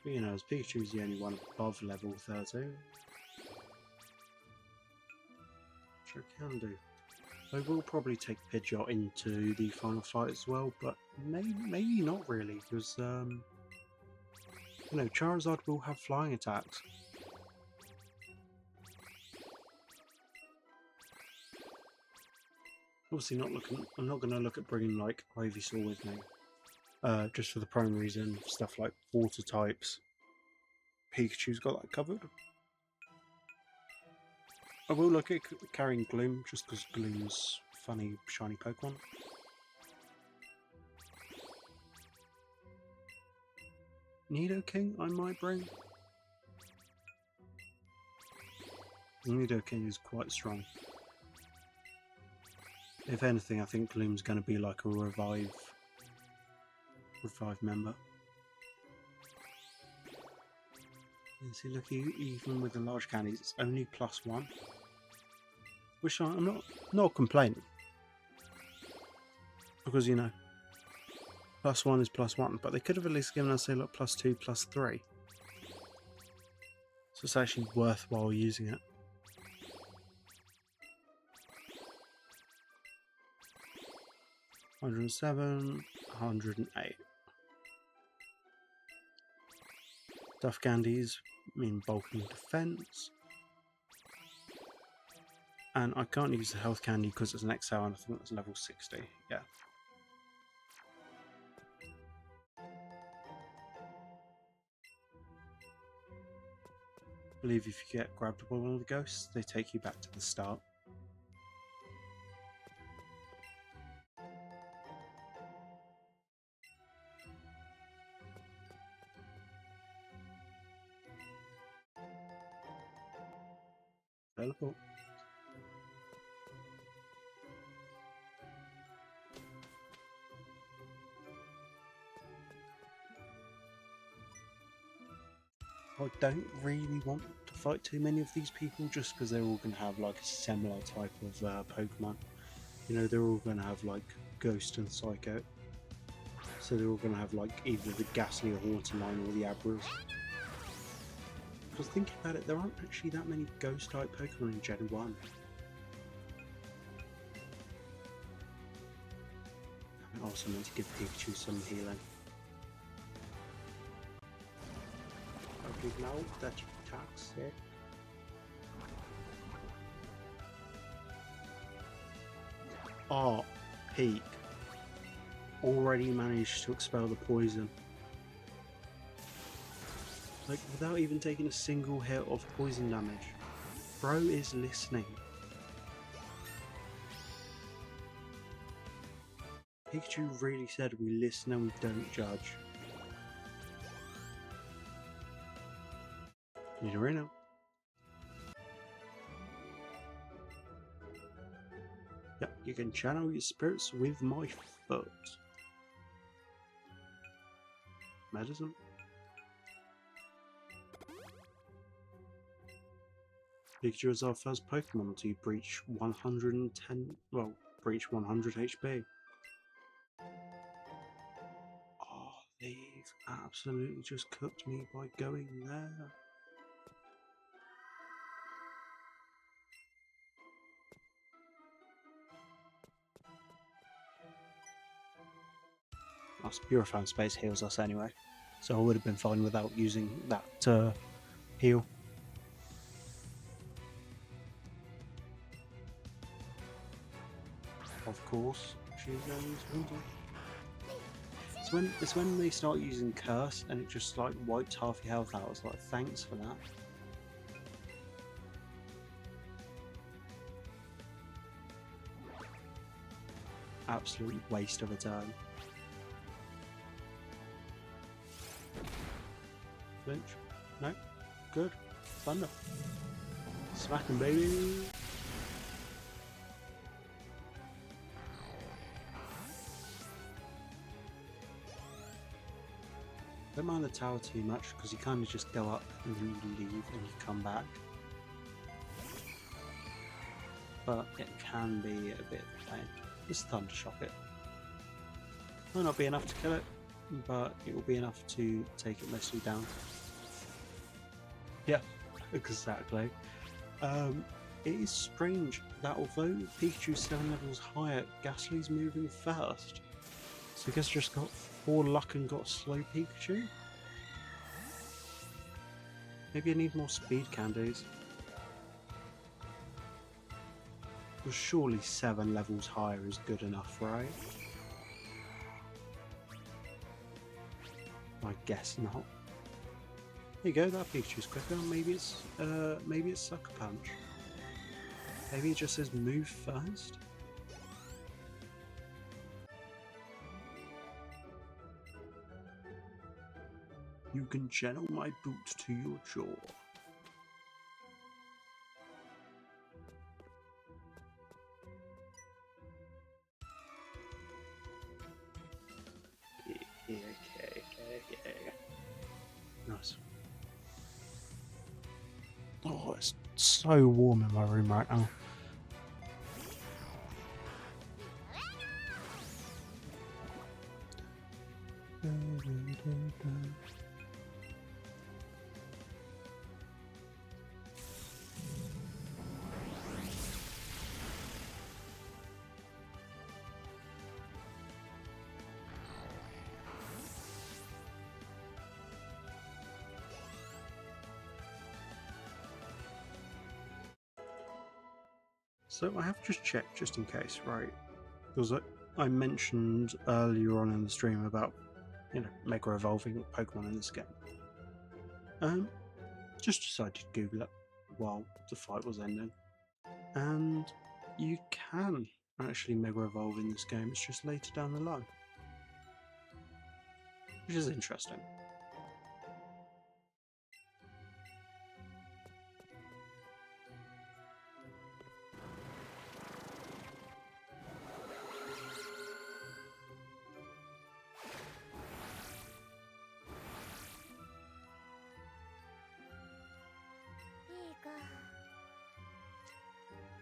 But you know, as Pikachu's the only one above level 30. Which I can do. I will probably take Pidgeot into the final fight as well, but maybe not really, because you know, Charizard will have flying attacks. Obviously I'm not going to look at bringing like Ivysaur with me. Just for the prime reason, stuff like water types. Pikachu's got that covered. I will look at carrying Gloom, just because Gloom's funny, shiny Pokemon. Nidoking I might bring. Nidoking is quite strong. If anything, I think Gloom's going to be like a revive member. You see, look, even with the large candies, it's only +1, which I'm not complaining, because you know, +1 is +1, but they could have at least given us, say, like +2, +3. So it's actually worthwhile using it. $107, $108. Duff candies mean bulking defense. And I can't use the health candy because it's an XL and I think that's level 60. Yeah. I believe if you get grabbed by one of the ghosts, they take you back to the start. Teleport. I don't really want to fight too many of these people just because they're all going to have like a similar type of Pokemon. You know, they're all going to have like Ghost and Psycho. So they're all going to have like either the Ghastly or Haunterline or the Abras. Because thinking about it, there aren't actually that many Ghost type Pokemon in Gen 1. I also meant to give Pikachu some healing. Okay, now that attacks it. Oh, Peak already managed to expel the poison. Like, without even taking a single hit of poison damage. Bro is listening. Pikachu really said we listen and we don't judge. Nidorino. Yep, you can channel your spirits with my foot. Medicine. Pikachu is our first Pokemon to breach 110, well, breach 100 HP. Oh, they've absolutely just cooked me by going there. Us Purifying Space heals us anyway, so I would have been fine without using that heal. Of course, she's going to. It's when they start using Curse and it just like wiped half your health out. I was like, thanks for that. Absolute waste of a turn. Flinch. No. Good. Thunder. Smack 'em, baby. Don't mind the tower too much because you kind of just go up and then you leave and you come back. But it can be a bit of a pain. Just Thunder Shock it. Might not be enough to kill it, but it will be enough to take it mostly down. Yeah, exactly. It is strange that although Pikachu's 7 levels higher, Ghastly's moving first. So I guess just got 4 luck and got slow Pikachu? Maybe I need more speed candies. Well, surely 7 levels higher is good enough, right? I guess not. There you go, that Pikachu's quicker. Maybe it's Sucker Punch. Maybe it just says move first. You can channel my boot to your jaw. Okay. Nice. Oh, it's so warm in my room right now. So I have just checked, just in case, right? Because I mentioned earlier on in the stream about, Mega Evolving Pokemon in this game. Just decided to Google it while the fight was ending. And you can actually Mega Evolve in this game, it's just later down the line. Which is interesting.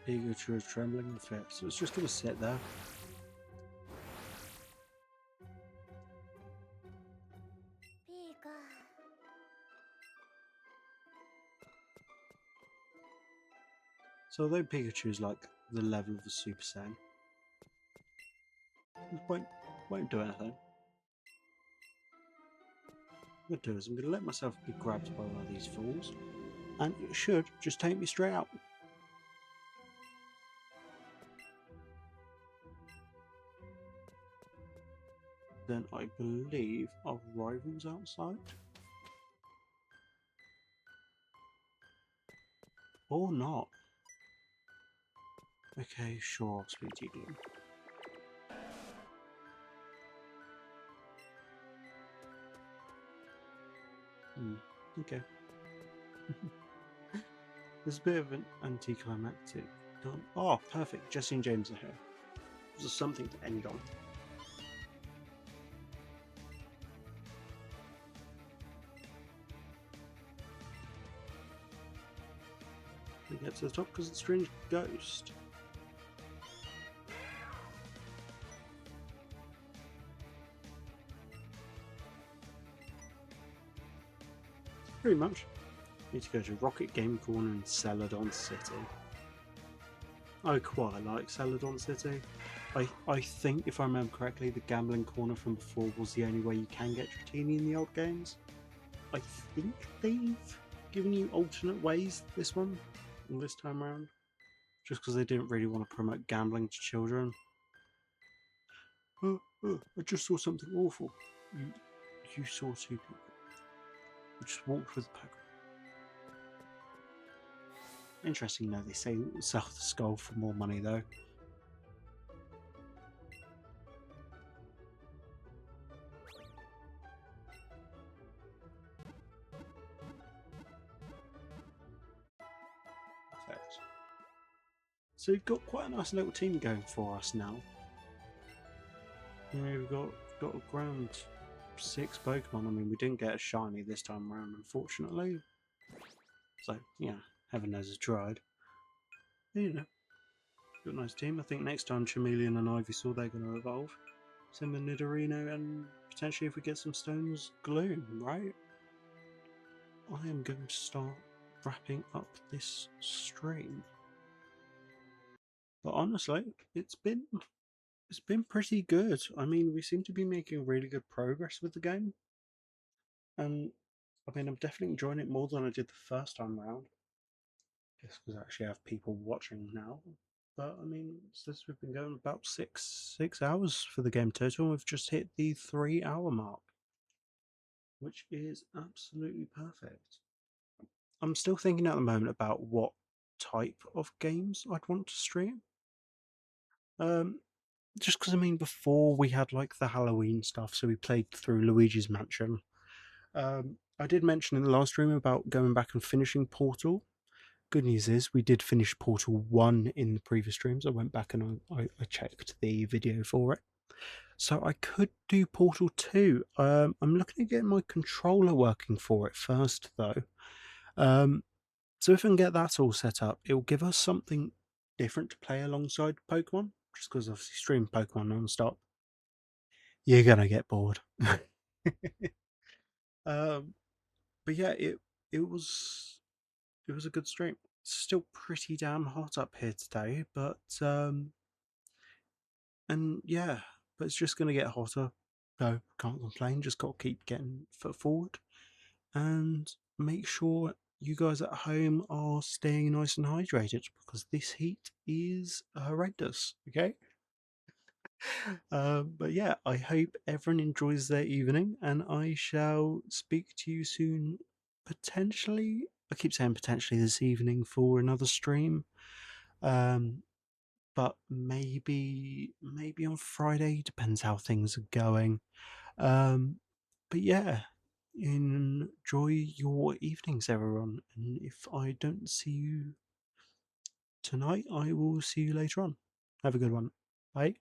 Pikachu is trembling in fear, so it's just going to sit there. So although Pikachu is like the level of a Super Saiyan, it won't do anything. What I'm going to do is I'm going to let myself be grabbed by one of these fools, and it should just take me straight out. Then I believe our rival's outside. Or not. Okay, sure, Sweet Igloo. Okay. There's a bit of an anticlimactic. Oh, perfect. Jesse and James are here. There's something to end on. We get to the top because it's a strange ghost. Pretty much. Need to go to Rocket Game Corner in Celadon City. I quite like Celadon City. I think, if I remember correctly, the gambling corner from before was the only way you can get Dratini in the old games. I think they've given you alternate ways this time around, just because they didn't really want to promote gambling to children. I just saw something awful. You saw two people. You just walked with Pokemon. Interesting, though, they say sell the skull for more money, though. Perfect. So we've got quite a nice little team going for us now. We've got around 6 Pokemon. I mean, we didn't get a shiny this time around, unfortunately. So, yeah, heaven knows it's tried. But, got a nice team. I think next time Chameleon and Ivysaur, they're going to evolve. Same with Nidorino, and potentially if we get some Stones, Gloom, right? I am going to start wrapping up this stream. But honestly, it's been pretty good. I mean, we seem to be making really good progress with the game. And I mean, I'm definitely enjoying it more than I did the first time round. Just because I actually have people watching now. But I mean, since we've been going about six hours for the game total, we've just hit the 3-hour mark, which is absolutely perfect. I'm still thinking at the moment about what type of games I'd want to stream. Just because I mean, before we had like the Halloween stuff, so we played through Luigi's Mansion. I did mention in the last stream about going back and finishing Portal. Good news is we did finish Portal 1 in the previous streams. I went back and I checked the video for it. So I could do Portal 2. I'm looking at getting my controller working for it first, though. Um, so if I can get that all set up, it'll give us something different to play alongside Pokemon. Just because obviously stream Pokemon non-stop, you're gonna get bored. um, but yeah, it was a good stream. It's still pretty damn hot up here today, but and yeah, but it's just gonna get hotter. So can't complain. Just got to keep getting foot forward and make sure you guys at home are staying nice and hydrated because this heat is horrendous. Okay. But yeah, I hope everyone enjoys their evening, and I shall speak to you soon. Potentially, I keep saying potentially this evening for another stream. Um, but maybe on Friday, depends how things are going. Um, but yeah, enjoy your evenings, everyone. And if I don't see you tonight, I will see you later on. Have a good one. Bye.